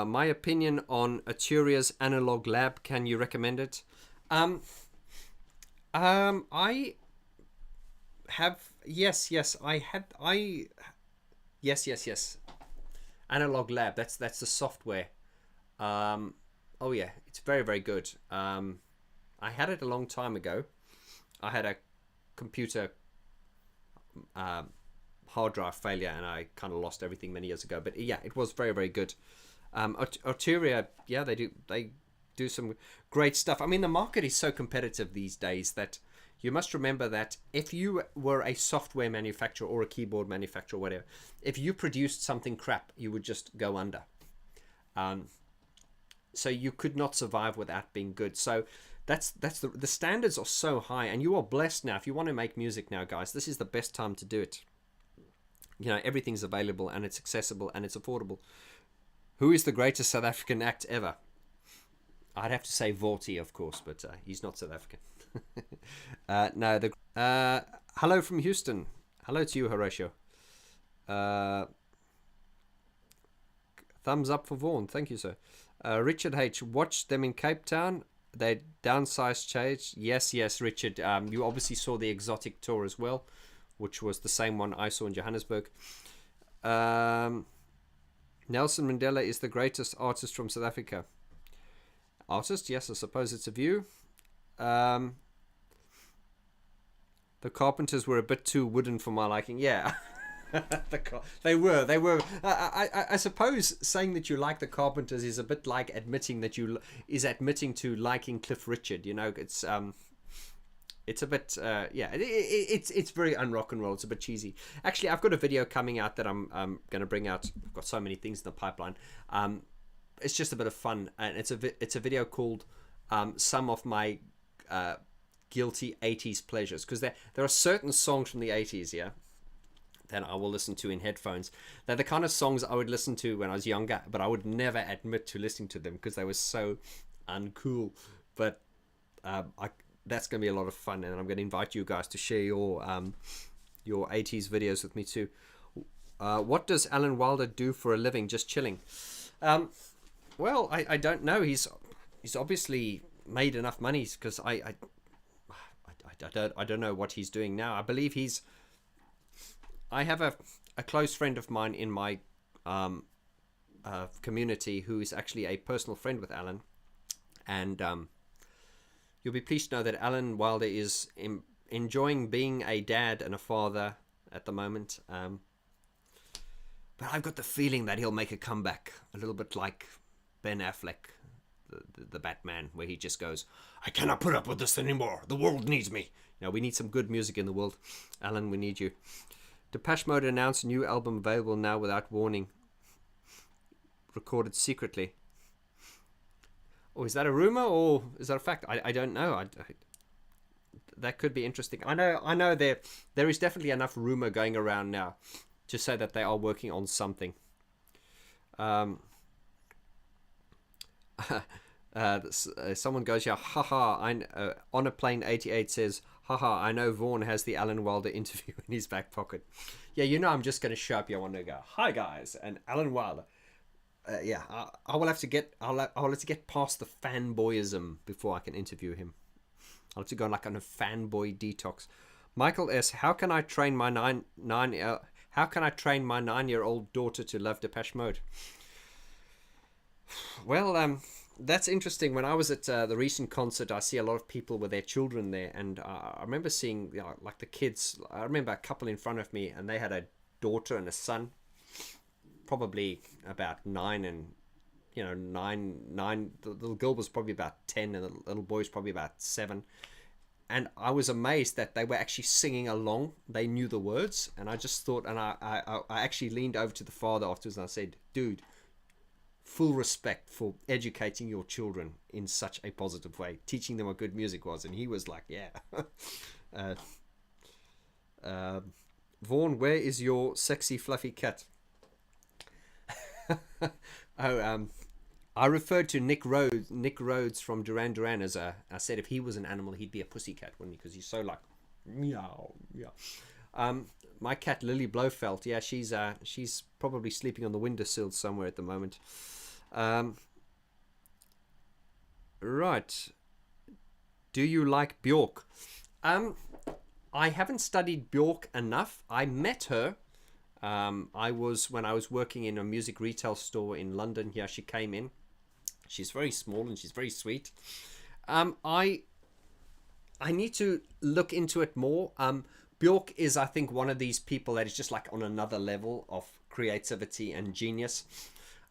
My opinion on Arturia's Analog Lab, can you recommend it? I have, yes. Analog Lab, that's the software. Oh yeah, it's very, very good. I had it a long time ago. I had a computer hard drive failure, and I kind of lost everything many years ago, but yeah, it was very, very good. Arturia, yeah, they do some great stuff. I mean, the market is so competitive these days that you must remember that if you were a software manufacturer or a keyboard manufacturer or whatever, if you produced something crap, you would just go under. So you could not survive without being good. So that's the standards are so high, and you are blessed now. If you want to make music now, guys, this is the best time to do it. Everything's available, and it's accessible, and it's affordable. Who is the greatest South African act ever? I'd have to say Vorty, of course, but he's not South African. No, hello from Houston. Hello to you, Horatio. Thumbs up for Vaughn. Thank you, sir. Richard H. Watched them in Cape Town. They downsized change. Yes, Richard. You obviously saw the exotic tour as well, which was the same one I saw in Johannesburg. Nelson Mandela is the greatest artist from South Africa. Artist? Yes, I suppose it's a view. The Carpenters were a bit too wooden for my liking. Yeah. They were. I suppose saying that you like the Carpenters is a bit like admitting to liking Cliff Richard. It's a bit it's very unrock and roll. It's a bit cheesy. Actually, I've got a video coming out that I'm going to bring out. I've got so many things in the pipeline. It's just a bit of fun, and it's a video called some of my guilty 80s pleasures, because there are certain songs from the 80s, that I will listen to in headphones. They're the kind of songs I would listen to when I was younger, but I would never admit to listening to them because they were so uncool. But that's going to be a lot of fun, and I'm going to invite you guys to share your 80s videos with me too. What does Alan Wilder do for a living? Just chilling. Well, I don't know. He's obviously made enough money, because I don't know what he's doing now. I believe I have a close friend of mine in my community who is actually a personal friend with Alan, and you'll be pleased to know that Alan Wilder is enjoying being a dad and a father at the moment. But I've got the feeling that he'll make a comeback, a little bit like Ben Affleck, the Batman, where he just goes, "I cannot put up with this anymore. The world needs me." We need some good music in the world. Alan, we need you. Depeche Mode announced a new album available now without warning. Recorded secretly. Or is that a rumor, or is that a fact? I don't know. That could be interesting. I know there is definitely enough rumor going around now to say that they are working on something. Someone goes, yeah, haha, on a plane 88 says, haha, I know Vaughn has the Alan Wilder interview in his back pocket. Yeah, I'm just going to show up here one day and go, hi guys, and Alan Wilder. I will have to get past the fanboyism before I can interview him. I'll have to go on a fanboy detox. Michael S., how can I train my 9-year-old daughter to love Depeche Mode? Well, that's interesting. When I was at the recent concert, I see a lot of people with their children there, and I remember seeing the kids. I remember a couple in front of me, and they had a daughter and a son, probably about 9 and 9. The little girl was probably about 10, and the little boy was probably about 7. And I was amazed that they were actually singing along. They knew the words, and I just thought, and I actually leaned over to the father afterwards and I said, dude, full respect for educating your children in such a positive way, teaching them what good music was. And he was like, yeah. Vaughn, where is your sexy fluffy cat? I referred to Nick Rhodes from Duran Duran as I said if he was an animal, he'd be a pussycat, wouldn't he? Because he's so like, meow, meow. My cat Lily Blofeld, yeah, she's probably sleeping on the windowsill somewhere at the moment. Right. Do you like Bjork? I haven't studied Bjork enough. I met her. When I was working in a music retail store in London. Here she came in. She's very small and she's very sweet. I need to look into it more. Bjork is, I think, one of these people that is just like on another level of creativity and genius.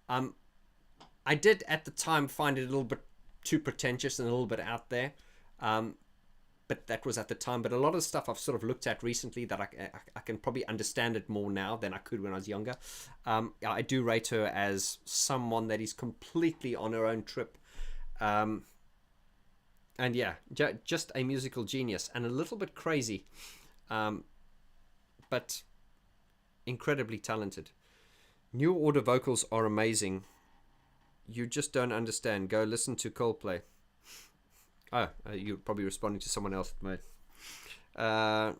I did at the time find it a little bit too pretentious and a little bit out there. But that was at the time. But a lot of stuff I've sort of looked at recently that I can probably understand it more now than I could when I was younger. I do rate her as someone that is completely on her own trip. And yeah, just a musical genius and a little bit crazy, but incredibly talented. New Order vocals are amazing. You just don't understand. Go listen to Coldplay. Oh, you're probably responding to someone else, mate. Oh,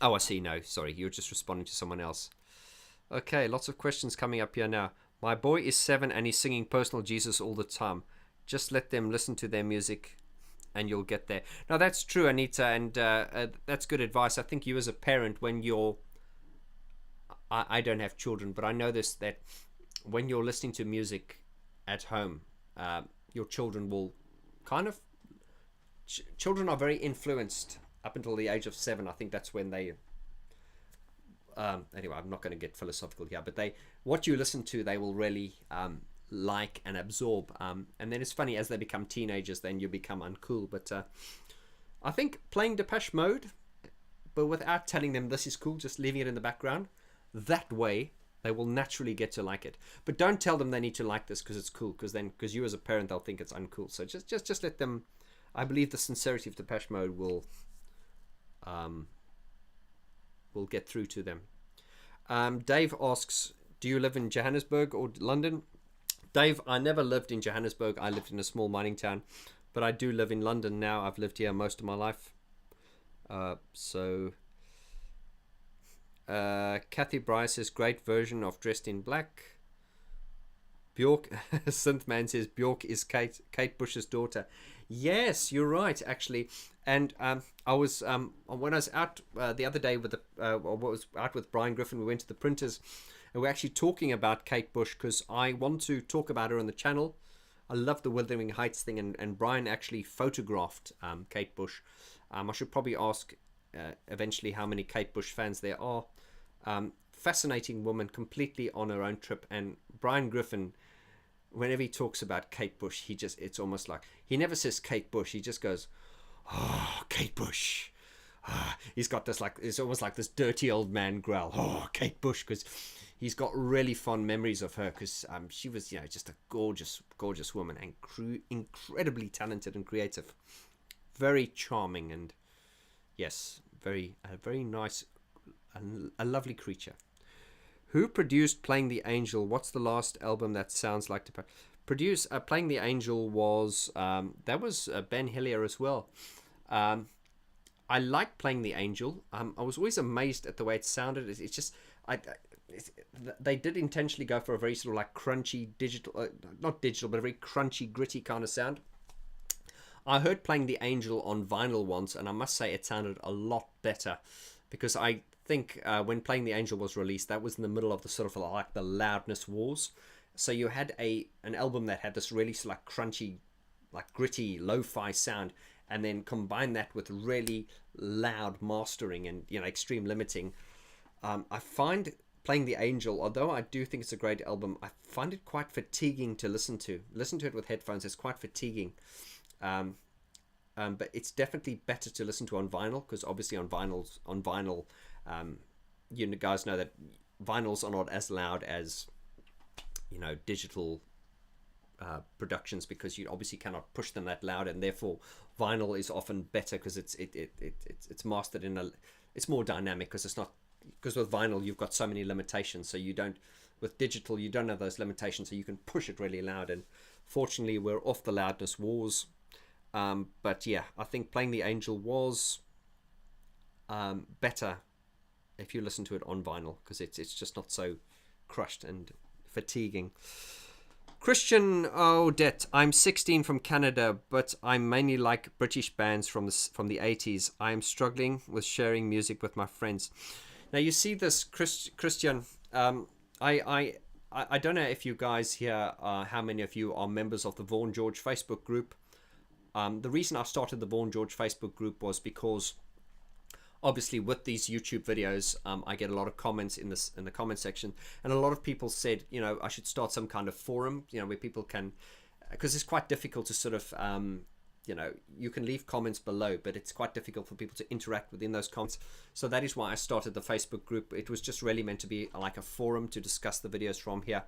I see. No, sorry. You're just responding to someone else. Okay, lots of questions coming up here now. My boy is 7 and he's singing Personal Jesus all the time. Just let them listen to their music and you'll get there. Now, that's true, Anita, and that's good advice. I think you as a parent, when you're... I don't have children, but I know this, that when you're listening to music at home, your children will kind of... Children are very influenced up until the age of 7. I think that's when they... anyway, I'm not going to get philosophical here, but what you listen to, they will really like and absorb. And then it's funny, as they become teenagers, then you become uncool. But I think playing Depeche Mode, but without telling them this is cool, just leaving it in the background, that way they will naturally get to like it. But don't tell them they need to like this because it's cool, because you as a parent, they'll think it's uncool. So just let them. I believe the sincerity of Depeche Mode will get through to them. Dave asks, do you live in Johannesburg or London? Dave, I never lived in Johannesburg. I lived in a small mining town, but I do live in London now. I've lived here most of my life. Kathy Bryce says, great version of Dressed in Black. Bjork, Synthman says, Bjork is Kate Bush's daughter. Yes, you're right, actually. And I was when I was out the other day with out with Brian Griffin, we went to the printers, and we're actually talking about Kate Bush because I want to talk about her on the channel. I love the Wuthering Heights thing, and Brian actually photographed Kate Bush. I should probably ask eventually how many Kate Bush fans there are. Fascinating woman, completely on her own trip. And Brian Griffin, whenever he talks about Kate Bush, it's almost like he never says Kate Bush. He just goes, oh, Kate Bush. He's got this, like, it's almost like this dirty old man growl. Oh, Kate Bush, because he's got really fond memories of her, because she was, just a gorgeous, gorgeous woman, and incredibly talented and creative, very charming, and yes, very nice, a lovely creature. Who produced Playing the Angel? What's the last album that sounds like to produce? Playing the Angel was that was Ben Hillier as well. I like Playing the Angel. I was always amazed at the way it sounded. It's just they did intentionally go for a very sort of like crunchy digital, not digital, but a very crunchy, gritty kind of sound. I heard Playing the Angel on vinyl once, and I must say it sounded a lot better, because I think when Playing the Angel was released, that was in the middle of the sort of like the loudness wars. So you had an album that had this really sort of like crunchy, like gritty, lo-fi sound, and then combine that with really loud mastering and extreme limiting. I find Playing the Angel, although I do think it's a great album, I find it quite fatiguing to listen to. Listen to it with headphones, it's quite fatiguing. But it's definitely better to listen to on vinyl, because obviously on vinyl, you guys know that vinyls are not as loud as digital productions, because you obviously cannot push them that loud, and therefore vinyl is often better because it's mastered it's more dynamic, because with vinyl you've got so many limitations, so with digital you don't have those limitations, so you can push it really loud, and fortunately we're off the loudness wars. But yeah, I think Playing the Angel was better if you listen to it on vinyl, because it's just not so crushed and fatiguing. Christian Odette, I'm 16 from Canada, but I mainly like British bands from the 80s. I am struggling with sharing music with my friends. Now you see this, Christian. I don't know if you guys here, how many of you are members of the Vaughn George Facebook group. The reason I started the Vaughn George Facebook group was because obviously with these YouTube videos, I get a lot of comments in the comment section, and a lot of people said, I should start some kind of forum, where people can, because it's quite difficult to sort of, you can leave comments below, but it's quite difficult for people to interact within those comments. So that is why I started the Facebook group. It was just really meant to be like a forum to discuss the videos from here.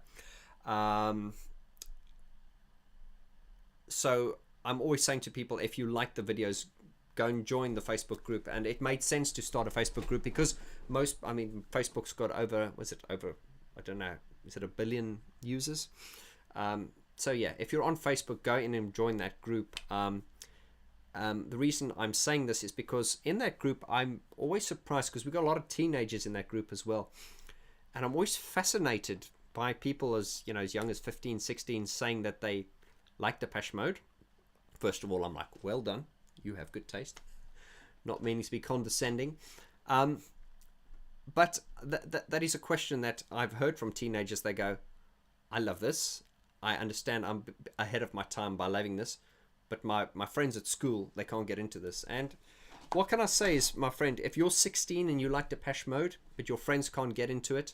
So I'm always saying to people, if you like the videos, go and join the Facebook group. And it made sense to start a Facebook group because Facebook's got over, I don't know, is it 1 billion users? So yeah, if you're on Facebook, go in and join that group. The reason I'm saying this is because in that group, I'm always surprised because we've got a lot of teenagers in that group as well. And I'm always fascinated by people as young as 15, 16 saying that they like Depeche Mode. First of all, I'm like, well done. You have good taste. Not meaning to be condescending. But that is a question that I've heard from teenagers. They go, I love this. I understand I'm ahead of my time by loving this. But my friends at school, they can't get into this. And what can I say is, my friend, if you're 16 and you like Depeche Mode, but your friends can't get into it,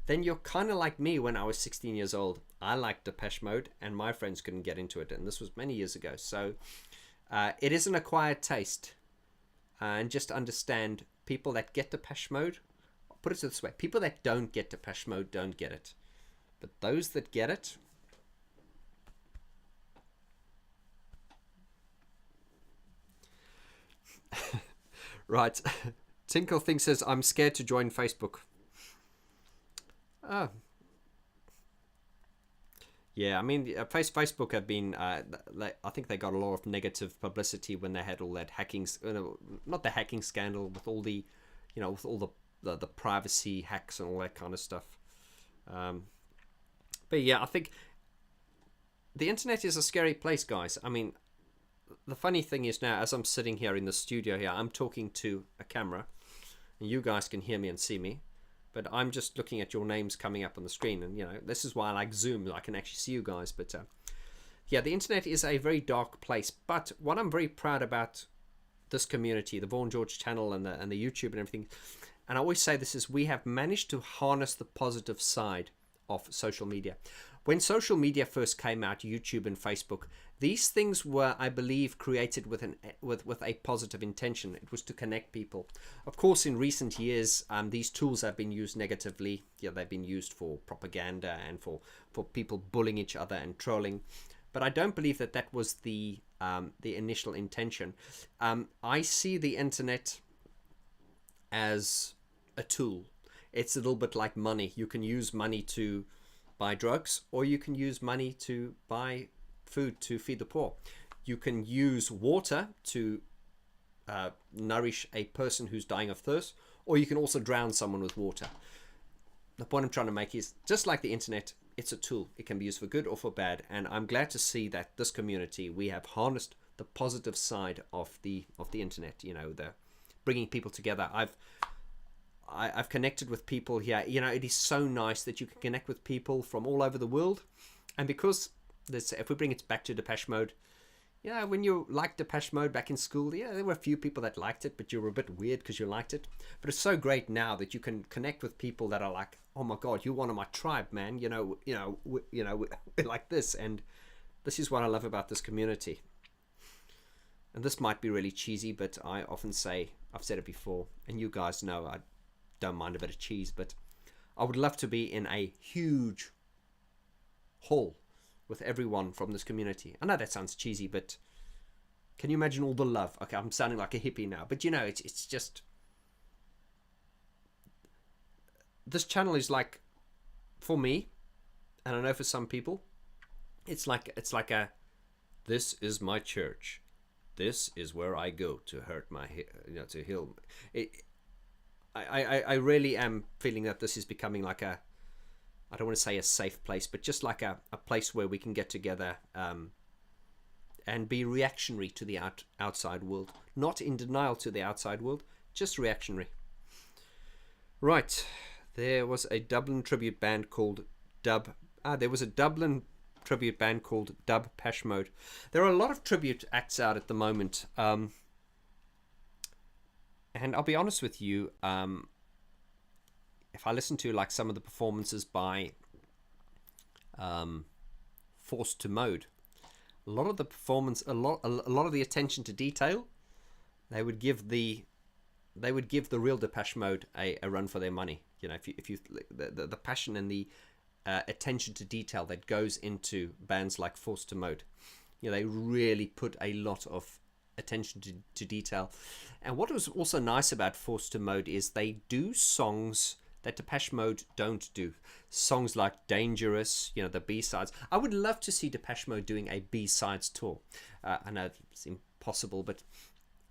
then you're kind of like me when I was 16 years old. I liked Depeche Mode and my friends couldn't get into it. And this was many years ago. So it is an acquired taste. And just understand, people that get Depeche Mode, put it this way, people that don't get Depeche Mode don't get it. But those that get it, right. Tinkle Thing says, I'm scared to join Facebook. Oh. Yeah, I mean, Facebook have been, I think they got a lot of negative publicity when they had all that hacking, not the hacking scandal, with all the, with all the privacy hacks and all that kind of stuff. But yeah, I think the internet is a scary place, guys. I mean, the funny thing is now, as I'm sitting here in the studio here, I'm talking to a camera, and you guys can hear me and see me, but I'm just looking at your names coming up on the screen, and this is why I like Zoom. I can actually see you guys. But yeah, the internet is a very dark place. But what I'm very proud about this community, the Vaughn George channel and the YouTube and everything, and I always say this, is we have managed to harness the positive side of social media. When social media first came out, YouTube and Facebook, these things were, I believe, created with a positive intention. It was to connect people. Of course, in recent years, these tools have been used negatively. Yeah, they've been used for propaganda and for people bullying each other and trolling. But I don't believe that was the initial intention. I see the internet as a tool. It's a little bit like money. You can use money to buy drugs, or you can use money to buy food to feed the poor. You can use water to nourish a person who's dying of thirst, or you can also drown someone with water. The point I'm trying to make is, just like the internet, it's a tool. It can be used for good or for bad, and I'm glad to see that this community, we have harnessed the positive side of the internet. The bringing people together. I've connected with people here. It is so nice that you can connect with people from all over the world. And because if we bring it back to Depeche Mode, when you liked Depeche Mode back in school, there were a few people that liked it, but you were a bit weird because you liked it. But it's so great now that you can connect with people that are like, oh my God, you're one of my tribe, man. We're like this. And this is what I love about this community. And this might be really cheesy, but I often say, I've said it before, and you guys know I don't mind a bit of cheese, but I would love to be in a huge hall with everyone from this community. I know that sounds cheesy, but can you imagine all the love? Okay, I'm sounding like a hippie now, but it's just, this channel is like, for me, and I know for some people, it's like this is my church. This is where I go to hurt my, to heal. I really am feeling that this is becoming like I don't want to say a safe place, but just like a place where we can get together and be reactionary to the outside world. Not in denial to the outside world, just reactionary. Right. There was a Dublin tribute band called Dub Pesh Mode. There are a lot of tribute acts out at the moment. And I'll be honest with you, if I listen to like some of the performances by Forced to Mode, a lot of the performance, a lot of the attention to detail, they would give the real Depeche Mode a run for their money. If you the passion and the attention to detail that goes into bands like Forced to Mode. they really put a lot of attention to detail. And what was also nice about Forced to Mode is they do songs that Depeche Mode don't do. Songs like Dangerous, the B-sides. I would love to see Depeche Mode doing a B-sides tour. I know it's impossible, but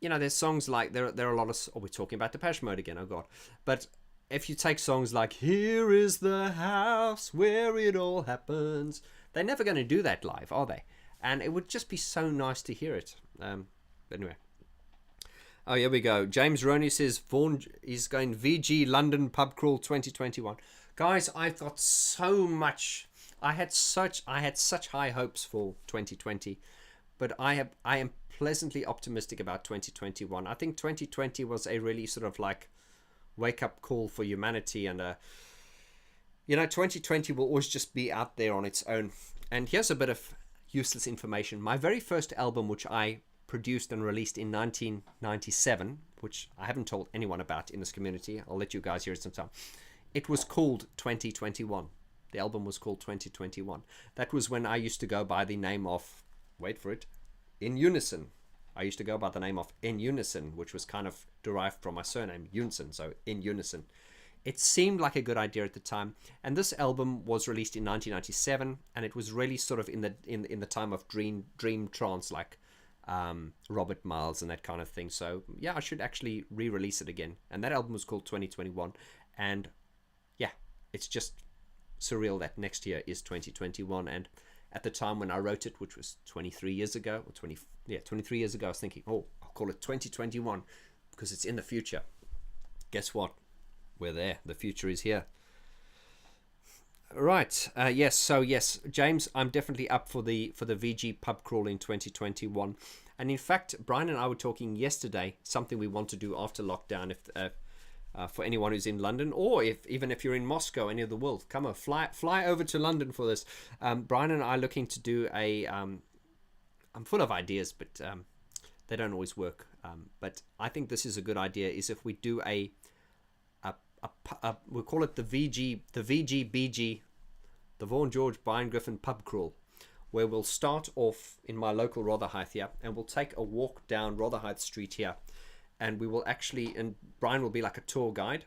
there's songs like there are a lot of. Oh, we're talking about Depeche Mode again. Oh God! But if you take songs like "Here Is the House Where It All Happens," they're never going to do that live, are they? And it would just be so nice to hear it. Anyway. Oh, here we go. James Roney says Vaughn is going VG London Pub Crawl 2021. Guys, I've got so much. I had such high hopes for 2020, but I am pleasantly optimistic about 2021. I think 2020 was a really sort of like wake up call for humanity, and 2020 will always just be out there on its own. And here's a bit of useless information. My very first album, which I produced and released in 1997, which I haven't told anyone about in this community. I'll let you guys hear it sometime. It was called 2021. The album was called 2021. That was when I used to go by the name of, wait for it, In Unison. I used to go by the name of In Unison, which was kind of derived from my surname, Unison, so In Unison. It seemed like a good idea at the time, and this album was released in 1997, and it was really sort of in the time of dream trance, like Robert Miles and that kind of thing. So yeah, I should actually re-release it again. And that album was called 2021, and yeah, it's just surreal that next year is 2021. And at the time when I wrote it, which was 23 years ago, 23 years ago, I was thinking, oh, I'll call it 2021 because it's in the future. Guess what? We're there. The future is here. Right. Yes, James, I'm definitely up for the VG pub crawl in 2021. And in fact, Brian and I were talking yesterday, something we want to do after lockdown, if for anyone who's in London, or even if you're in Moscow, any of the world, come on, fly over to London for this. Brian and I are looking to do I'm full of ideas, but they don't always work. But I think this is a good idea, is if we do we'll call it the VGBG, the Vaughn George Brian Griffin pub crawl, where we'll start off in my local Rotherhithe here, and we'll take a walk down Rotherhithe Street here, and we will actually, and Brian will be like a tour guide,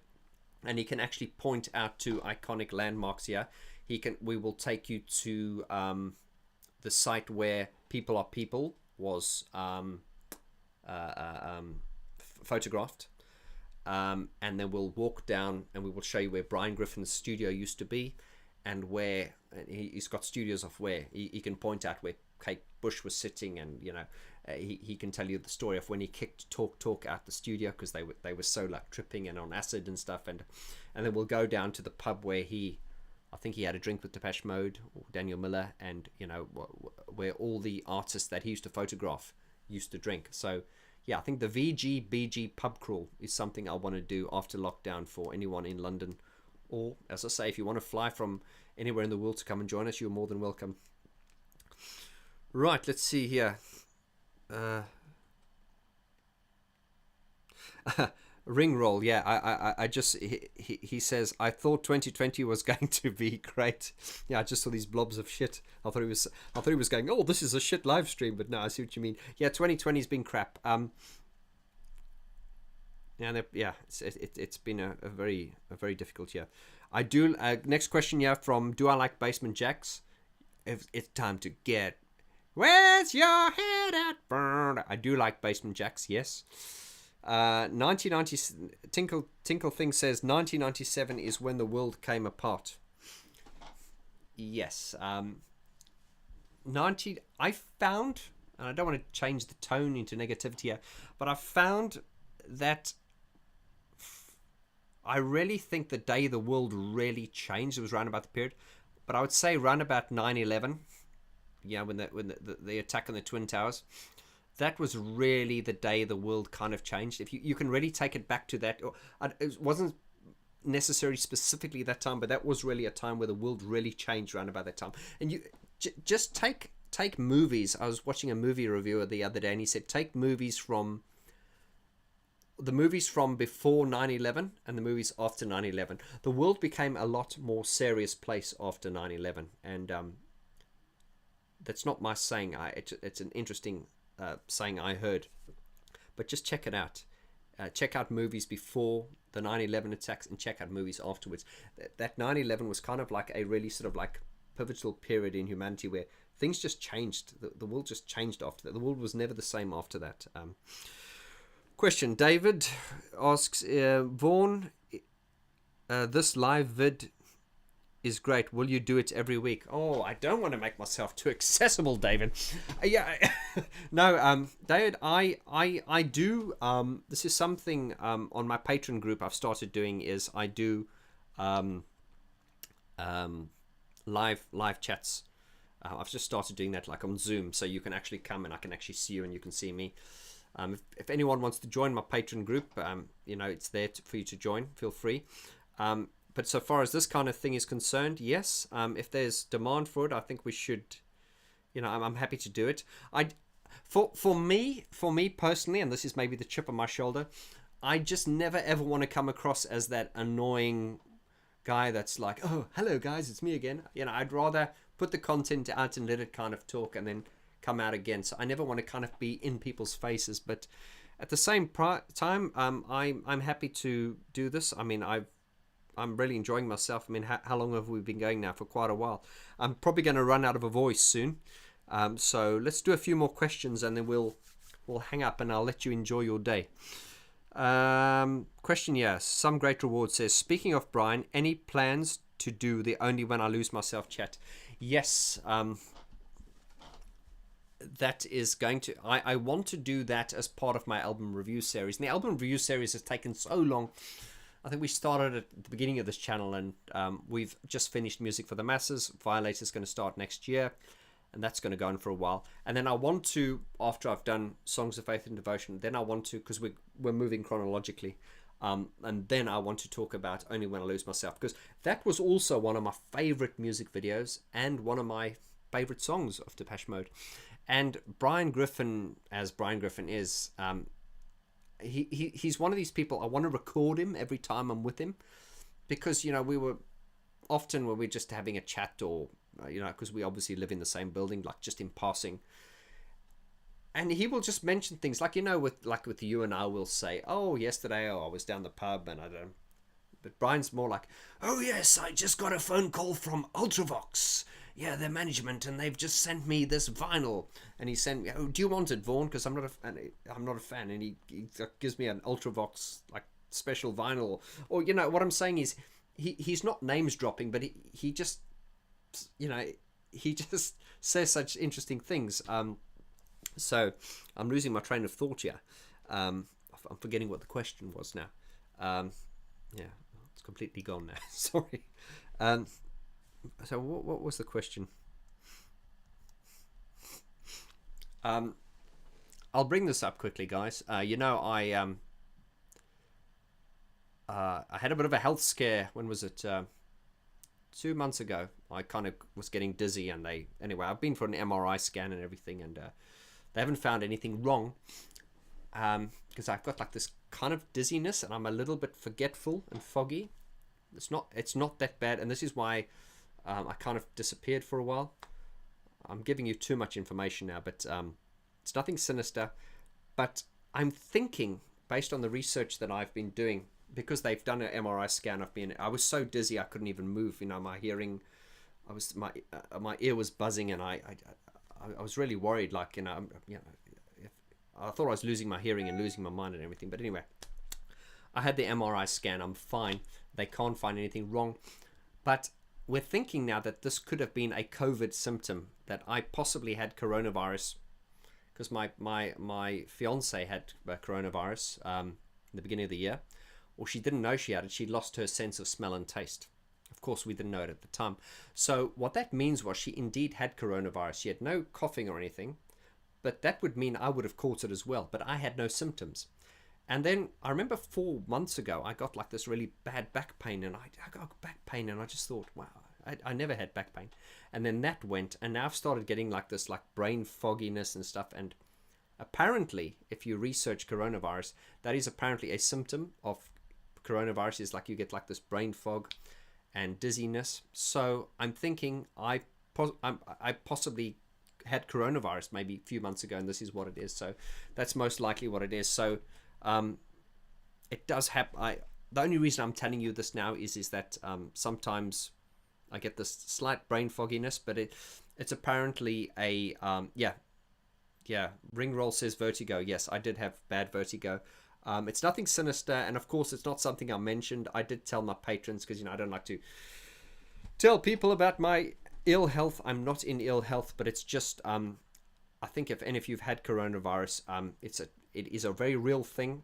and he can actually point out to iconic landmarks here. We will take you to the site where People Are People was photographed. And then we'll walk down and we will show you where Brian Griffin's studio used to be, and where he's got studios of where he can point out where Kate Bush was sitting, and he can tell you the story of when he kicked Talk out the studio because they were so like tripping and on acid and stuff, and then we'll go down to the pub where I think he had a drink with Depeche Mode or Daniel Miller, and where all the artists that he used to photograph used to drink. So yeah, I think the VGBG pub crawl is something I want to do after lockdown for anyone in London. Or, as I say, if you want to fly from anywhere in the world to come and join us, you're more than welcome. Right, let's see here. Ring roll, yeah. I just he says, I thought 2020 was going to be great. Yeah, I just saw these blobs of shit. I thought he was going, oh, this is a shit live stream, but no, I see what you mean. Yeah, 2020's been crap. It's been a very difficult year. I do. Next question here from Do I Like Basement Jacks? It's time to get. Where's your head at? Burn. I do like Basement Jacks. Yes. 1990. Tinkle Thing says 1997 is when the world came apart. Yes. I found, and I don't want to change the tone into negativity here, but I found that I really think the day the world really changed, it was around about the period, but I would say around about 9/11, when the attack on the Twin Towers, that was really the day the world kind of changed. If you can really take it back to that, it wasn't necessarily specifically that time, but that was really a time where the world really changed around about that time. And you just take movies. I was watching a movie reviewer the other day, and he said take movies from before 9/11 and the movies after 9/11. The world became a lot more serious place after 9/11, and that's not my saying. It's an interesting saying I heard, but just check it out. Check out movies before the 9/11 attacks and check out movies afterwards. That 9/11 was kind of like a really sort of like pivotal period in humanity where things just changed. The world just changed after that. The world was never the same after that. Question. David asks, Vaughn, this live vid is great. Will you do it every week? Oh, I don't want to make myself too accessible, David. Yeah, no, David, I do. This is something on my Patreon group I've started doing. Is I do live chats. I've just started doing that like on Zoom, so you can actually come and I can actually see you and you can see me. If anyone wants to join my Patreon group, it's there for you to join. Feel free. But so far as this kind of thing is concerned, yes, if there's demand for it, I think we should, I'm happy to do it. For me personally, and this is maybe the chip on my shoulder, I just never ever want to come across as that annoying guy that's like, oh, hello guys, it's me again. I'd rather put the content out and let it kind of talk and then come out again. So I never want to kind of be in people's faces, but at the same time, I'm happy to do this. I mean, I'm really enjoying myself. I mean, how long have we been going now? For quite a while. I'm probably going to run out of a voice soon. So let's do a few more questions and then we'll hang up and I'll let you enjoy your day. Question, yes. Some Great Reward says, speaking of Brian, any plans to do the Only When I Lose Myself chat? Yes. That is going to... I want to do that as part of my album review series. And the album review series has taken so long. I think we started at the beginning of this channel and we've just finished Music for the Masses. Violator is going to start next year and that's going to go on for a while. And then I want to, after I've done Songs of Faith and Devotion, then I want to, because we're moving chronologically, and then I want to talk about Only When I Lose Myself, because that was also one of my favorite music videos and one of my favorite songs of Depeche Mode. And Brian Griffin, as Brian Griffin is... He's one of these people, I want to record him every time I'm with him, because we were often when we're just having a chat or because we obviously live in the same building, like just in passing, and he will just mention things like with you and I will say, oh, yesterday I was down the pub and I don't. But Brian's more like, oh yes, I just got a phone call from Ultravox. Yeah, their management, and they've just sent me this vinyl. And he sent me, oh, do you want it, Vaughn? Because I'm not a fan. And he gives me an Ultravox like special vinyl. Or what I'm saying is, he's not names dropping, but he just he just says such interesting things. So I'm losing my train of thought here. I'm forgetting what the question was now. Yeah, it's completely gone now. Sorry. So what was the question? I'll bring this up quickly, guys. I had a bit of a health scare. When was it? 2 months ago. I kind of was getting dizzy, and anyway, I've been for an MRI scan and everything, and they haven't found anything wrong. Because I've got like this kind of dizziness, and I'm a little bit forgetful and foggy. It's not that bad, and this is why I kind of disappeared for a while. I'm giving you too much information now, but it's nothing sinister. But I'm thinking, based on the research that I've been doing, because they've done an MRI scan, I was so dizzy I couldn't even move. My hearing, my ear was buzzing, and I was really worried. I thought I was losing my hearing and losing my mind and everything. But anyway, I had the MRI scan. I'm fine. They can't find anything wrong. But we're thinking now that this could have been a COVID symptom, that I possibly had coronavirus, because my fiance had coronavirus in the beginning of the year. Or she didn't know she had it. She lost her sense of smell and taste. Of course, we didn't know it at the time. So what that means was she indeed had coronavirus. She had no coughing or anything, but that would mean I would have caught it as well, but I had no symptoms. And then I remember 4 months ago, I got like this really bad back pain, and I got back pain, and I just thought, wow, I never had back pain. And then that went, and now I've started getting like this like brain fogginess and stuff. And apparently, if you research coronavirus, that is apparently a symptom of coronavirus, is like you get like this brain fog and dizziness. So I'm thinking I possibly had coronavirus maybe a few months ago, and this is what it is. So that's most likely what it is. So it does happen. The only reason I'm telling you this now is that sometimes I get this slight brain fogginess, but it's apparently a Ring Roll says vertigo. Yes, I did have bad vertigo. It's nothing sinister, and of course it's not something I mentioned. I did tell my patrons, because I don't like to tell people about my ill health. I'm not in ill health, but it's just I think if any of you've had coronavirus, it is a very real thing.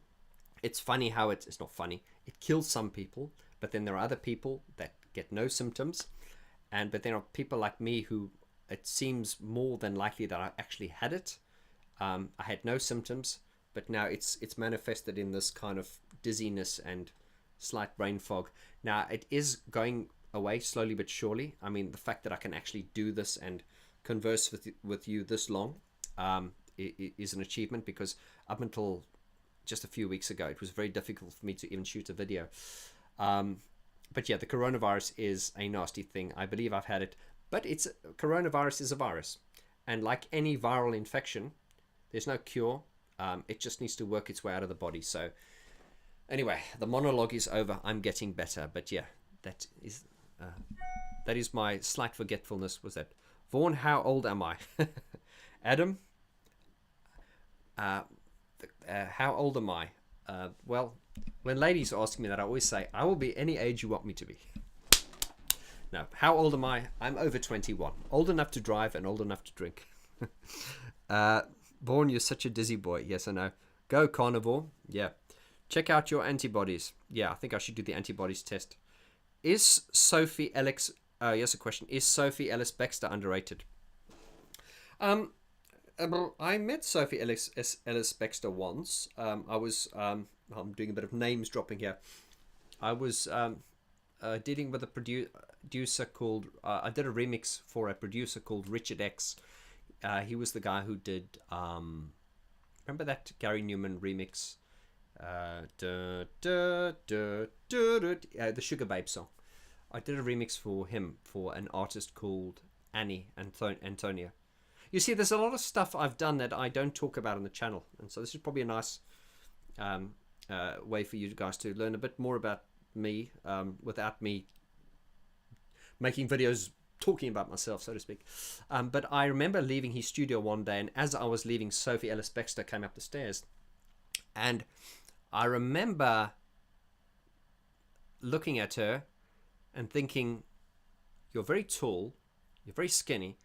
It's funny how it's not funny. It kills some people, but then there are other people that get no symptoms, but there are people like me who it seems more than likely that I actually had it. I had no symptoms, but now it's manifested in this kind of dizziness and slight brain fog. Now it is going away slowly but surely. I mean, the fact that I can actually do this and converse with you this long is an achievement, because up until just a few weeks ago it was very difficult for me to even shoot a video. But yeah, the coronavirus is a nasty thing. I believe I've had it, but coronavirus is a virus, and like any viral infection, there's no cure. It just needs to work its way out of the body. So anyway, the monologue is over. I'm getting better, but yeah, that is my slight forgetfulness. Was that Vaughn? How old am I? Adam, how old am I? Well, when ladies ask me that, I always say I will be any age you want me to be. No, how old am I? I'm over 21, old enough to drive and old enough to drink. Vaughn, you're such a dizzy boy. Yes, I know. Go carnivore. Yeah. Check out your antibodies. Yeah, I think I should do the antibodies test. Is Sophie Ellis... yes, a question. Is Sophie Ellis Bextor underrated? I met Sophie Ellis Bextor once. I'm doing a bit of names dropping here. I was dealing with a producer called... I did a remix for a producer called Richard X. He was the guy who did... remember that Gary Newman remix? The Sugar Babe song. I did a remix for him, for an artist called Antonia. You see, there's a lot of stuff I've done that I don't talk about on the channel, and so this is probably a nice way for you guys to learn a bit more about me without me making videos talking about myself, so to speak. But I remember leaving his studio one day, and as I was leaving, Sophie Ellis Bextor came up the stairs, and I remember looking at her and thinking, you're very tall, you're very skinny,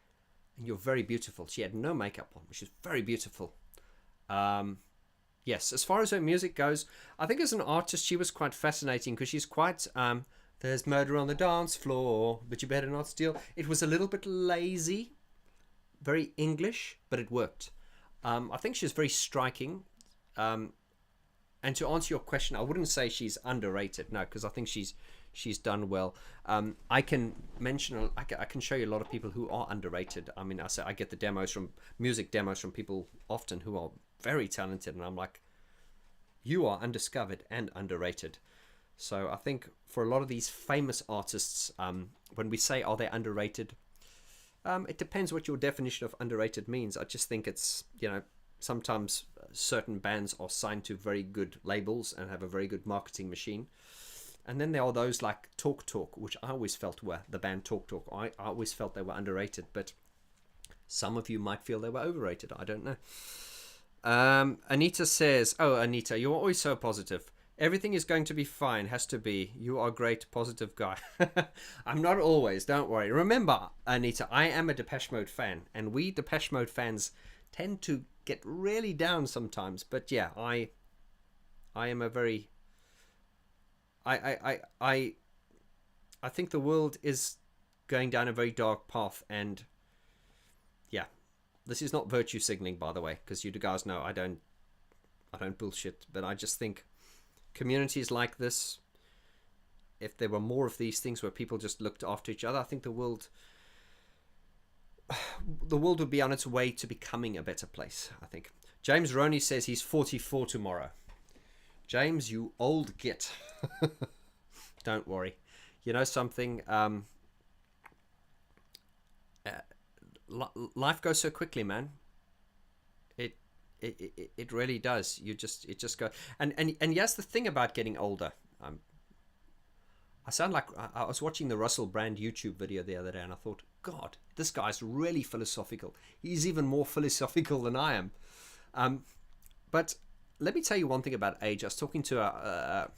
and you're very beautiful. She had no makeup on, which is very beautiful. Yes, as far as her music goes, I think as an artist she was quite fascinating, because she's quite there's murder on the dance floor, but you better not steal. It was a little bit lazy, very English, but it worked. I think she's very striking. And to answer your question, I wouldn't say she's underrated, no, because I think she's done well. I can show you a lot of people who are underrated. I mean, I get the music demos from people often who are very talented, and I'm like, you are undiscovered and underrated. So I think for a lot of these famous artists, when we say are they underrated, it depends what your definition of underrated means. I just think it's, sometimes certain bands are signed to very good labels and have a very good marketing machine. And then there are those like Talk Talk, which I always felt were the band Talk Talk. I always felt they were underrated, but some of you might feel they were overrated. I don't know. Anita says, oh, Anita, you're always so positive. Everything is going to be fine. Has to be. You are a great, positive guy. I'm not always. Don't worry. Remember, Anita, I am a Depeche Mode fan, and we Depeche Mode fans tend to get really down sometimes. But yeah, I am a very... I think the world is going down a very dark path, and yeah, this is not virtue signaling, by the way, because you guys know I don't bullshit, but I just think communities like this, if there were more of these things where people just looked after each other, I think the world would be on its way to becoming a better place, I think. James Roney says he's 44 tomorrow. James, you old git. Don't worry. You know something? life goes so quickly, man. It it really does. It just go. And yes, the thing about getting older. I sound like I was watching the Russell Brand YouTube video the other day, and I thought, God, this guy's really philosophical. He's even more philosophical than I am. But let me tell you one thing about age. I was talking to a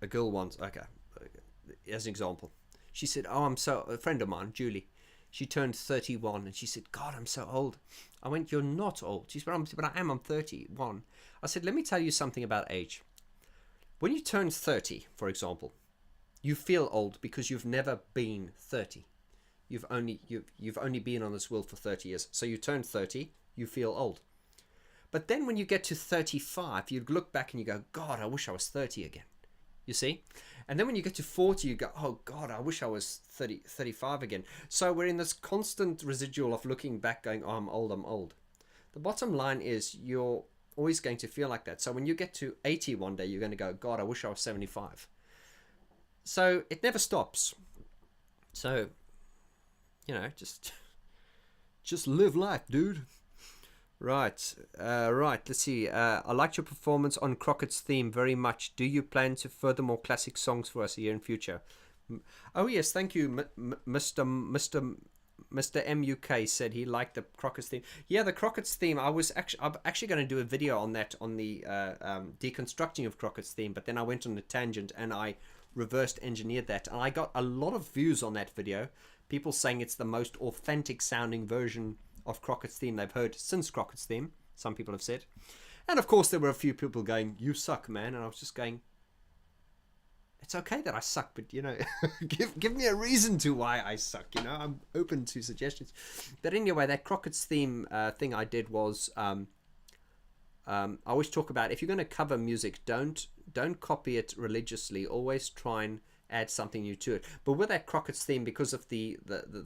girl once. Okay, as an example, she said, "Oh, a friend of mine, Julie. She turned 31, and she said, God, I'm so old." I went, "You're not old." She said, "But I am. I'm 31." I said, "Let me tell you something about age. When you turn 30, for example, you feel old because you've never been 30. You've only been on this world for 30 years. So you turn 30, you feel old. But then when you get to 35, you look back and you go, God, I wish I was 30 again. You see? And then when you get to 40, you go, oh God, I wish I was 35 again. So we're in this constant residual of looking back going, oh, I'm old, I'm old. The bottom line is you're always going to feel like that. So when you get to 80 one day, you're going to go, God, I wish I was 75. So it never stops. So, just live life, dude. Right. Let's see. I liked your performance on Crockett's theme very much. Do you plan to further more classic songs for us here in future? Oh yes, thank you, Mr. MUK said he liked the Crockett's theme. Yeah, the Crockett's theme. I'm actually going to do a video on that, on the deconstructing of Crockett's theme. But then I went on a tangent and I reversed engineered that, and I got a lot of views on that video. People saying it's the most authentic sounding version of Crockett's theme they've heard since Crockett's theme. Some people have said, and of course there were a few people going, "You suck, man," and I was just going, it's okay that I suck, but give me a reason to why I suck. I'm open to suggestions. But anyway, that Crockett's theme thing I did was I always talk about, if you're going to cover music, don't copy it religiously. Always try and add something new to it. But with that Crockett's theme, because of the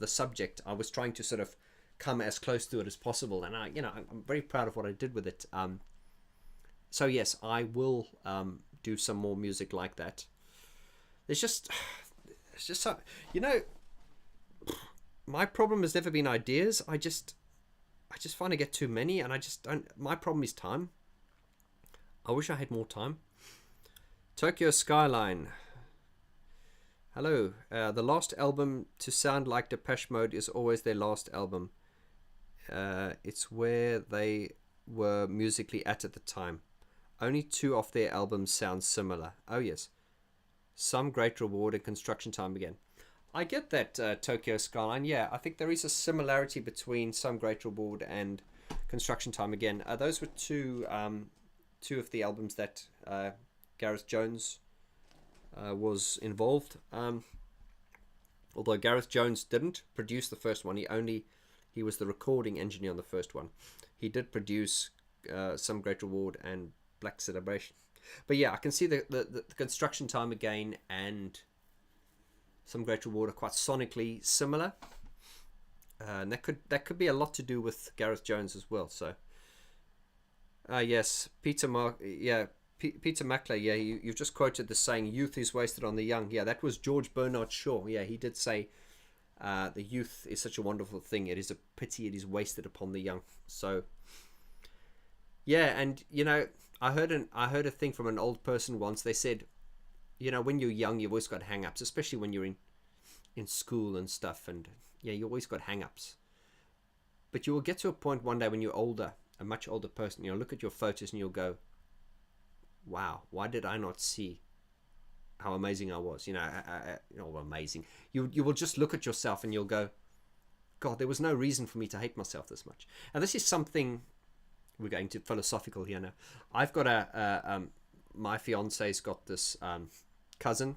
subject, I was trying to sort of come as close to it as possible, and I'm very proud of what I did with it. So yes, I will do some more music like that. It's just so, my problem has never been ideas. I just find I get too many, and I just don't. My problem is time. I wish I had more time. Tokyo Skyline. Hello. The last album to sound like Depeche Mode is always their last album. It's where they were musically at the time. Only 2 of their albums sound similar. Oh yes. Some Great Reward and Construction Time Again. I get that, Tokyo Skyline. Yeah, I think there is a similarity between Some Great Reward and Construction Time Again. Those were two of the albums that Gareth Jones was involved. Although Gareth Jones didn't produce the first one, he was the recording engineer on the first one. He did produce Some Great Reward and Black Celebration. But yeah, I can see the Construction Time Again and Some Great Reward are quite sonically similar, and that could be a lot to do with Gareth Jones as well. So yes, Peter Mackler. Yeah, you've just quoted the saying, "Youth is wasted on the young." Yeah, that was George Bernard Shaw. Yeah, he did say the youth is such a wonderful thing. It is a pity it is wasted upon the young. So yeah, and I heard a thing from an old person once. They said, when you're young, you've always got hang-ups, especially when you're in school and stuff. And yeah, you always got hang-ups. But you will get to a point one day when you're older, a much older person, you'll look at your photos and you'll go, wow, why did I not see how amazing I was? Amazing. You will just look at yourself and you'll go, God, there was no reason for me to hate myself this much. And this is something... We're going to philosophical here now. I've got my fiance's got this cousin,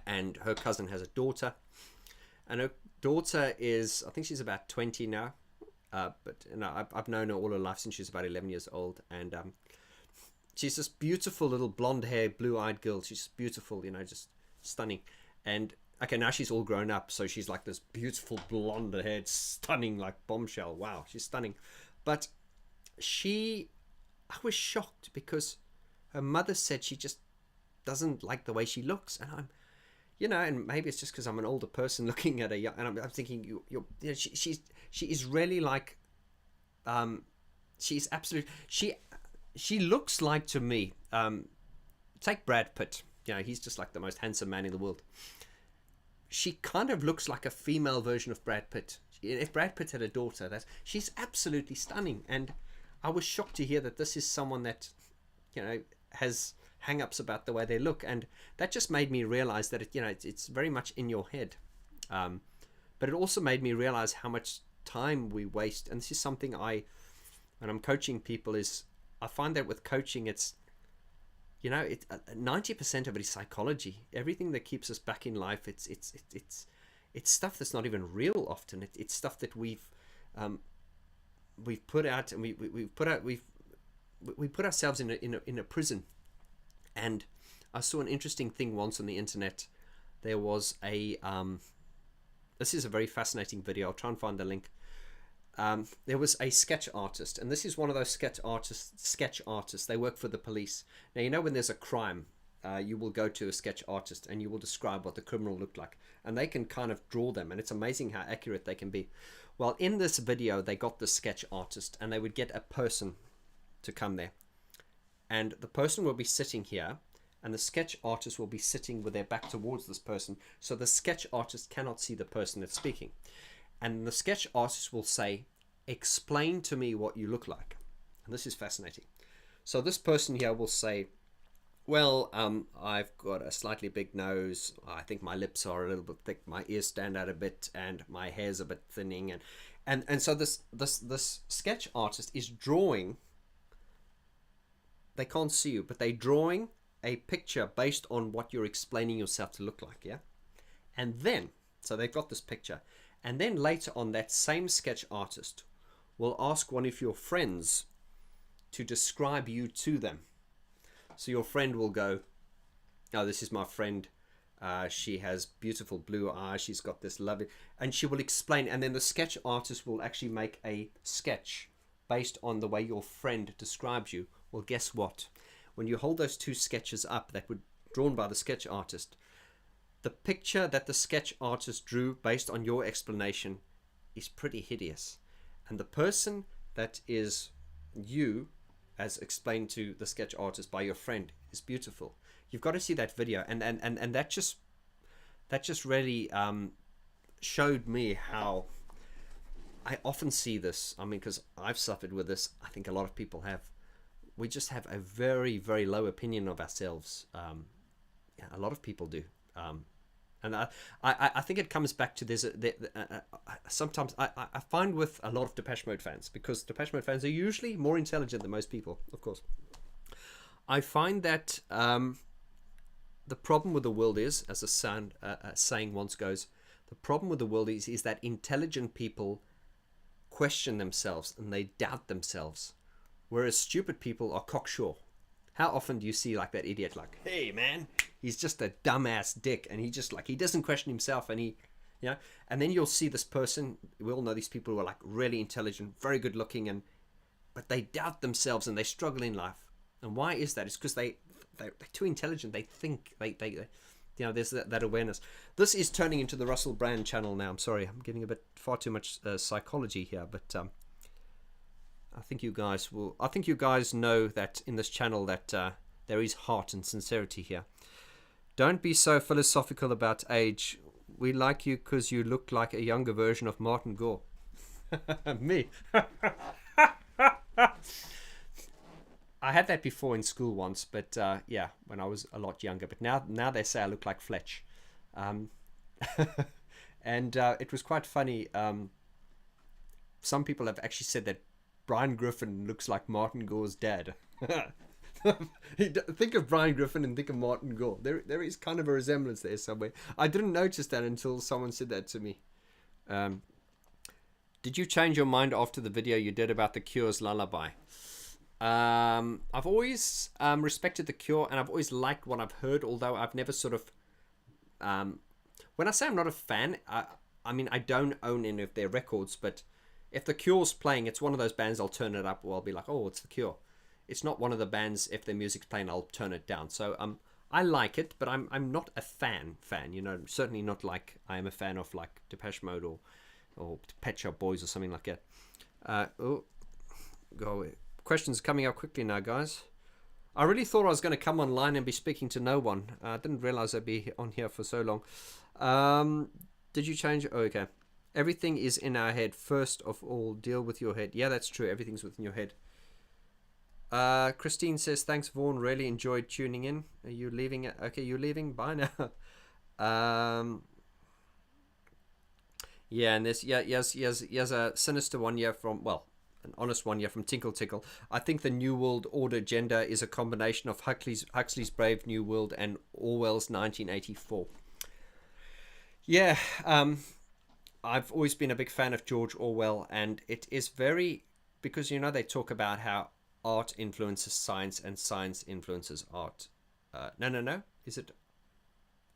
and her cousin has a daughter, and her daughter is, I think she's about 20 now, but I've known her all her life since she's about 11 years old, and she's this beautiful little blonde hair, blue-eyed girl. She's beautiful, just stunning. And okay, now she's all grown up, so she's like this beautiful blonde haired, stunning, like bombshell. Wow, she's stunning. But I was shocked because her mother said she just doesn't like the way she looks, and you know, and maybe it's just because I'm an older person looking at a young, and I'm thinking she is really like, she's absolute. She looks like, to me, take Brad Pitt. You know, he's just like the most handsome man in the world. She kind of looks like a female version of Brad Pitt. If Brad Pitt had a daughter, she's absolutely stunning. And I was shocked to hear that this is someone that, you know, has hang-ups about the way they look, and that just made me realize that it's very much in your head. But it also made me realize how much time we waste. And this is something when I'm coaching people, is I find that with coaching, it's, you know, 90% of it is psychology. Everything that keeps us back in life, it's stuff that's not even real often. It's stuff that we've put out, and we put ourselves in a prison. And I saw an interesting thing once on the internet. There was this is a very fascinating video. I'll try and find the link. There was a sketch artist, and this is one of those sketch artists. They work for the police. Now, you know, when there's a crime, you will go to a sketch artist and you will describe what the criminal looked like, and they can kind of draw them, and it's amazing how accurate they can be. Well, in this video, they got the sketch artist, and they would get a person to come there, and the person will be sitting here, and the sketch artist will be sitting with their back towards this person, so the sketch artist cannot see the person that's speaking. And the sketch artist will say, "Explain to me what you look like." And this is fascinating. So this person here will say, "Well, I've got a slightly big nose. I think my lips are a little bit thick. My ears stand out a bit, and my hair's a bit thinning." And so this sketch artist is drawing. They can't see you, but they're drawing a picture based on what you're explaining yourself to look like, yeah? And then, so they've got this picture. And then later on, that same sketch artist will ask one of your friends to describe you to them. So your friend will go, "Oh, this is my friend. She has beautiful blue eyes. She's got this lovely..." And she will explain. And then the sketch artist will actually make a sketch based on the way your friend describes you. Well, guess what? When you hold those two sketches up that were drawn by the sketch artist, the picture that the sketch artist drew based on your explanation is pretty hideous. And the person that is you, as explained to the sketch artist by your friend, is beautiful. You've got to see that video. And that just really showed me how I often see this. I mean, because I've suffered with this. I think a lot of people have. We just have a very, very low opinion of ourselves. Yeah, a lot of people do. And I think it comes back to sometimes I find with a lot of Depeche Mode fans, because Depeche Mode fans are usually more intelligent than most people, of course. I find that the problem with the world is, as a saying once goes, the problem with the world is that intelligent people question themselves and they doubt themselves, whereas stupid people are cocksure. How often do you see like that idiot, like, "Hey man, he's just a dumbass dick," and he doesn't question himself, and and then you'll see this person. We all know these people who are like really intelligent, very good looking, but they doubt themselves and they struggle in life. And why is that? It's because they're too intelligent. They think there's that awareness. This is turning into the Russell Brand channel now. I'm sorry, I'm getting a bit far too much psychology here, but I think you guys know that in this channel that there is heart and sincerity here. Don't be so philosophical about age. We like you because you look like a younger version of Martin Gore. Me. I had that before in school once, but yeah, when I was a lot younger. But now they say I look like Fletch. And it was quite funny. Some people have actually said that Brian Griffin looks like Martin Gore's dad. Think of Brian Griffin and think of Martin Gore. There is kind of a resemblance there somewhere. I didn't notice that until someone said that to me. Did you change your mind after the video you did about the Cure's Lullaby? I've always respected the Cure, and I've always liked what I've heard, although I've never sort of... when I say I'm not a fan, I mean I don't own any of their records, but if the Cure's playing, it's one of those bands I'll turn it up, or I'll be like, "Oh, it's the Cure." It's not one of the bands, if their music's playing, I'll turn it down. So I like it, but I'm not a fan. You know, certainly not like I am a fan of like Depeche Mode or Pet Shop Boys or something like that. Go away. Questions coming up quickly now, guys. I really thought I was going to come online and be speaking to no one. I didn't realize I'd be on here for so long. Did you change? Oh, okay. Everything is in our head. First of all, deal with your head. Yeah, that's true. Everything's within your head. Christine says, thanks, Vaughn. Really enjoyed tuning in. Are you leaving? Okay, you're leaving. Bye now. Yeah, and there's yes a sinister one here from, well, an honest one here from Tinkle Tickle. I think the New World Order agenda is a combination of Huxley's Brave New World and Orwell's 1984. Yeah, I've always been a big fan of George Orwell, and it is very, because, you know, they talk about how art influences science and science influences art. No. Is it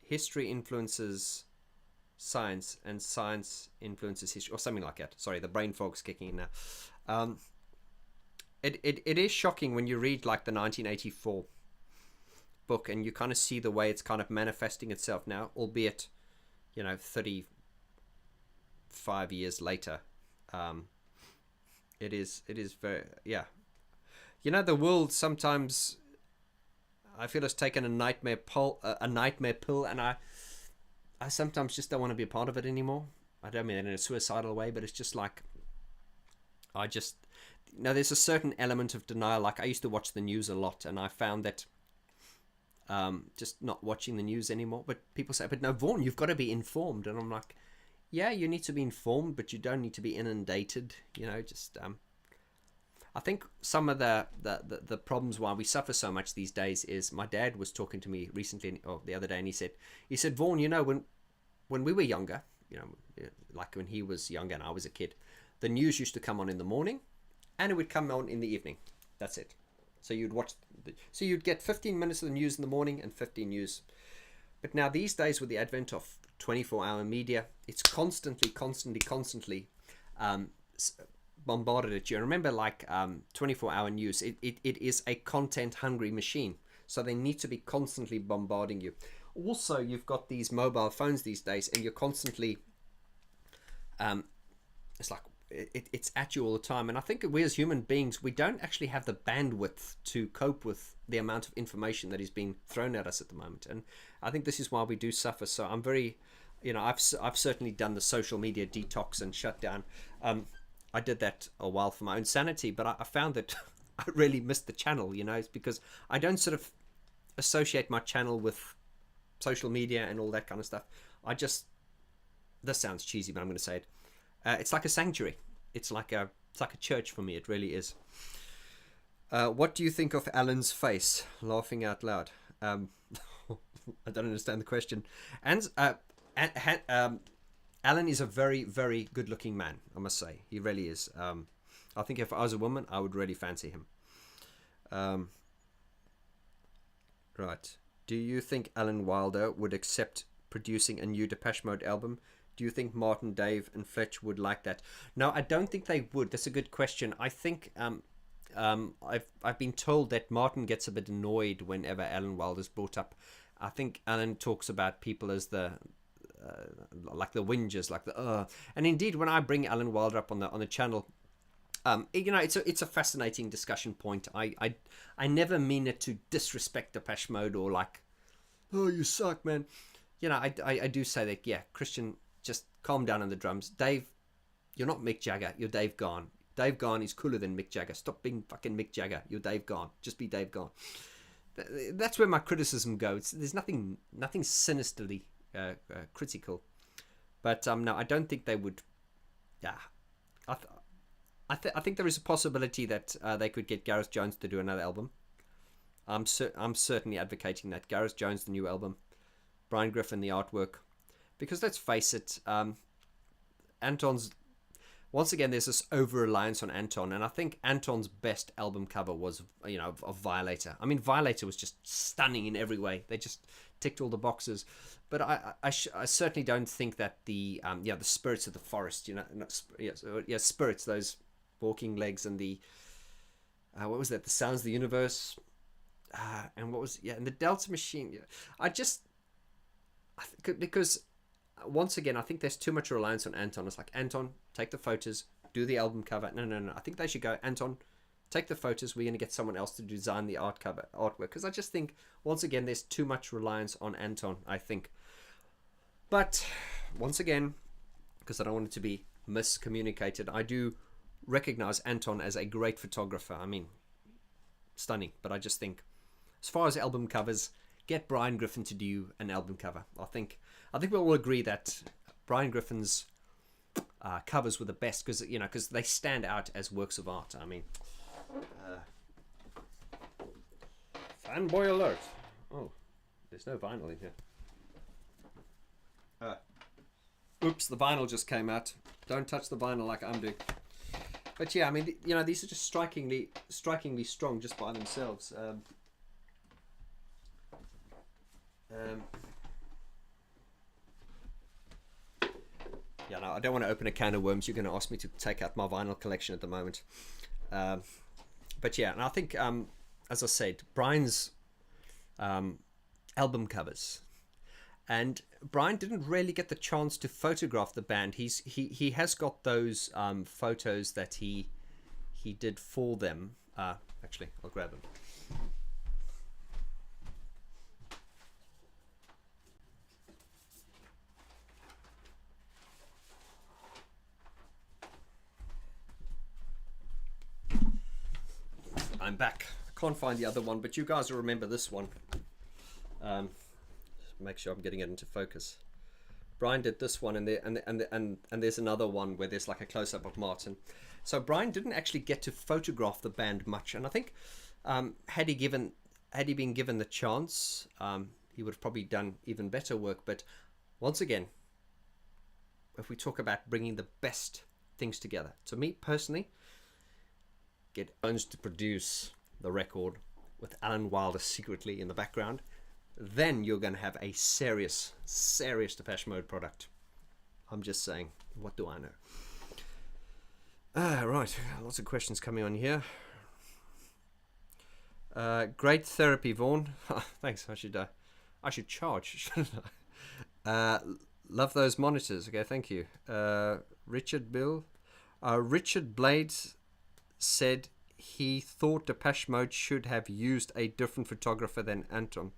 history influences science and science influences history, or something like that? Sorry, the brain fog's kicking in now. It is shocking when you read like the 1984 book and you kind of see the way it's kind of manifesting itself now, albeit, you know, 35 years later. It is very, yeah. You know, the world sometimes, I feel, has taken a nightmare pill, and I sometimes just don't want to be a part of it anymore. I don't mean it in a suicidal way, but it's just like, there's a certain element of denial. Like, I used to watch the news a lot, and I found that just not watching the news anymore. But people say, but no, Vaughn, you've got to be informed. And I'm like, yeah, you need to be informed, but you don't need to be inundated. You know, just I think some of the problems why we suffer so much these days is, my dad was talking to me recently, or the other day, and he said, Vaughn, you know, when we were younger, you know, like when he was younger and I was a kid, the news used to come on in the morning, and it would come on in the evening. That's it. So you'd get 15 minutes of the news in the morning and 15 news. But now these days, with the advent of 24-hour media, it's constantly bombarded at you. And remember, like 24-hour news, it is a content-hungry machine. So they need to be constantly bombarding you. Also, you've got these mobile phones these days, and you're constantly, it's like, it's at you all the time. And I think we as human beings, we don't actually have the bandwidth to cope with the amount of information that is being thrown at us at the moment. And I think this is why we do suffer. So I'm very, you know, I've certainly done the social media detox and shut down. I did that a while for my own sanity, but I found that I really missed the channel, you know. It's because I don't sort of associate my channel with social media and all that kind of stuff. This sounds cheesy, but I'm going to say it. It's like a sanctuary. It's like a church for me. It really is. What do you think of Alan's face? Laughing out loud. I don't understand the question. And Alan is a very, very good-looking man, I must say. He really is. I think if I was a woman, I would really fancy him. Right. Do you think Alan Wilder would accept producing a new Depeche Mode album? Do you think Martin, Dave, and Fletch would like that? No, I don't think they would. That's a good question. I think I've been told that Martin gets a bit annoyed whenever Alan Wilder's brought up. I think Alan talks about people as the like the whingers, like the and indeed, when I bring Alan Wilder up on the channel, you know, it's a fascinating discussion point. I never mean it to disrespect Depeche Mode or like, oh, you suck, man. You know, I do say that, yeah, Christian, just calm down on the drums. Dave, you're not Mick Jagger, you're Dave Gahan. Dave Gahan is cooler than Mick Jagger. Stop being fucking Mick Jagger. You're Dave Gahan. Just be Dave Gahan. That's where my criticism goes. There's nothing sinisterly critical, but no, I don't think they would. Yeah, I think there is a possibility that they could get Gareth Jones to do another album. I'm certainly advocating that. Gareth Jones, the new album, Brian Griffin, the artwork, because let's face it, Anton's, once again, there's this over-reliance on Anton, and I think Anton's best album cover was, you know, of Violator. I mean, Violator was just stunning in every way. They just ticked all the boxes. But I certainly don't think that the Spirits of the Forest, you know, Spirits, those walking legs, and the what was that? The Sounds of the Universe. and what was and the Delta Machine. Yeah. Because once again, I think there's too much reliance on Anton. It's like, Anton, take the photos, do the album cover. No, no, no. I think they should go, Anton, take the photos. We're going to get someone else to design the artwork. Because I just think, once again, there's too much reliance on Anton, I think. But once again, because I don't want it to be miscommunicated, I do recognize Anton as a great photographer. I mean, stunning. But I just think, as far as album covers, get Brian Griffin to do an album cover. I think we'll all agree that Brian Griffin's covers were the best because they stand out as works of art. I mean, fanboy alert! Oh, there's no vinyl in here. Oops, the vinyl just came out. Don't touch the vinyl like I'm doing. But yeah, I mean, these are just strikingly strong just by themselves. Yeah, no, I don't want to open a can of worms. You're going to ask me to take out my vinyl collection at the moment. But yeah, and I think, as I said, Brian's album covers. And Brian didn't really get the chance to photograph the band. He has got those photos that he did for them. Actually, I'll grab them. I'm back. I can't find the other one, but you guys will remember this one. Make sure I'm getting it into focus. Brian did this one, and there's another one where there's like a close-up of Martin. So Brian didn't actually get to photograph the band much, and I think had he been given the chance, he would have probably done even better work. But once again, if we talk about bringing the best things together, to me personally, get Jones to produce the record with Alan Wilder secretly in the background, then you're going to have a serious Depeche Mode product. I'm just saying, what do I know? Right, lots of questions coming on here. Great therapy, Vaughn. Thanks. I should charge, shouldn't I? Love those monitors. Okay, thank you. Richard Blades said he thought Depeche Mode should have used a different photographer than Anton.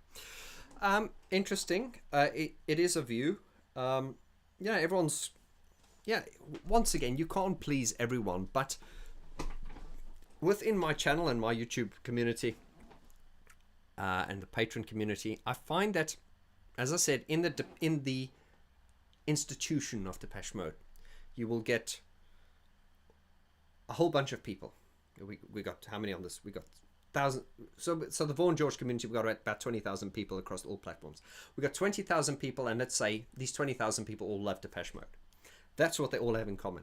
Interesting. It is a view. Everyone's... Yeah, once again, you can't please everyone, but within my channel and my YouTube community and the patron community, I find that, as I said, in the institution of Depeche Mode, you will get a whole bunch of people. We got how many on this? We got 1,000. So the Vaughn George community, we got about 20,000 people across all platforms. We got 20,000 people, and let's say these 20,000 people all love Depeche Mode. That's what they all have in common.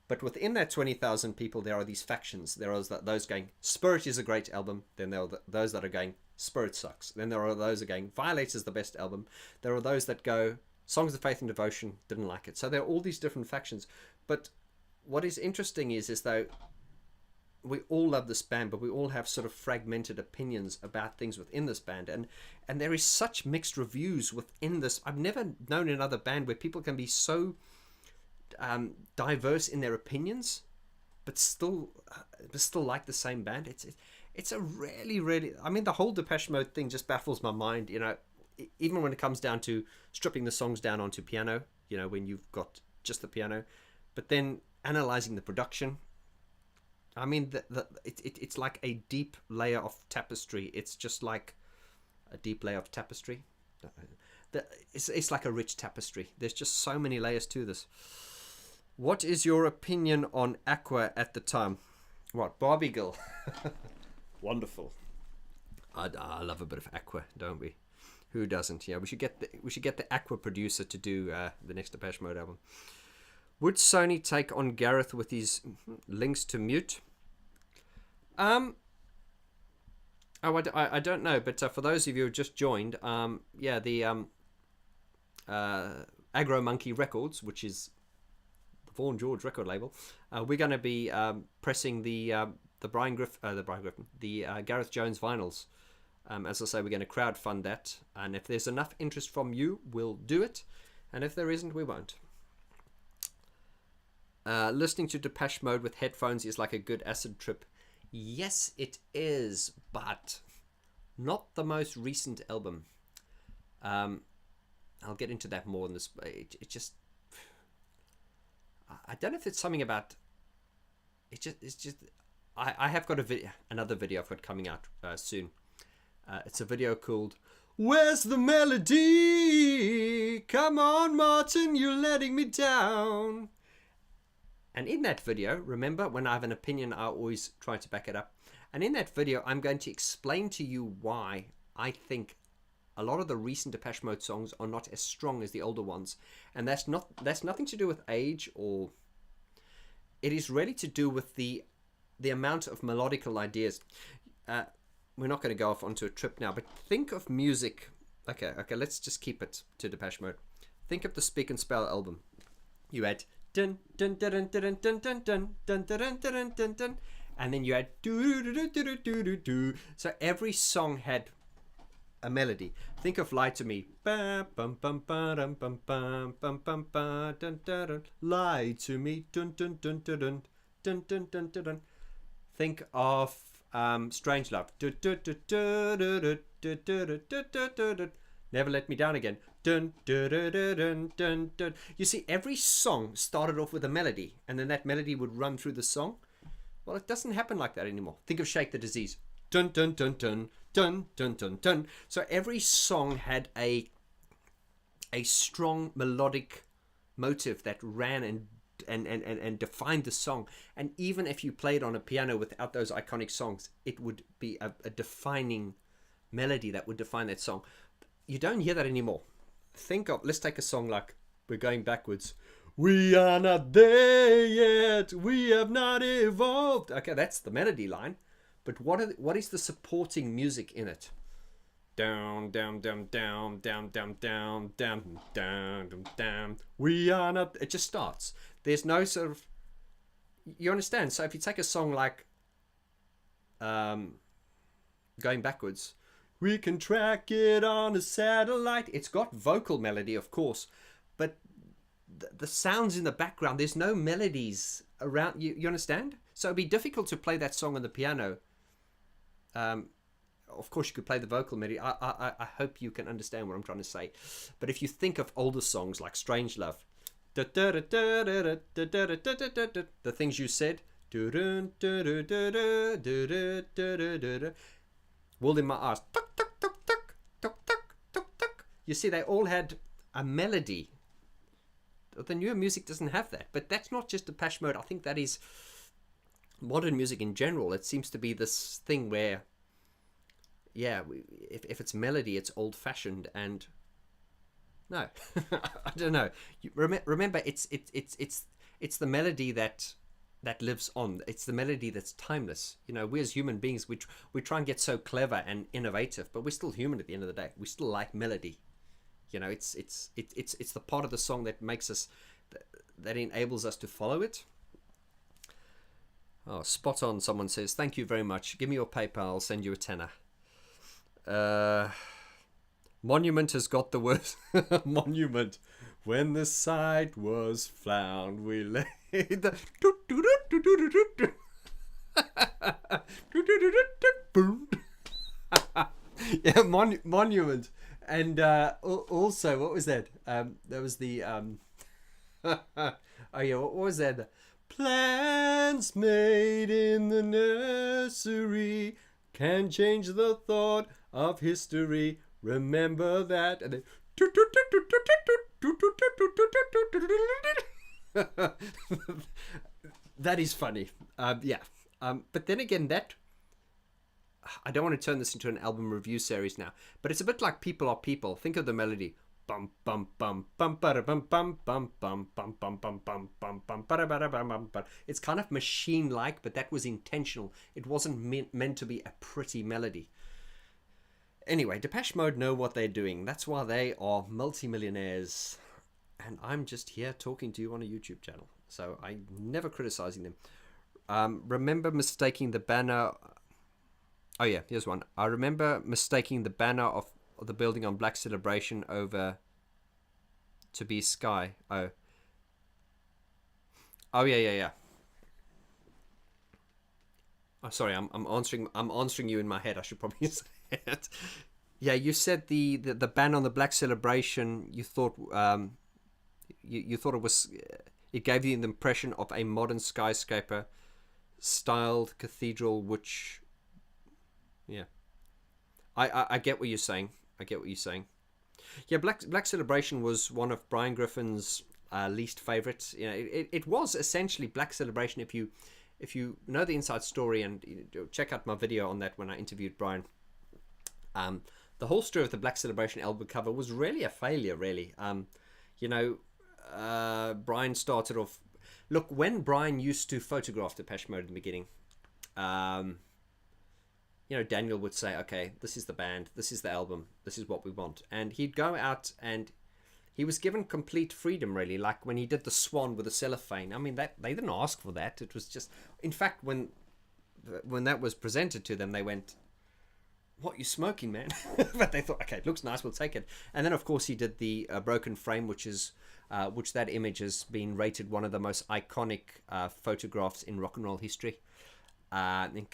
But within that 20,000 people, there are these factions. There are those going, Spirit is a great album. Then there are those that are going, Spirit sucks. Then there are those that are going, Violate is the best album. There are those that go, Songs of Faith and Devotion, didn't like it. So there are all these different factions. But what is interesting is though, we all love this band, but we all have sort of fragmented opinions about things within this band, and there is such mixed reviews within this. I've never known another band where people can be so diverse in their opinions, but still like the same band. It's a really, I mean, the whole Depeche Mode thing just baffles my mind. Even when it comes down to stripping the songs down onto piano, when you've got just the piano, but then analyzing the production. I mean, it's like a deep layer of tapestry. It's just like a deep layer of tapestry. It's like a rich tapestry. There's just so many layers to this. What is your opinion on Aqua at the time? What, Barbie Girl? Wonderful. I love a bit of Aqua, don't we? Who doesn't? Yeah, we should get the Aqua producer to do the next Depeche Mode album. Would Sony take on Gareth with his links to mute? I don't know, but for those of you who just joined, the Agro Monkey Records, which is the Vaughn George record label, we're going to be pressing the Gareth Jones vinyls As I say, we're going to crowdfund that, and if there's enough interest from you, we'll do it, and if there isn't, we won't. Listening to Depeche Mode with headphones is like a good acid trip. Yes, it is, but not the most recent album. I'll get into that more in this. It just, I don't know if it's something about. It's just. I have got another video I've got coming out soon. It's a video called "Where's the Melody? Come on, Martin, you're letting me down." And in that video, remember, when I have an opinion, I always try to back it up. And in that video, I'm going to explain to you why I think a lot of the recent Depeche Mode songs are not as strong as the older ones. And that's nothing to do with age, or it is really to do with the amount of melodical ideas. We're not going to go off onto a trip now, but think of music. Okay, let's just keep it to Depeche Mode. Think of the Speak and Spell album. You had dun dun dun dun dun dun dun dun dun dun dun dun dun, and then you had do do do do do do do. So every song had a melody. Think of "Lie to Me." Lie to me. Dun dun dun dun dun dun dun dun dun. Think of "Strange Love." "Never Let Me Down Again." Dun, dun, dun, dun, dun, dun. You see, every song started off with a melody, and then that melody would run through the song. Well, it doesn't happen like that anymore. Think of "Shake the Disease." Dun dun dun dun dun dun dun dun. So every song had a strong melodic motive that ran and defined the song. And even if you played on a piano without those iconic songs, it would be a defining melody that would define that song. You don't hear that anymore. Let's take a song like "We're Going Backwards." "We are not there yet. We have not evolved." Okay, that's the melody line. But what is the supporting music in it? Down, down, down, down, down, down, down, down, down, down. "We are not." It just starts. There's no sort of. You understand? So if you take a song like "Going Backwards," "We can track it on a satellite." It's got vocal melody, of course, but the sounds in the background, there's no melodies around. You understand? So it'd be difficult to play that song on the piano. Of course, you could play the vocal melody. I hope you can understand what I'm trying to say. But if you think of older songs like "Strange Love," the things you said, "Wool in My Eyes," you see, they all had a melody. The newer music doesn't have that. But that's not just Depeche Mode. I think that is modern music in general. It seems to be this thing where, yeah, if it's melody, it's old-fashioned. And no, I don't know. Remember, it's the melody that lives on. It's the melody that's timeless. You know, we as human beings, we try and get so clever and innovative, but we're still human at the end of the day. We still like melody. You know, it's the part of the song that makes us, that enables us to follow it. Oh, spot on, someone says. "Thank you very much. Give me your PayPal, I'll send you a tenner." Monument has got the worst. Monument. "When the site was found, we laid the... Yeah, Monument. And also, what was that? That was the... oh yeah, what was that? "Plans made in the nursery can change the thought of history. Remember that." And then... That is funny. Yeah. But then again, that... I don't want to turn this into an album review series now, but it's a bit like "People Are People." Think of the melody. Bum bum bum bum bum bum bum bum bum bum bum bum bum bum bum bum. It's kind of machine-like, but that was intentional. It wasn't meant to be a pretty melody. Anyway, Depeche Mode know what they're doing. That's why they are multimillionaires, and I'm just here talking to you on a YouTube channel. So I'm never criticizing them. Remember mistaking the banner Oh yeah, here's one. I remember mistaking the banner of the building on Black Celebration over to be Sky. Oh. Oh yeah, yeah, yeah. Oh, sorry, I'm answering you in my head. I should probably say it. Yeah, you said the ban on the Black Celebration. You thought it was it gave you the impression of a modern skyscraper styled cathedral, which yeah, I get what you're saying. I get what you're saying. Yeah, Black Celebration was one of Brian Griffin's least favorites. You know, it was essentially Black Celebration. If you know the inside story, and check out my video on that when I interviewed Brian. The whole story of the Black Celebration album cover was really a failure. Really, you know, Brian started off. Look, when Brian used to photograph Depeche Mode in the beginning, you know, Daniel would say, okay, this is the band, this is the album, this is what we want. And he'd go out and he was given complete freedom, really. Like when he did the Swan with the cellophane. I mean, that they didn't ask for that. It was just, in fact, when that was presented to them, they went, what, you smoking, man? But they thought, okay, it looks nice, we'll take it. And then, of course, he did the Broken Frame, which that image has been rated one of the most iconic photographs in rock and roll history. And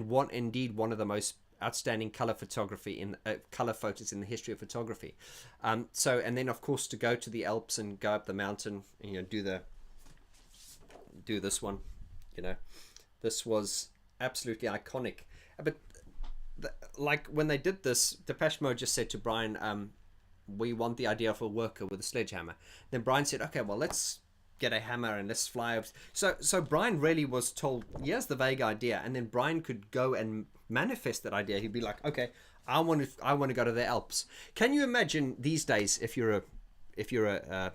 one of the most outstanding color photography in color photos in the history of photography. So, and then of course to go to the Alps and go up the mountain, and, you know, do this one, you know, this was absolutely iconic. But like when they did this, Depeche Mode just said to Brian, we want the idea of a worker with a sledgehammer. Then Brian said, okay, well, let's get a hammer and let's fly up. So Brian really was told, here's the vague idea, and then Brian could go and manifest that idea. He'd be like, okay, I want to go to the Alps. Can you imagine these days if you're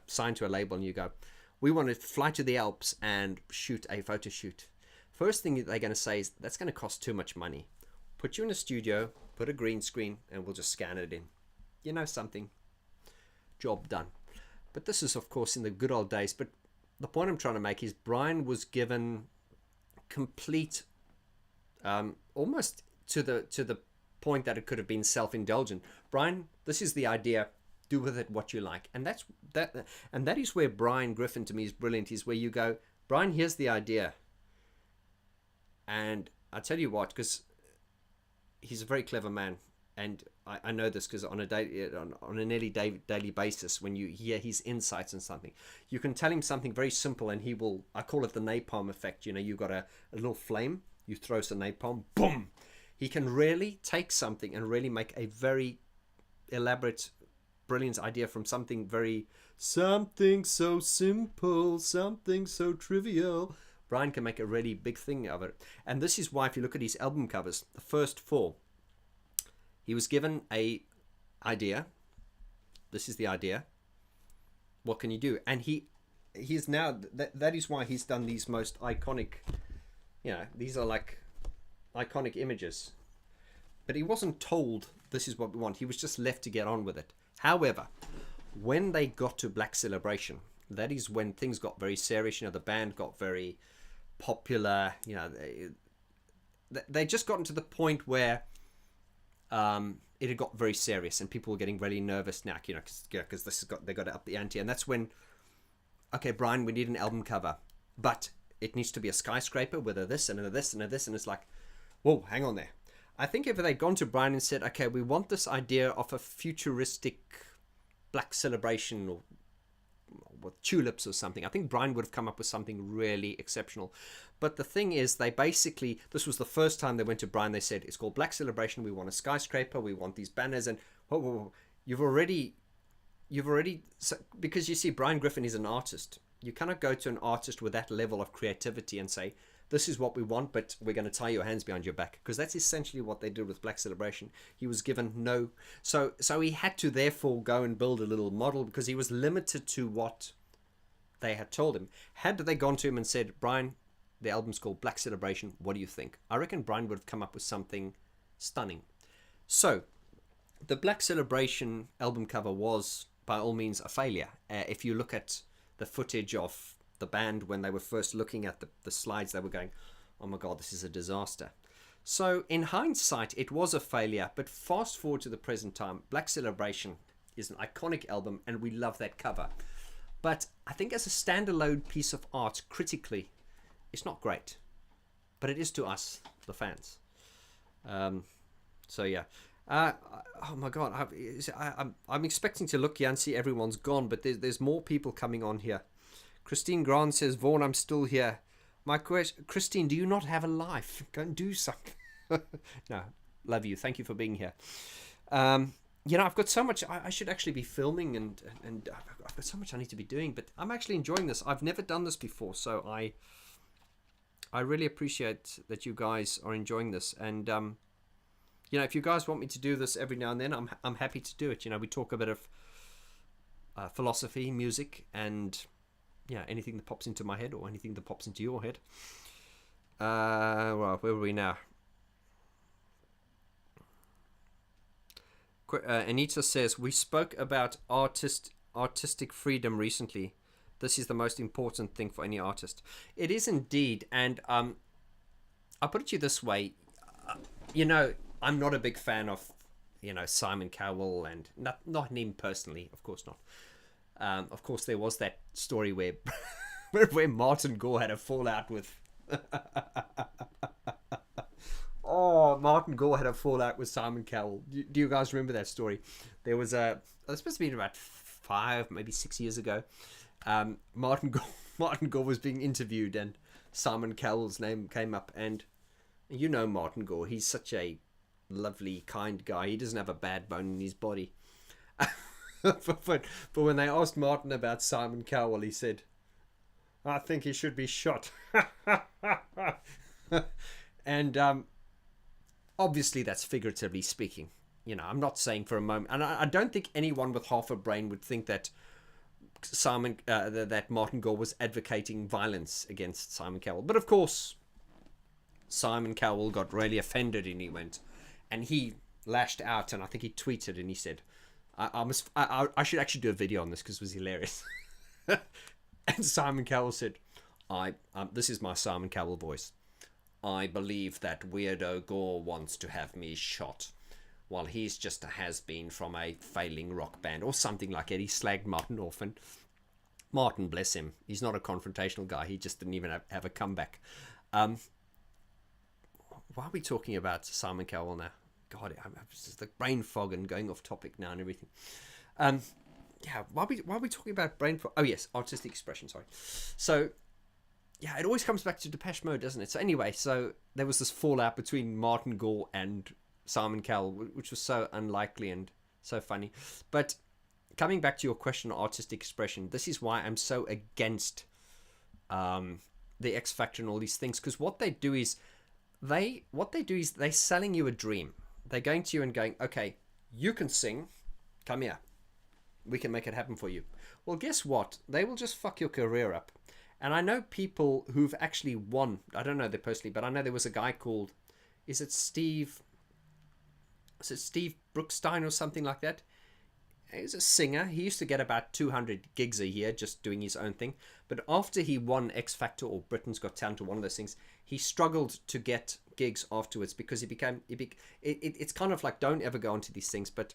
signed to a label and you go, we want to fly to the Alps and shoot a photo shoot? First thing they're going to say is, that's going to cost too much money. Put you in a studio, put a green screen, and we'll just scan it in. You know something? Job done. But this is, of course, in the good old days. But the point I'm trying to make is Brian was given complete, almost to the point that it could have been self-indulgent. Brian, this is the idea. Do with it what you like. And that is where Brian Griffin to me is brilliant. Is where you go, Brian, here's the idea. And I tell you what, because he's a very clever man, and I know this because on a nearly daily basis, when you hear his insights on something, you can tell him something very simple, and he will. I call it the napalm effect. You know, you've got a little flame, you throw some napalm, boom. He can really take something and really make a very elaborate, brilliant idea from something so simple, something so trivial. Brian can make a really big thing of it. And this is why, if you look at his album covers, the first four, he was given a idea. This is the idea. What can you do? And he's now, that is why he's done these most iconic, you know, these are like iconic images. But he wasn't told this is what we want. He was just left to get on with it. However, when they got to Black Celebration, that is when things got very serious. You know, the band got very popular. You know, they just gotten to the point where it had got very serious, and people were getting really nervous now. You know, because they got to up the ante, and that's when, okay, Brian, we need an album cover, but it needs to be a skyscraper with a this and a this and a this, and it's like, whoa, hang on there. I think if they'd gone to Brian and said, okay, we want this idea of a futuristic Black Celebration or with tulips or something, I think Brian would have come up with something really exceptional. But the thing is, this was the first time they went to Brian. They said, it's called Black Celebration. We want a skyscraper. We want these banners. And whoa, you've already, because you see, Brian Griffin is an artist. You cannot go to an artist with that level of creativity and say, this is what we want, but we're going to tie your hands behind your back, because that's essentially what they did with Black Celebration. He was given no, so he had to therefore go and build a little model, because he was limited to what they had told him. Had they gone to him and said, Brian, the album's called Black Celebration, what do you think? I reckon Brian would have come up with something stunning. So the Black Celebration album cover was by all means a failure. If you look at the footage of the band when they were first looking at the slides, they were going, oh my god, this is a disaster. So in hindsight, it was a failure, but fast forward to the present time, Black Celebration is an iconic album and we love that cover. But I think as a standalone piece of art, critically, it's not great. But it is to us, the fans. So yeah. Oh my God, I'm expecting to look here and see everyone's gone, but there's more people coming on here. Christine Grant says, Vaughn, I'm still here. My question, Christine, do you not have a life? Go and do something. No, love you. Thank you for being here. I've got so much. I should actually be filming, and I've got so much I need to be doing. But I'm actually enjoying this. I've never done this before, so I really appreciate that you guys are enjoying this. And if you guys want me to do this every now and then, I'm happy to do it. We talk a bit of philosophy, music, and anything that pops into my head or anything that pops into your head. Well, where were we now? Anita says, we spoke about artistic freedom recently. This is the most important thing for any artist. It is indeed. And I'll put it to you this way. I'm not a big fan of, Simon Cowell, and not him personally, of course not. Of course, there was that story where where Martin Gore had a fallout with. Martin Gore had a fallout with Simon Cowell. Do you guys remember that story? There was it was supposed to be about 5, maybe 6 years ago. Martin Gore was being interviewed, and Simon Cowell's name came up. And Martin Gore, he's such a lovely, kind guy. He doesn't have a bad bone in his body. But when they asked Martin about Simon Cowell, he said, I think he should be shot. And obviously that's figuratively speaking. I'm not saying for a moment, and I don't think anyone with half a brain would think that that Martin Gore was advocating violence against Simon Cowell. But of course, Simon Cowell got really offended, and he lashed out, and I think he tweeted and he said, I should actually do a video on this because it was hilarious. And Simon Cowell said, this is my Simon Cowell voice. I believe that weirdo Gore wants to have me shot, while he's just a has-been from a failing rock band or something like it. He slagged Martin off, and Martin, bless him, he's not a confrontational guy. He just didn't even have a comeback. Why are we talking about Simon Cowell now? God, I'm just the brain fog and going off topic now and everything. Why are we talking about brain fog? Oh yes, artistic expression. Sorry. So, it always comes back to Depeche Mode, doesn't it? So anyway, so there was this fallout between Martin Gore and Simon Cowell, which was so unlikely and so funny. But coming back to your question on artistic expression, this is why I'm so against the X Factor and all these things, because what they do is they're selling you a dream. They're going to you and going, okay, you can sing, come here, we can make it happen for you. Well, guess what? They will just fuck your career up. And I know people who've actually won. I don't know them personally, but I know there was a guy called, is it Steve Brookstein or something like that? He's a singer. He used to get about 200 gigs a year just doing his own thing. But after he won X Factor or Britain's Got Talent or one of those things, he struggled to get gigs afterwards because it's kind of like, don't ever go onto these things. But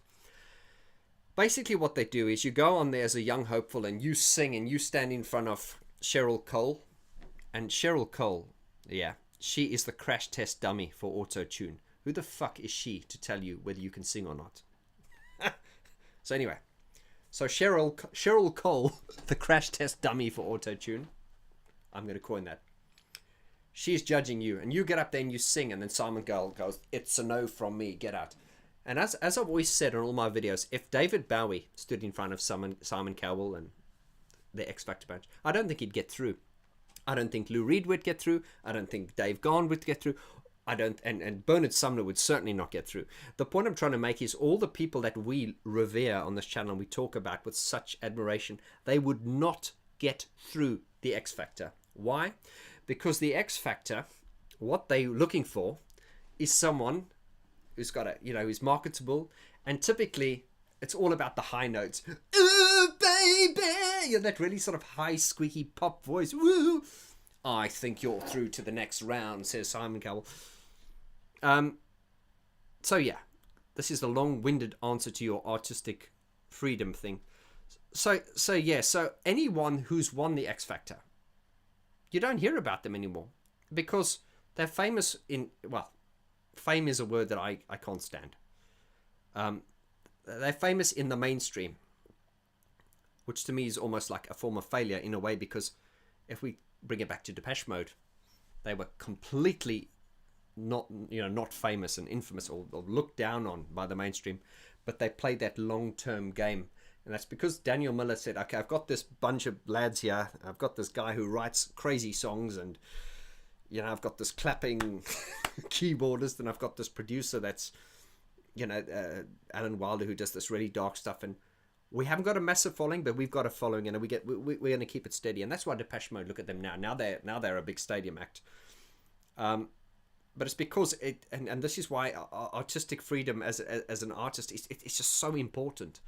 basically what they do is you go on there as a young hopeful and you sing and you stand in front of Cheryl Cole. And Cheryl Cole, she is the crash test dummy for auto-tune. Who the fuck is she to tell you whether you can sing or not? So anyway, Cheryl Cole, the crash test dummy for auto-tune, I'm going to coin that. She's judging you, and you get up there and you sing, and then Simon Cowell goes, it's a no from me, get out. And as I've always said in all my videos, if David Bowie stood in front of Simon Cowell and the X Factor bunch, I don't think he'd get through. I don't think Lou Reed would get through. I don't think Dave Gahan would get through. And Bernard Sumner would certainly not get through. The point I'm trying to make is all the people that we revere on this channel and we talk about with such admiration, they would not get through the X Factor. Why? Because the X Factor, what they're looking for is someone who's got who's marketable, and typically it's all about the high notes. Ooh, baby! That really sort of high, squeaky pop voice. Woo! I think you're through to the next round, says Simon Cowell. So yeah, this is a long-winded answer to your artistic freedom thing. So anyone who's won the X Factor, you don't hear about them anymore because they're famous in, well, fame is a word that I can't stand. They're famous in the mainstream, which to me is almost like a form of failure in a way, because if we bring it back to Depeche Mode, they were completely not famous and infamous, or looked down on by the mainstream, but they played that long-term game. And that's because Daniel Miller said, okay, I've got this bunch of lads here, I've got this guy who writes crazy songs, and I've got this clapping keyboardist, and I've got this producer that's Alan Wilder, who does this really dark stuff, and we haven't got a massive following, but we've got a following, and we're going to keep it steady. And that's why Depeche Mode, look at them now they're a big stadium act. But it's because and this is why artistic freedom as an artist it's just so important.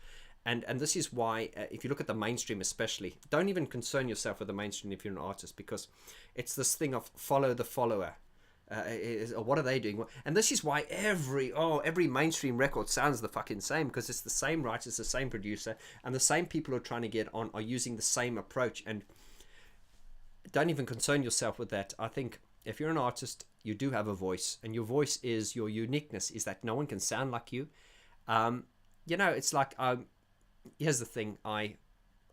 And this is why, if you look at the mainstream especially, don't even concern yourself with the mainstream if you're an artist, because it's this thing of follow the follower. What are they doing? And this is why every mainstream record sounds the fucking same, because it's the same writers, the same producer, and the same people who are trying to get on are using the same approach. And don't even concern yourself with that. I think if you're an artist, you do have a voice, and your voice is your uniqueness, is that no one can sound like you. It's like, here's the thing, I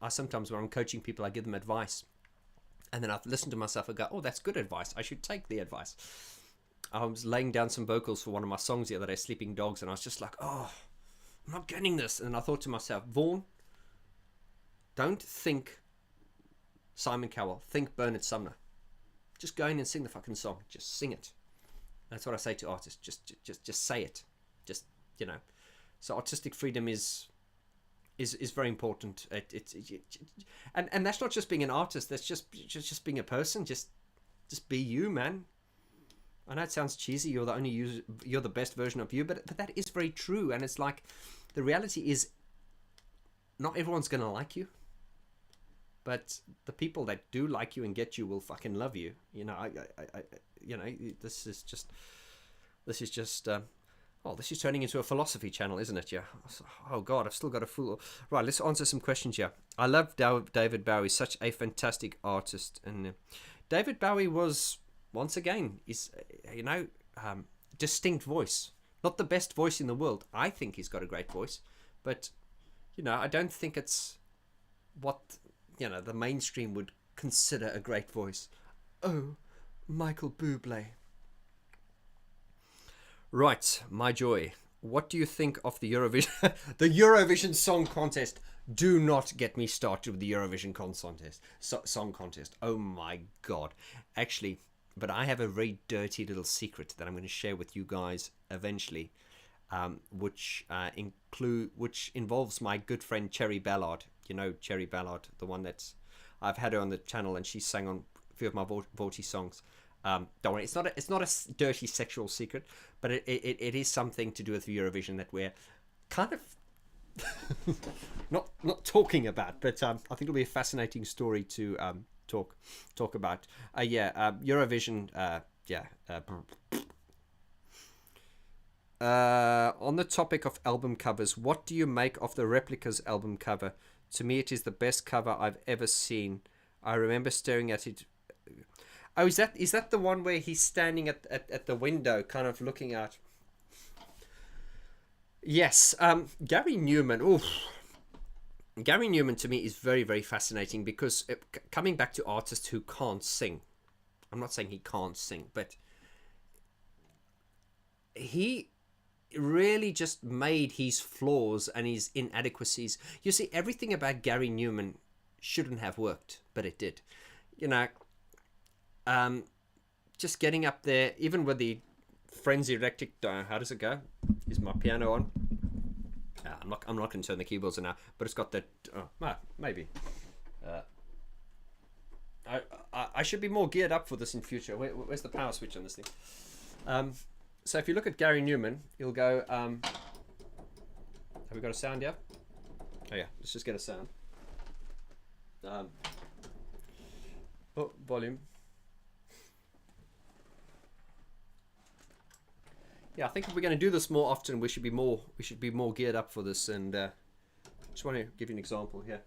sometimes when I'm coaching people, I give them advice, and then I've listened to myself and go, oh, that's good advice, I should take the advice. I was laying down some vocals for one of my songs the other day, Sleeping Dogs, and I was just like, oh, I'm not getting this. And I thought to myself, Vaughn, don't think Simon Cowell, think Bernard Sumner. Just go in and sing the fucking song. Just sing it. That's what I say to artists. Just say it. So artistic freedom is very important. And that's not just being an artist. That's just being a person. Just be you, man. I know it sounds cheesy. You're the best version of you, but that is very true. And it's like, the reality is, not everyone's gonna like you, but the people that do like you and get you will fucking love you. This is just. This is turning into a philosophy channel, isn't it? Yeah. Oh God, I've still got a full. Right, let's answer some questions here. I love David Bowie, such a fantastic artist, and David Bowie was, once again, distinct voice. Not the best voice in the world. I think he's got a great voice, but I don't think it's what the mainstream would consider a great voice. Oh, Michael Bublé. Right, my joy. What do you think of the Eurovision the Eurovision Song Contest? Do not get me started with the Eurovision Song Contest. Oh my God. Actually, but I have a very dirty little secret that I'm going to share with you guys eventually, which involves my good friend Cherry Ballard. You know Cherry Ballard, the one that's, I've had her on the channel, and she sang on a few of my Vaulty songs. Don't worry, it's not a dirty sexual secret, but it is something to do with Eurovision that we're kind of not talking about, but I think it'll be a fascinating story to talk about. Eurovision. On the topic of album covers, what do you make of the Replicas album cover? To me, it is the best cover I've ever seen. I remember staring at it. Oh, is that the one where he's standing at the window, kind of looking out? Yes, Gary Newman. Oof. Gary Newman to me is very, very fascinating, because coming back to artists who can't sing, I'm not saying he can't sing, but he really just made his flaws and his inadequacies. You see, everything about Gary Newman shouldn't have worked, but it did. Just getting up there, even with the Frenzy Electric. How does it go? Is my piano on? I'm not going to turn the keyboards on now, but it's got that. Maybe. I should be more geared up for this in future. Where's the power switch on this thing? So if you look at Gary Newman, you'll go. Have we got a sound here? Oh yeah, let's just get a sound. Volume. Yeah, I think if we're going to do this more often, we should be more geared up for this. And just want to give you an example here.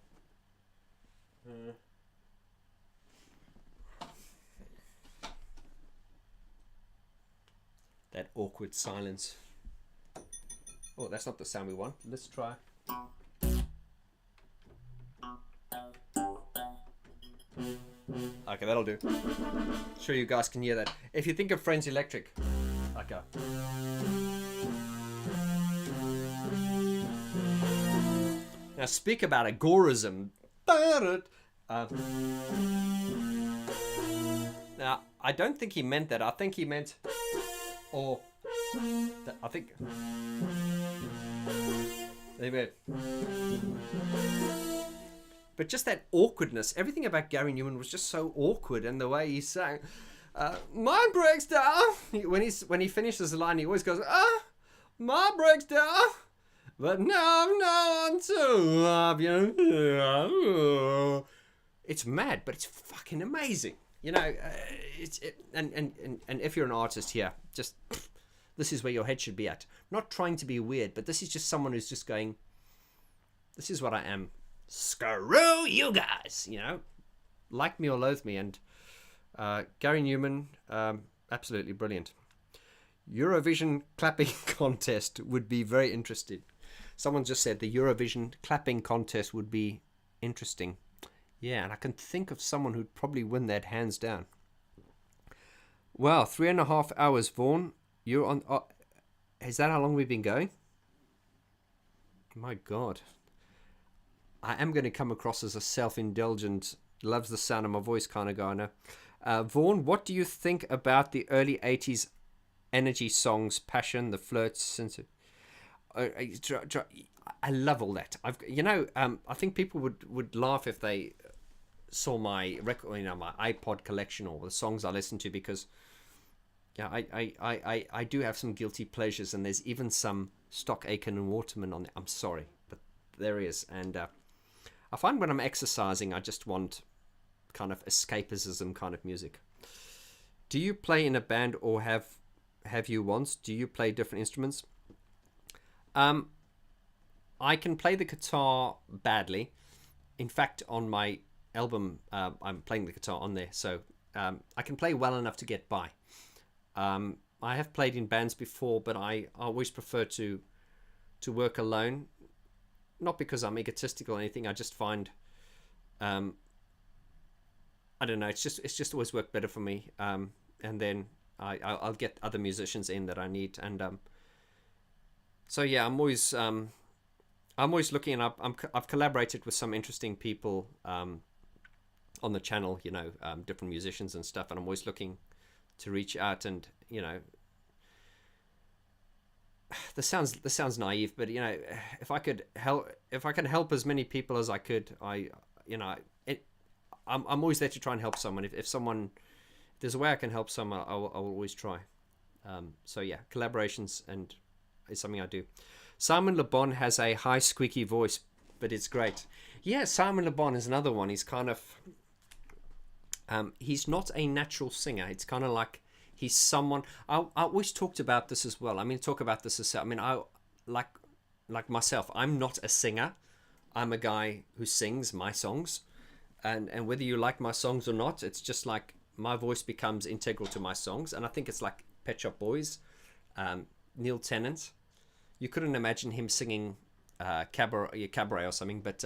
That awkward silence. Oh, that's not the sound we want. Let's try. Okay, that'll do. Sure, you guys can hear that. If you think of Friends Electric, okay. Now speak about agorism. Now, I don't think he meant that. I think he meant, or I think. Anyway. But just that awkwardness. Everything about Gary Numan was just so awkward, and the way he sang, "Mine breaks down." When he finishes the line, he always goes, "Mine breaks down, but now I've no one to love you." It's mad, but it's fucking amazing. You know, and if you're an artist here, just this is where your head should be at. Not trying to be weird, but this is just someone who's just going, "This is what I am. Screw you guys," you know, like me or loathe me. And Gary Numan, absolutely brilliant. Eurovision clapping contest would be very interesting. Someone just said the Eurovision clapping contest would be interesting. Yeah, and I can think of someone who'd probably win that hands down. Wow, 3.5 hours, Vaughn. You're on. Is that how long we've been going? My God. I am going to come across as a self-indulgent, loves the sound of my voice kind of guy now. Vaughn, what do you think about the early 80s energy songs, Passion, The Flirts? I love all that. I think people would laugh if they saw my record, my iPod collection or the songs I listen to, because I do have some guilty pleasures, and there's even some Stock Aitken and Waterman on there. I'm sorry, but there is. And I find when I'm exercising, I just want kind of escapism kind of music. Do you play in a band, or have you once? Do you play different instruments? I can play the guitar badly. In fact, on my album, I'm playing the guitar on there, so I can play well enough to get by. I have played in bands before, but I always prefer to work alone. Not because I'm egotistical or anything. I just find, I don't know. It's just always worked better for me. And then I'll get other musicians in that I need. And so yeah, I'm always looking up. I've collaborated with some interesting people on the channel. Different musicians and stuff. And I'm always looking to reach out. And this sounds naive, but if I could help as many people as I could, I'm always there to try and help someone. If there's a way I can help someone, I will always try. So yeah, collaborations and is something I do. Simon Le Bon has a high squeaky voice, but it's great. Yeah, Simon Le Bon is another one. He's kind of he's not a natural singer. It's kind of like he's someone. I always talked about this as well. I like myself. I'm not a singer. I'm a guy who sings my songs, and whether you like my songs or not, it's just like my voice becomes integral to my songs. And I think it's like Pet Shop Boys, Neil Tennant. You couldn't imagine him singing cabaret or something, but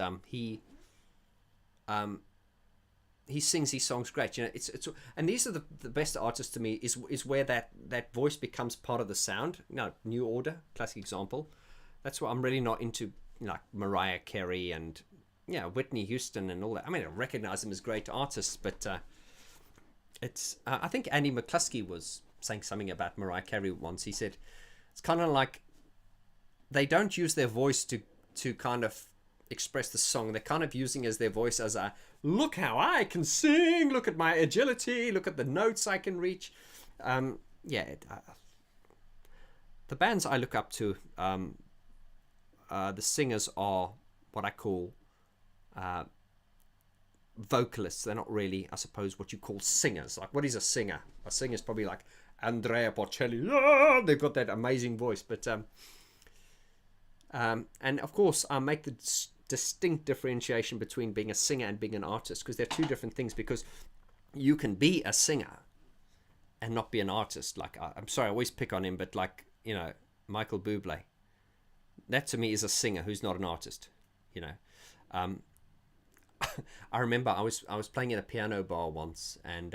he sings these songs great. It's and these are the best artists to me is where that voice becomes part of the sound. New Order, classic example. That's why I'm really not into like Mariah Carey and Whitney Houston and all that. I mean, I recognize them as great artists, but it's I think Andy McCluskey was saying something about Mariah Carey once. He said it's kind of like they don't use their voice to kind of express the song. They're kind of using as their voice as a look how I can sing, look at my agility, look at the notes I can reach. The bands I look up to, the singers are what I call vocalists. They're not really, I suppose, what you call singers. Like, what is a singer? A singer is probably like Andrea Bocelli. Ah, they've got that amazing voice. But and of course, I make the distinct differentiation between being a singer and being an artist, because they're two different things. Because you can be a singer and not be an artist. Like, I'm sorry, I always pick on him, but like, you know, Michael Bublé, that to me is a singer who's not an artist, you know. I remember I was playing in a piano bar once, and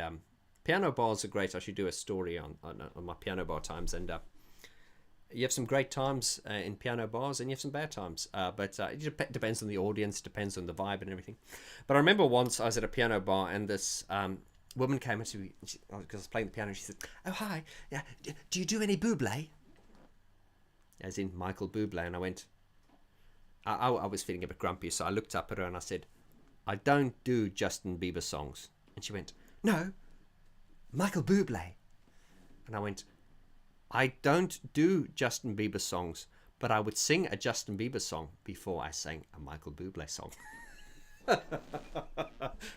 piano bars are great. I should do a story on my piano bar times, and you have some great times in piano bars, and you have some bad times. But it depends on the audience, depends on the vibe and everything. But I remember once I was at a piano bar, and this woman came up to me, because I was playing the piano, and she said, "Oh, hi, yeah, do you do any Bublé?" As in Michael Bublé. And I went, I was feeling a bit grumpy, so I looked up at her and I said, "I don't do Justin Bieber songs." And she went, "No, Michael Bublé." And I went, "I don't do Justin Bieber songs, but I would sing a Justin Bieber song before I sang a Michael Bublé song."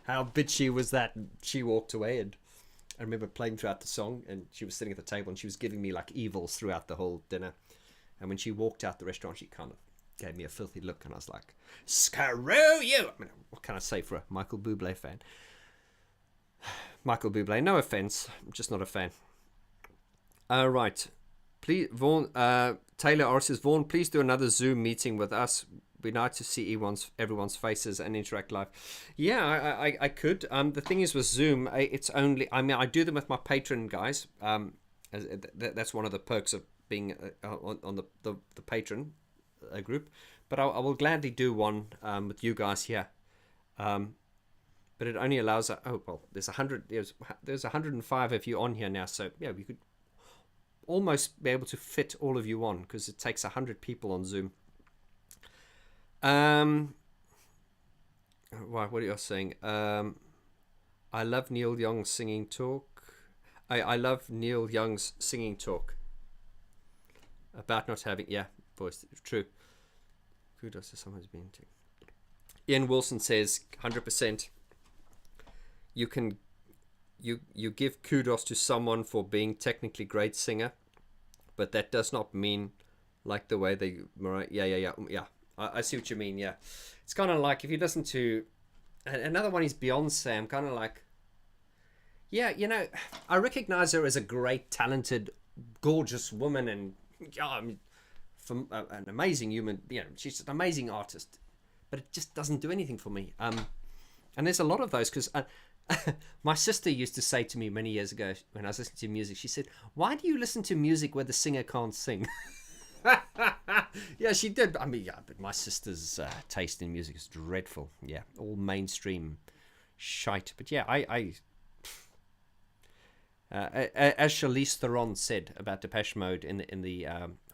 How bitchy was that? She walked away, and I remember playing throughout the song, and she was sitting at the table, and she was giving me like evils throughout the whole dinner. And when she walked out the restaurant, she kind of gave me a filthy look, and I was like, "Screw you!" I mean, what can I say for a Michael Bublé fan? Michael Bublé, no offense, I'm just not a fan. Right, please, Vaughn. Taylor R says, "Vaughn, please do another Zoom meeting with us. Be nice to see everyone's faces and interact live." Yeah, I could. The thing is with Zoom, it's only, I mean, I do them with my patron guys. That's one of the perks of being on the patron group. But I will gladly do one with you guys here. But it only allows, there's 100. There's 105 of you on here now. So yeah, we could almost be able to fit all of you on, because it takes 100 people on Zoom. What are you saying? I love Neil Young's singing talk. I love Neil Young's singing talk about not having voice. True. Kudos to someone who's been to. Ian Wilson says 100%. You can you give kudos to someone for being technically great singer, but that does not mean like the way they yeah. I see what you mean. Yeah, it's kind of like if you listen to another one is Beyonce. I'm kind of like, yeah, you know, I recognize her as a great, talented, gorgeous woman, and I mean, from an amazing human. You know, she's an amazing artist, but it just doesn't do anything for me. And there's a lot of those, because my sister used to say to me many years ago when I was listening to music, she said, "Why do you listen to music where the singer can't sing?" Yeah, she did. I mean, yeah, but my sister's taste in music is dreadful. Yeah, all mainstream shite. But yeah, as Charlize Theron said about Depeche Mode in the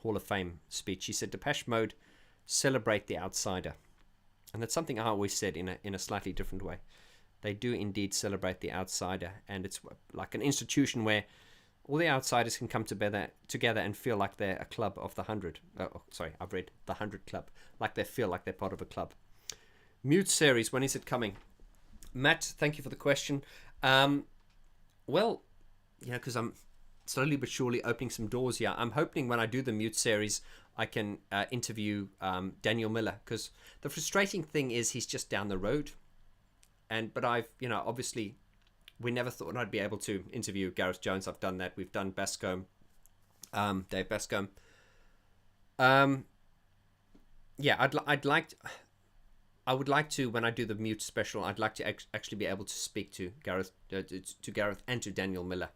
Hall of Fame speech, she said, "Depeche Mode celebrate the outsider," and that's something I always said in a slightly different way. They do indeed celebrate the outsider, and it's like an institution where all the outsiders can come together and feel like they're a club of the 100. Sorry, I've read the 100 Club. Like they feel like they're part of a club. Mute series, when is it coming? Matt, thank you for the question. Well, you know, because I'm slowly but surely opening some doors here. I'm hoping when I do the Mute series, I can interview Daniel Miller, because the frustrating thing is he's just down the road. But I've, you know, obviously, we never thought I'd be able to interview Gareth Jones. I've done that. We've done Bascombe, Dave Bascombe. Yeah, I would like to, when I do the Mute special, I'd like to actually be able to speak to Gareth and to Daniel Miller.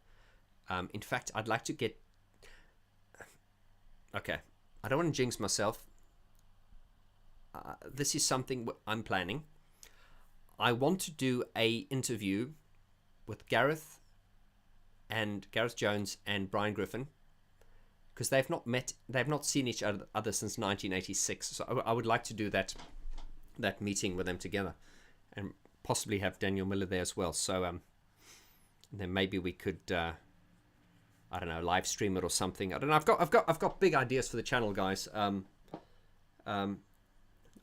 In fact, I'd like to get. Okay, I don't want to jinx myself. This is something I'm planning. I want to do a interview with Gareth Jones and Brian Griffin, because they've not seen each other since 1986. So I would like to do that meeting with them together, and possibly have Daniel Miller there as well. So then maybe we could I don't know, live stream it or something. I don't know. I've got big ideas for the channel, guys. I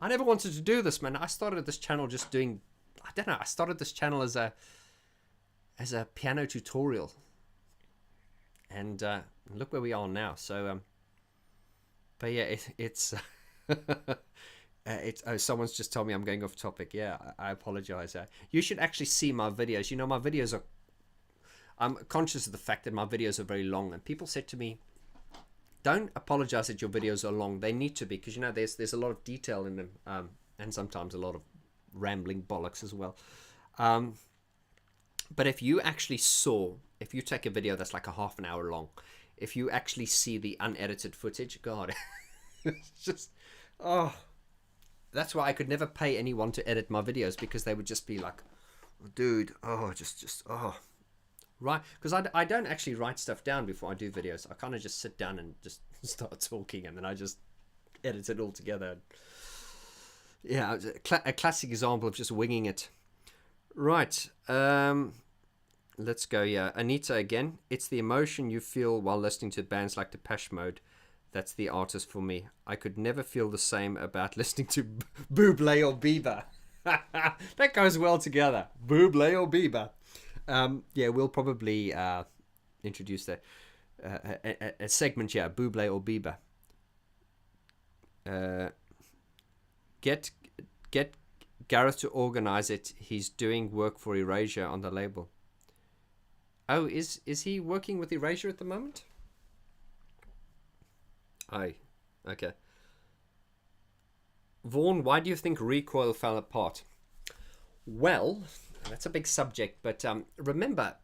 never wanted to do this, man. I started this channel just doing, I don't know, I started this channel as a piano tutorial. and look where we are now. So, but yeah, it's it's. Oh, someone's just told me I'm going off topic. Yeah, I apologize. You should actually see my videos. You know, my videos are. I'm conscious of the fact that my videos are very long, and people said to me, "Don't apologize that your videos are long. They need to be, because you know there's a lot of detail in them, and sometimes a lot of rambling bollocks as well." But if you take a video that's like a half an hour long, if you actually see the unedited footage, God, it's just, oh, that's why I could never pay anyone to edit my videos, because they would just be like, dude, oh, oh. Right, because I don't actually write stuff down before I do videos. I kind of just sit down and just start talking, and then I just edit it all together. Yeah, a classic example of just winging it. Right, let's go. Yeah, Anita again. It's the emotion you feel while listening to bands like Depeche Mode. That's the artist for me. I could never feel the same about listening to Bublé or Bieber. That goes well together. Bublé or Bieber. Yeah, we'll probably introduce that a segment here. Bublé or Bieber. Get Gareth to organize it. He's doing work for Erasure on the label. Oh, is he working with Erasure at the moment? Aye, okay. Vaughn, why do you think Recoil fell apart? Well, that's a big subject, but remember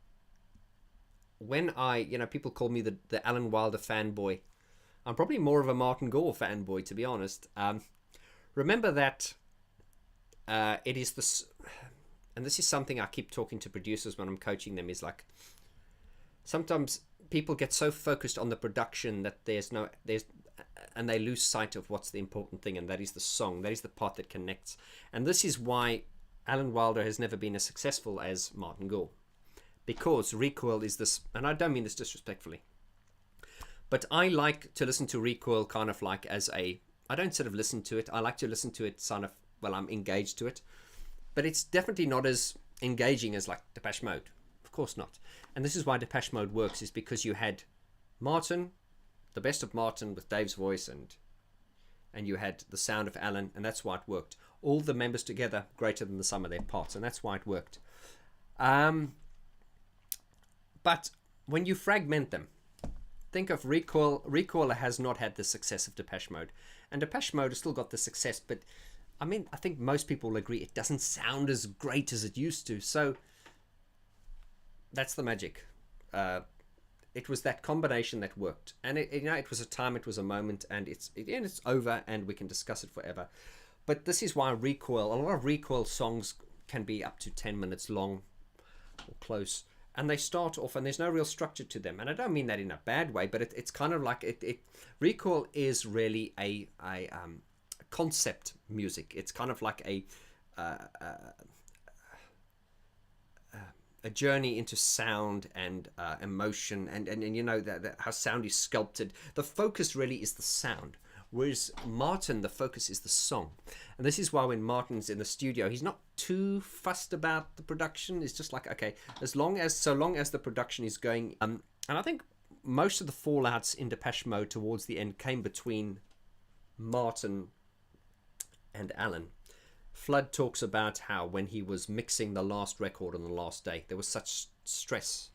when people call me the Alan Wilder fanboy. I'm probably more of a Martin Gore fanboy, to be honest. Remember that it is this, and this is something I keep talking to producers when I'm coaching them, is like, sometimes people get so focused on the production that and they lose sight of what's the important thing, and that is the song. That is the part that connects. And this is why Alan Wilder has never been as successful as Martin Gore, because Recoil is this, and I don't mean this disrespectfully, but I like to listen to Recoil kind of like I don't sort of listen to it. I like to listen to it kind of, well, I'm engaged to it, but it's definitely not as engaging as like Depeche Mode. Of course not. And this is why Depeche Mode works, is because you had Martin, the best of Martin with Dave's voice, and you had the sound of Alan, and that's why it worked. All the members together greater than the sum of their parts, and that's why it worked. But when you fragment them, think of Recoil. Recoil has not had the success of Depeche Mode, and Depeche Mode has still got the success, but I mean, I think most people will agree it doesn't sound as great as it used to. So that's the magic. It was that combination that worked, and it was a time, it was a moment, and it's over, and we can discuss it forever. But this is why Recoil, a lot of Recoil songs can be up to 10 minutes long or close, and they start off and there's no real structure to them. And I don't mean that in a bad way, but it's kind of like Recoil is really a concept music. It's kind of like a journey into sound and emotion, and you know that how sound is sculpted. The focus really is the sound, whereas Martin, the focus is the song. And this is why when Martin's in the studio, he's not too fussed about the production. It's just like, okay, so long as the production is going. And I think most of the fallouts in Depeche Mode towards the end came between Martin and Alan. Flood talks about how when he was mixing the last record on the last day, there was such stress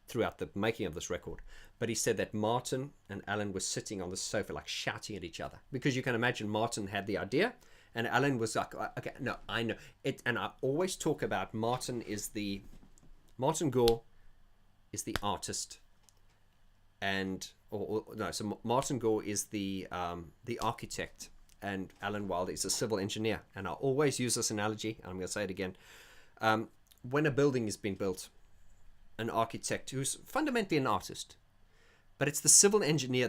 throughout the making of this record. But he said that Martin and Alan were sitting on the sofa like shouting at each other, because you can imagine Martin had the idea and Alan was like, okay, no, I know it. And I always talk about Martin Gore is the artist, and so Martin Gore is the architect, and Alan Wilder is a civil engineer. And I always use this analogy, and I'm going to say it again. When a building has been built, an architect who's fundamentally an artist, but it's the civil engineer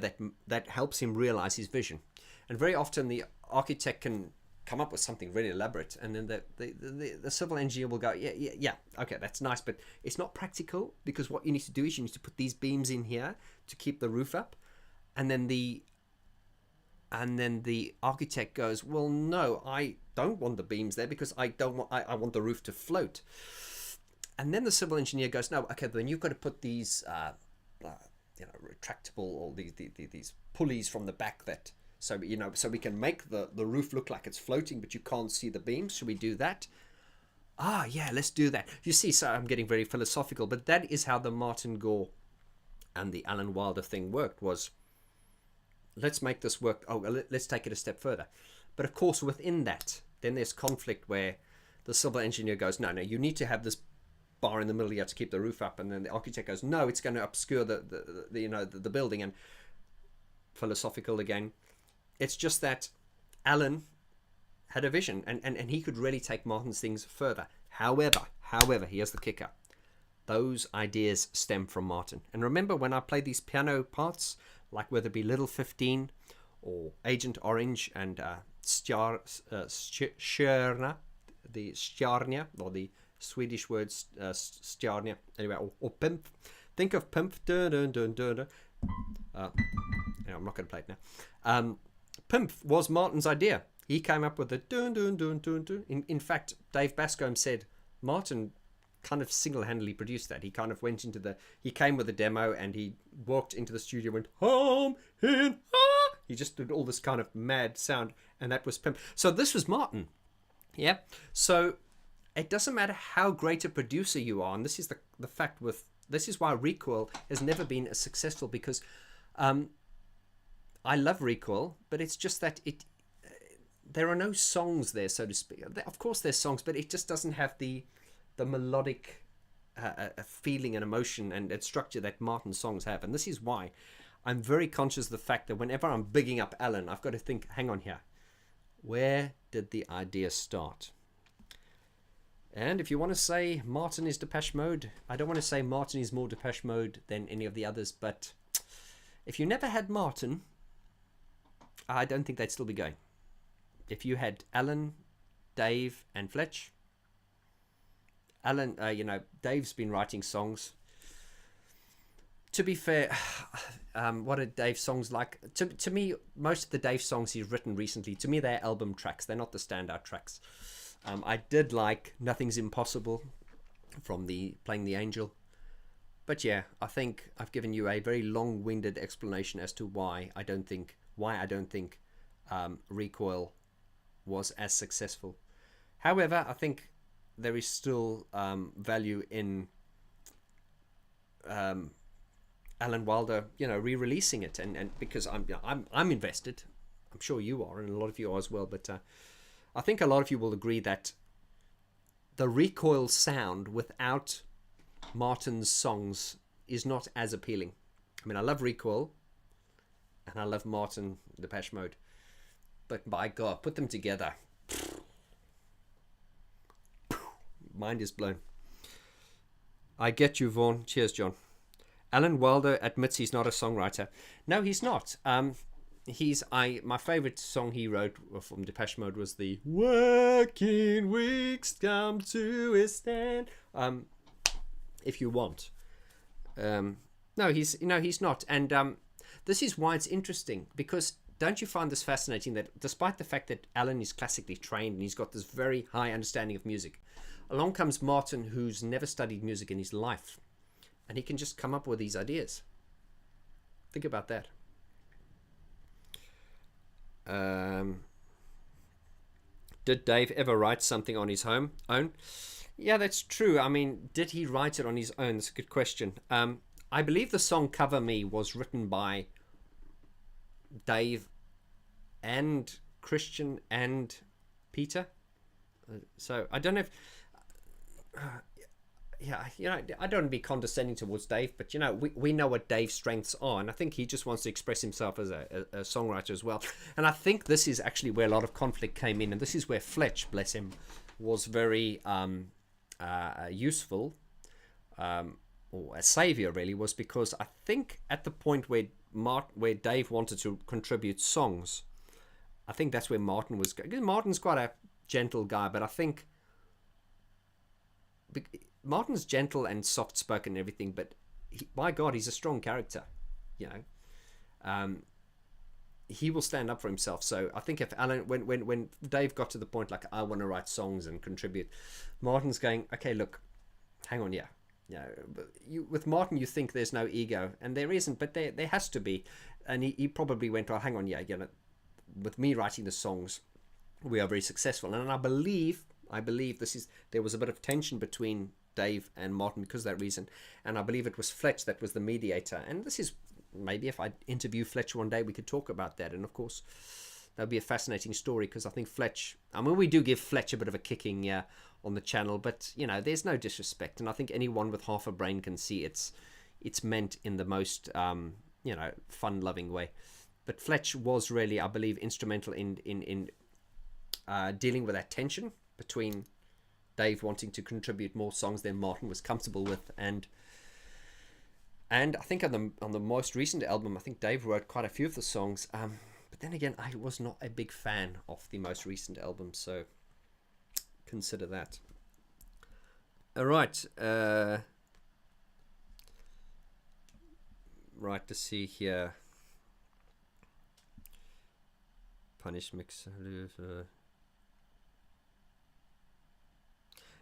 that helps him realize his vision. And very often the architect can come up with something really elaborate, and then the civil engineer will go, yeah, okay, that's nice, but it's not practical, because what you need to do is you need to put these beams in here to keep the roof up. And then the architect goes, well, no, I don't want the beams there, because I want the roof to float. And then the civil engineer goes, no, okay, then you've got to put these retractable, or these pulleys from the back that, so so we can make the roof look like it's floating, but you can't see the beams. Should we do that? Ah, yeah, let's do that. You see, so I'm getting very philosophical, but that is how the Martin Gore and the Alan Wilder thing worked. Was, let's make this work. Oh, let's take it a step further. But of course, within that, then there's conflict where the civil engineer goes, no, you need to have this bar in the middle here to keep the roof up, and then the architect goes, no, it's going to obscure the building. And philosophical again. It's just that Alan had a vision, and he could really take Martin's things further. However, here's the kicker. Those ideas stem from Martin. And remember, when I play these piano parts, like whether it be Little 15 or Agent Orange and Stjärna, the Stjärna, or the Swedish word Stjärna, anyway, or Pimp. Think of Pimp. Dun, dun, dun, dun, dun. I'm not going to play it now. Pimp was Martin's idea. He came up with the dun dun dun dun dun. In fact, Dave Bascombe said Martin kind of single-handedly produced that. He kind of went into he came with a demo, and he walked into the studio and went, home in, ah! He just did all this kind of mad sound, and that was Pimp. So this was Martin. Yeah. So it doesn't matter how great a producer you are, and this is the fact this is why Recoil has never been as successful, because I love Recoil, but it's just that there are no songs there, so to speak. Of course there's songs, but it just doesn't have the melodic feeling and emotion and structure that Martin's songs have. And this is why I'm very conscious of the fact that whenever I'm bigging up Alan, I've got to think, hang on here, where did the idea start? And if you want to say Martin is Depeche Mode, I don't want to say Martin is more Depeche Mode than any of the others, but if you never had Martin, I don't think they'd still be going. If you had Alan, Dave, and Fletch, Alan, Dave's been writing songs. To be fair, what are Dave's songs like? To me, most of the Dave songs he's written recently, to me, they're album tracks. They're not the standout tracks. I did like Nothing's Impossible from Playing the Angel. But yeah, I think I've given you a very long-winded explanation as to why I don't think Recoil was as successful. However, I think there is still value in Alan Wilder, re-releasing it, and because I'm invested. I'm sure you are, and a lot of you are as well. But I think a lot of you will agree that the Recoil sound without Martin's songs is not as appealing. I mean, I love Recoil, and I love Martin, Depeche Mode, but by God, put them together, mind is blown. I get you, Vaughn. Cheers, John. Alan Wilder admits he's not a songwriter. No, he's not. My favorite song he wrote from Depeche Mode was the "Working Weeks Come to a Stand." If you want. No, he's not. And this is why it's interesting, because don't you find this fascinating that despite the fact that Alan is classically trained and he's got this very high understanding of music, along comes Martin, who's never studied music in his life, and he can just come up with these ideas. Think about that. Did Dave ever write something on his own? Yeah, that's true. I mean, did he write it on his own? That's a good question. I believe the song Cover Me was written by Dave and Christian and Peter. So I don't know if... I don't want to be condescending towards Dave, but we know what Dave's strengths are, and I think he just wants to express himself as a songwriter as well. And I think this is actually where a lot of conflict came in, and this is where Fletch, bless him, was very useful, or a savior really, was because I think at the point where Dave wanted to contribute songs, I think that's where Martin was going. Martin's quite a gentle guy, but I think Martin's gentle and soft-spoken and everything, but by God, he's a strong character, he will stand up for himself. So I think if Alan, when Dave got to the point like, I want to write songs and contribute, Martin's going, okay, look, hang on, yeah, with Martin, you think there's no ego, and there isn't, but there has to be. And he probably went, oh, hang on, yeah, with me writing the songs, we are very successful. And I believe there was a bit of tension between Dave and Martin because of that reason. And I believe it was Fletch that was the mediator. And this is, maybe if I interview Fletch one day, we could talk about that. And of course, that'd be a fascinating story, because I think we do give Fletch a bit of a kicking on the channel, but there's no disrespect. And I think anyone with half a brain can see it's meant in the most fun-loving way. But Fletch was really, I believe, instrumental in dealing with that tension between Dave wanting to contribute more songs than Martin was comfortable with, and I think on the most recent album, I think Dave wrote quite a few of the songs. But then again, I was not a big fan of the most recent album, so consider that. All right. Right, to see here. Punish mix.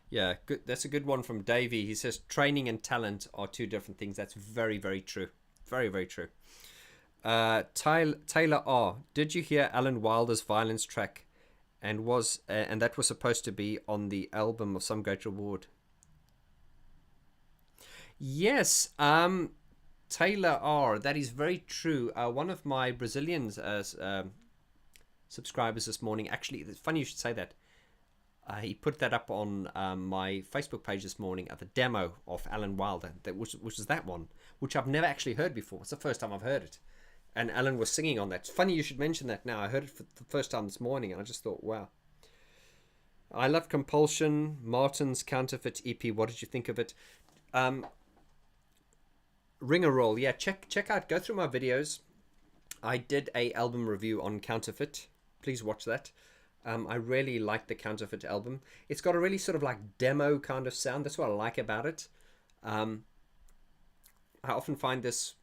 Yeah, good. That's a good one from Davey. He says training and talent are two different things. That's very, very true. Very, very true. Taylor R. Did you hear Alan Wilder's Violence track? And that was supposed to be on the album of Some Great Reward. Yes. Taylor R. That is very true. One of my Brazilian subscribers this morning, actually, it's funny you should say that. He put that up on my Facebook page this morning at the demo of Alan Wilder, which is that one, which I've never actually heard before. It's the first time I've heard it. And Alan was singing on that. It's funny you should mention that now. I heard it for the first time this morning, and I just thought, wow. I Love Compulsion, Martin's Counterfeit EP. What did you think of it? Ring a Roll. Yeah, check out, go through my videos. I did a album review on Counterfeit. Please watch that. I really like the Counterfeit album. It's got a really sort of like demo kind of sound. That's what I like about it. I often find this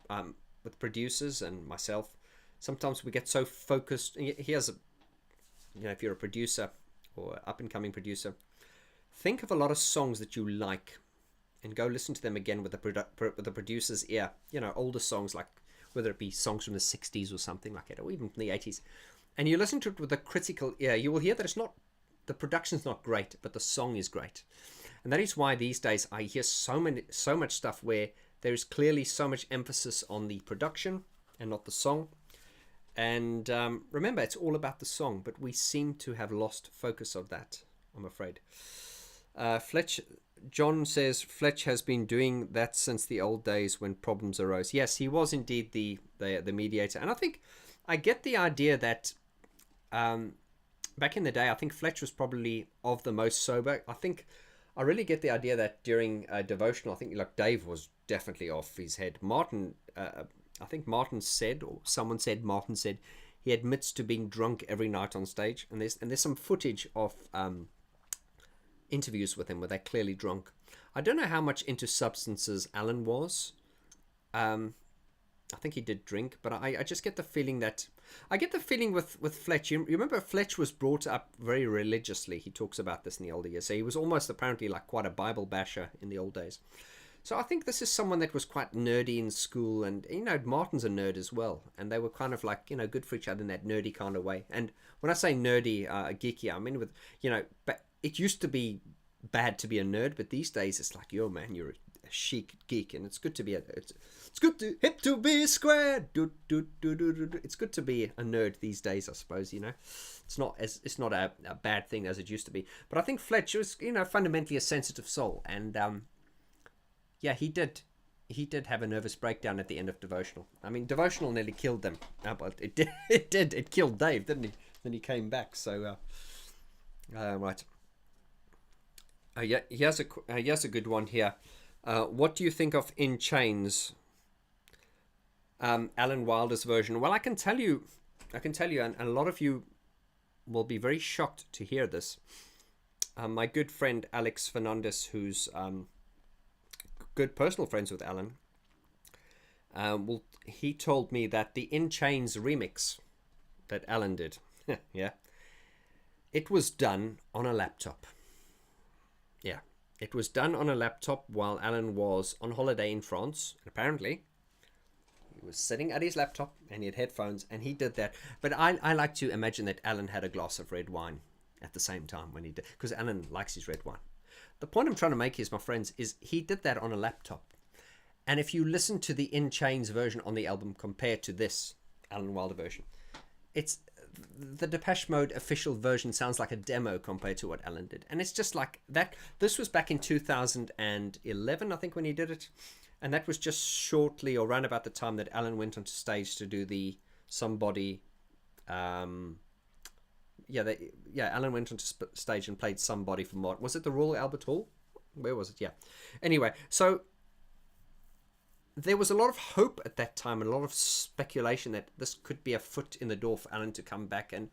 with producers and myself. Sometimes we get so focused. Here's if you're a producer or up and coming producer, think of a lot of songs that you like and go listen to them again with the producer's ear. Older songs, like whether it be songs from the 60s or something like that, or even from the 80s. And you listen to it with a critical ear, you will hear that the production's not great, but the song is great. And that is why these days I hear so much stuff where there is clearly so much emphasis on the production and not the song. And remember, it's all about the song, but we seem to have lost focus of that, I'm afraid. John says Fletch has been doing that since the old days when problems arose. Yes, he was indeed the mediator. And I think I get the idea that back in the day, I think Fletch was probably of the most sober. I really get the idea that during devotional, I think like Dave was definitely off his head. Martin, I think Martin said, or someone said, Martin said, he admits to being drunk every night on stage. And there's some footage of interviews with him where they're clearly drunk. I don't know how much into substances Alan was. I think he did drink, but I just get the feeling that... I get the feeling with Fletch. You remember Fletch was brought up very religiously. He talks about this in the older years. So he was almost apparently like quite a Bible basher in the old days. So I think this is someone that was quite nerdy in school. And, Martin's a nerd as well. And they were kind of like, good for each other in that nerdy kind of way. And when I say nerdy, geeky, I mean with, but it used to be bad to be a nerd. But these days it's like, yo, man, you're a chic geek. And it's good to be it's good to hip to be square. It's good to be a nerd these days, I suppose. It's not a bad thing as it used to be. But I think Fletch was fundamentally a sensitive soul, and he did have a nervous breakdown at the end of devotional. I mean, devotional nearly killed them, but it killed Dave, didn't he? Then he came back. So right. Here's a good one here. What do you think of In Chains? Alan Wilder's version. Well, I can tell you, and a lot of you will be very shocked to hear this. My good friend Alex Fernandez, who's good personal friends with Alan, he told me that the In Chains remix that Alan did, it was done on a laptop. Yeah, It was done on a laptop while Alan was on holiday in France. And apparently, he was sitting at his laptop and he had headphones and he did that. But I like to imagine that Alan had a glass of red wine at the same time when he did, because Alan likes his red wine. The point I'm trying to make is, my friends, is he did that on a laptop. And if you listen to the In Chains version on the album compared to this Alan Wilder version, it's the Depeche Mode official version sounds like a demo compared to what Alan did. And it's just like that. This was back in 2011, I think, when he did it. And that was just shortly or around about the time that Alan went onto stage to do the Somebody. Alan went onto stage and played Somebody for Martin. Was it the Royal Albert Hall? Where was it? Yeah. Anyway, so there was a lot of hope at that time and a lot of speculation that this could be a foot in the door for Alan to come back. And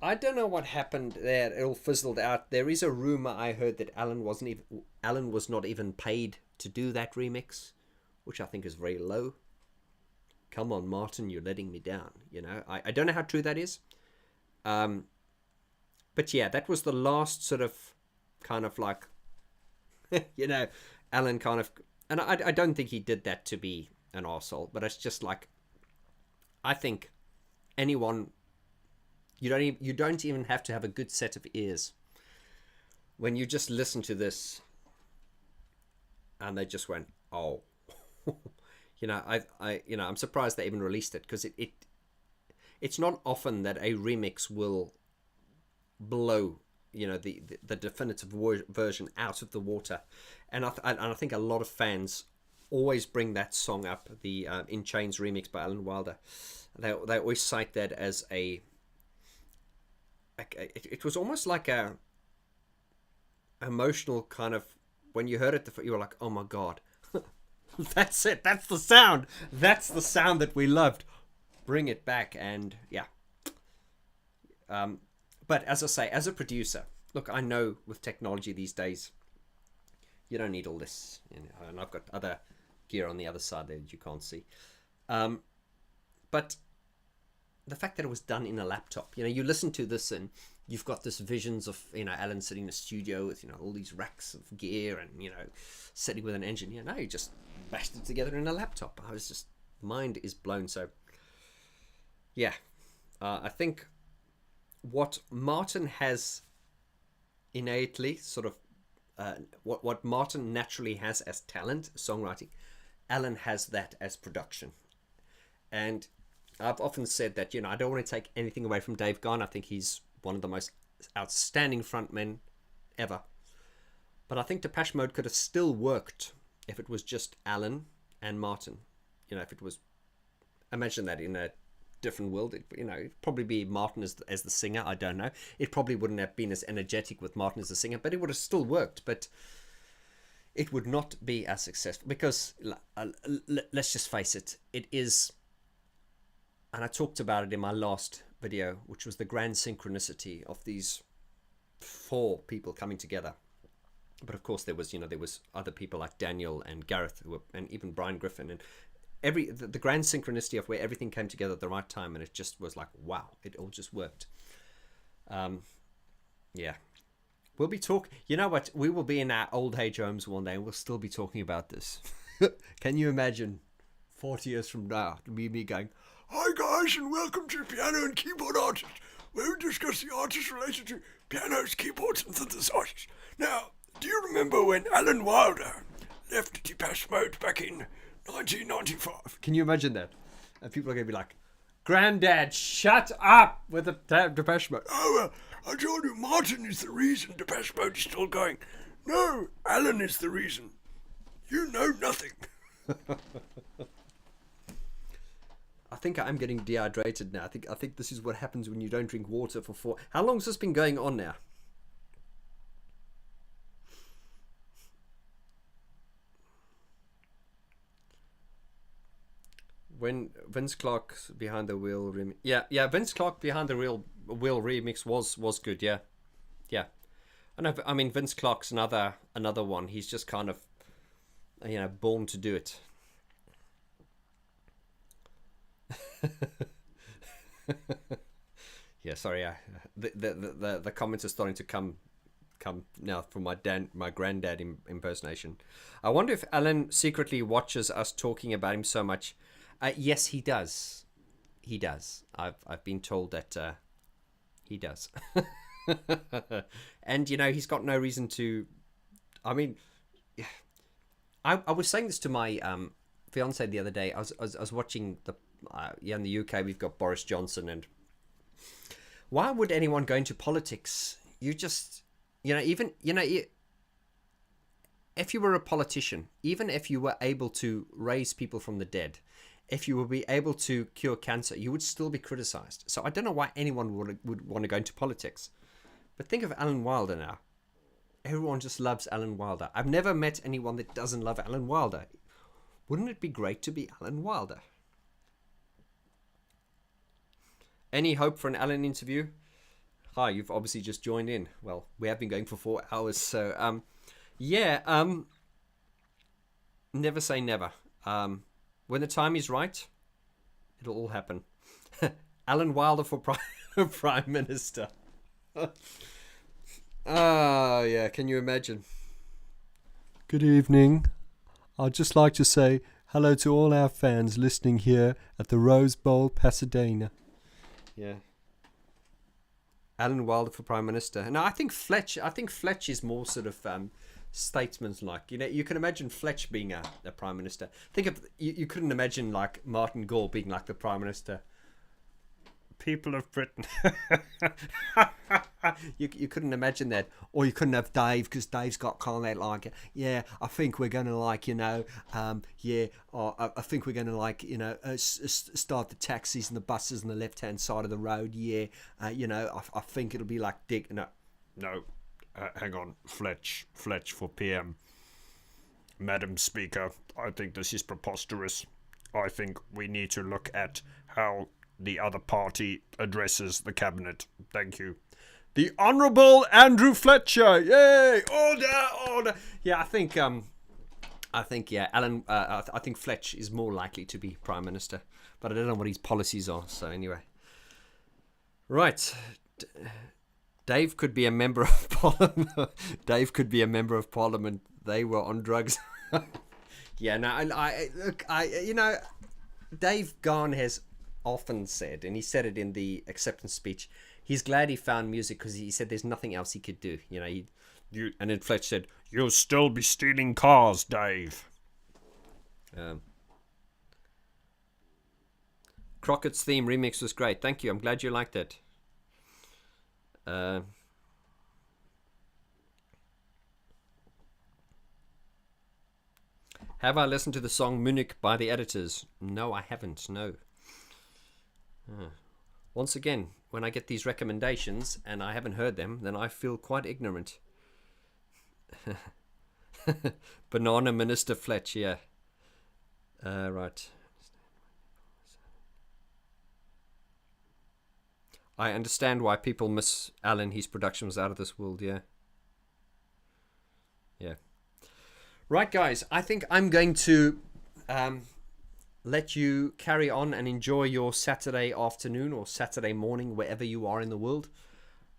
I don't know what happened there. It all fizzled out. There is a rumor I heard that Alan was not even paid to do that remix, which I think is very low. Come on, Martin, you're letting me down. You know, I don't know how true that is. But yeah, that was the last sort of kind of like, you know, Alan kind of. And I don't think he did that to be an arsehole, but it's just like, I think anyone, you don't even have to have a good set of ears. When you just listen to this, and they just went, oh, you know, I'm surprised they even released it, because it's not often that a remix will blow, you know, the definitive version out of the water. And I think a lot of fans always bring that song up, the In Chains remix by Alan Wilder. They always cite that as it was almost like a emotional kind of, when you heard it, you were like, oh my God, that's it, that's the sound that we loved, bring it back. And yeah, but as I say, as a producer, look, I know with technology these days, you don't need all this, you know, and I've got other gear on the other side there that you can't see. But the fact that it was done in a laptop, you know, you listen to this and you've got this visions of, you know, Alan sitting in a studio with, you know, all these racks of gear and, you know, sitting with an engineer. No, he just bashed it together in a laptop. I was just, mind is blown. So, yeah, I think what Martin has innately sort of, what Martin naturally has as talent, songwriting, Alan has that as production. And I've often said that, you know, I don't want to take anything away from Dave Gahan. I think he's one of the most outstanding frontmen ever. But I think Depeche Mode could have still worked if it was just Alan and Martin. You know, if it was, imagine that in a different world, it'd probably be Martin as the singer. I don't know. It probably wouldn't have been as energetic with Martin as the singer, but it would have still worked. But it would not be as successful because, let's just face it, it is, and I talked about it in my last video, which was the grand synchronicity of these four people coming together. But of course there was other people like Daniel and Gareth and even Brian Griffin, and the grand synchronicity of where everything came together at the right time, and it just was like, wow, it all just worked. Yeah, we'll be you know what, we will be in our old age homes one day and we'll still be talking about this. Can you imagine 40 years from now me going, hi guys, and welcome to Piano and Keyboard Artists, where we discuss the artists related to pianos, keyboards and synthesizers. Now, do you remember when Alan Wilder left Depeche Mode back in 1995? Can you imagine that? And people are going to be like, Granddad, shut up with the Depeche Mode. Oh, I told you, Martin is the reason Depeche Mode is still going. No, Alan is the reason. You know nothing. I think I'm getting dehydrated now. I think this is what happens when you don't drink water for 4... How long has this been going on now? When Vince Clarke's Behind the Wheel remix, yeah, Vince Clarke Behind the Wheel remix was good, yeah. I mean Vince Clarke's another one. He's just kind of, you know, born to do it. Yeah, sorry. The comments are starting to come come now for my granddad impersonation. I wonder if Alan secretly watches us talking about him so much. Yes, he does. He does. I've been told that he does. And he's got no reason to. I mean, I was saying this to my fiance the other day. I was watching the in the UK we've got Boris Johnson, and why would anyone go into politics? You just even if you were a politician, even if you were able to raise people from the dead, if you would be able to cure cancer, you would still be criticized. So I don't know why anyone would want to go into politics. But think of Alan Wilder now. Everyone just loves Alan Wilder. I've never met anyone that doesn't love Alan Wilder. Wouldn't it be great to be Alan Wilder? Any hope for an Alan interview? Hi, you've obviously just joined in. Well, we have been going for 4 hours, so never say never. When the time is right, it'll all happen. Alan Wilder for Prime Minister. Yeah, can you imagine? Good evening. I'd just like to say hello to all our fans listening here at the Rose Bowl, Pasadena. Yeah. Alan Wilder for Prime Minister. No, I think Fletch is more sort of statesman-like. You can imagine Fletch being a Prime Minister. Think of you couldn't imagine like Martin Gore being like the Prime Minister. People of Britain. you couldn't imagine that. Or you couldn't have Dave, because Dave's got kind of like, I think we're going to I think we're going to start the taxis and the buses on the left-hand side of the road. I think it'll be like Dick. No, hang on. Fletch for PM. Madam Speaker, I think this is preposterous. I think we need to look at how the other party addresses the cabinet. Thank you. The Honourable Andrew Fletcher. Yay! Order! Yeah, I think Alan. I think Fletch is more likely to be Prime Minister, but I don't know what his policies are. So anyway, right. Dave could be a member of Parliament. Dave could be a member of Parliament. They were on drugs. Yeah, no, Dave Garn has often said, and he said it in the acceptance speech, he's glad he found music because he said there's nothing else he could do. And then Fletch said, "You'll still be stealing cars, Dave." Crockett's theme remix was great. Thank you. I'm glad you liked it. Have I listened to the song Munich by the Editors? No, I haven't. No. Once again, when I get these recommendations and I haven't heard them, then I feel quite ignorant. Banana Minister Fletch, yeah. Right. I understand why people miss Alan. His production was out of this world, yeah. Yeah. Right, guys, I think I'm going to let you carry on and enjoy your Saturday afternoon or Saturday morning, wherever you are in the world.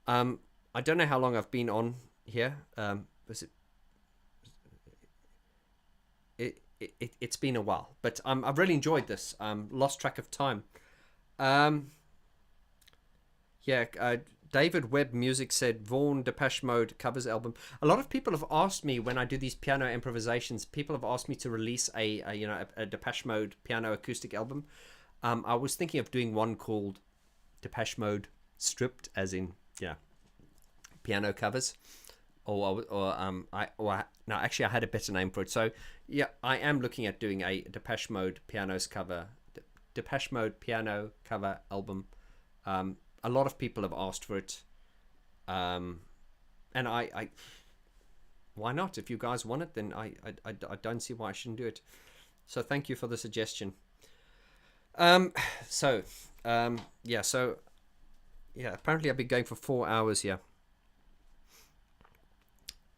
I don't know how long I've been on here. It's been a while, but I've really enjoyed this. Lost track of time. David Webb Music said Vaughn Depeche Mode covers album. A lot of people have asked me when I do these piano improvisations. People have asked me to release a Depeche Mode piano acoustic album. I was thinking of doing one called Depeche Mode Stripped, as in piano covers. I had a better name for it. So yeah, I am looking at doing a Depeche Mode Depeche Mode piano cover album. A lot of people have asked for it, and I why not? If you guys want it, then I don't see why I shouldn't do it. So thank you for the suggestion. Apparently I've been going for 4 hours here.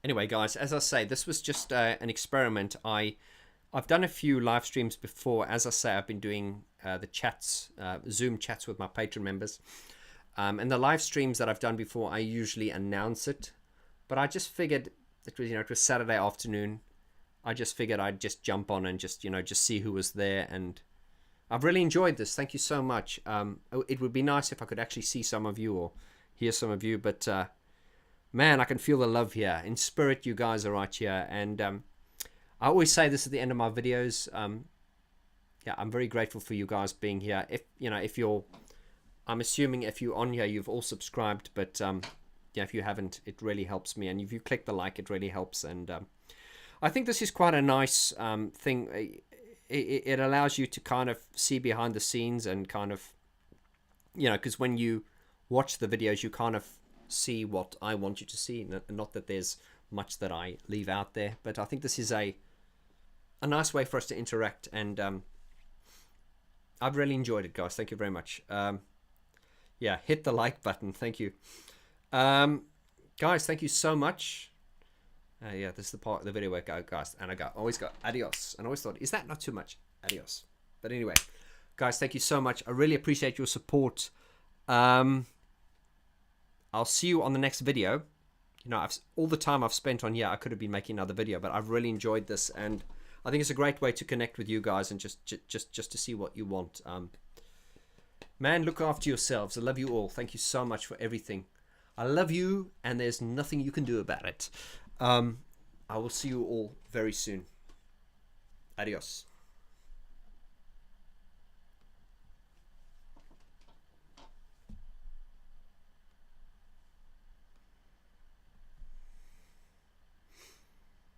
Anyway, guys, as I say, this was just an experiment. I've done a few live streams before. As I say, I've been doing the chats, Zoom chats with my Patreon members. And the live streams that I've done before, I usually announce it but I just figured it was, it was Saturday afternoon. I just figured I'd just jump on and just, just see who was there. And I've really enjoyed this. Thank you so much. It would be nice if I could actually see some of you or hear some of you, but man, I can feel the love here. In spirit, you guys are right here. And I always say this at the end of my videos. Yeah, I'm very grateful for you guys being here. If you're, I'm assuming if you're on here, you've all subscribed, but yeah, if you haven't, it really helps me. And if you click the like, it really helps. And I think this is quite a nice thing. It allows you to kind of see behind the scenes and kind of, because when you watch the videos, you kind of see what I want you to see. Not that there's much that I leave out there, but I think this is a nice way for us to interact. And I've really enjoyed it, guys. Thank you very much. Yeah, hit the like button. Thank you. Guys, thank you so much. Yeah, this is the part of the video where I go, guys, and I always go, adios. And I always thought, is that not too much? Adios. But anyway, guys, thank you so much. I really appreciate your support. I'll see you on the next video. All the time I've spent on here, I could have been making another video, but I've really enjoyed this, and I think it's a great way to connect with you guys and just to see what you want. Man, look after yourselves. I love you all. Thank you so much for everything. I love you, and there's nothing you can do about it. I will see you all very soon. Adios.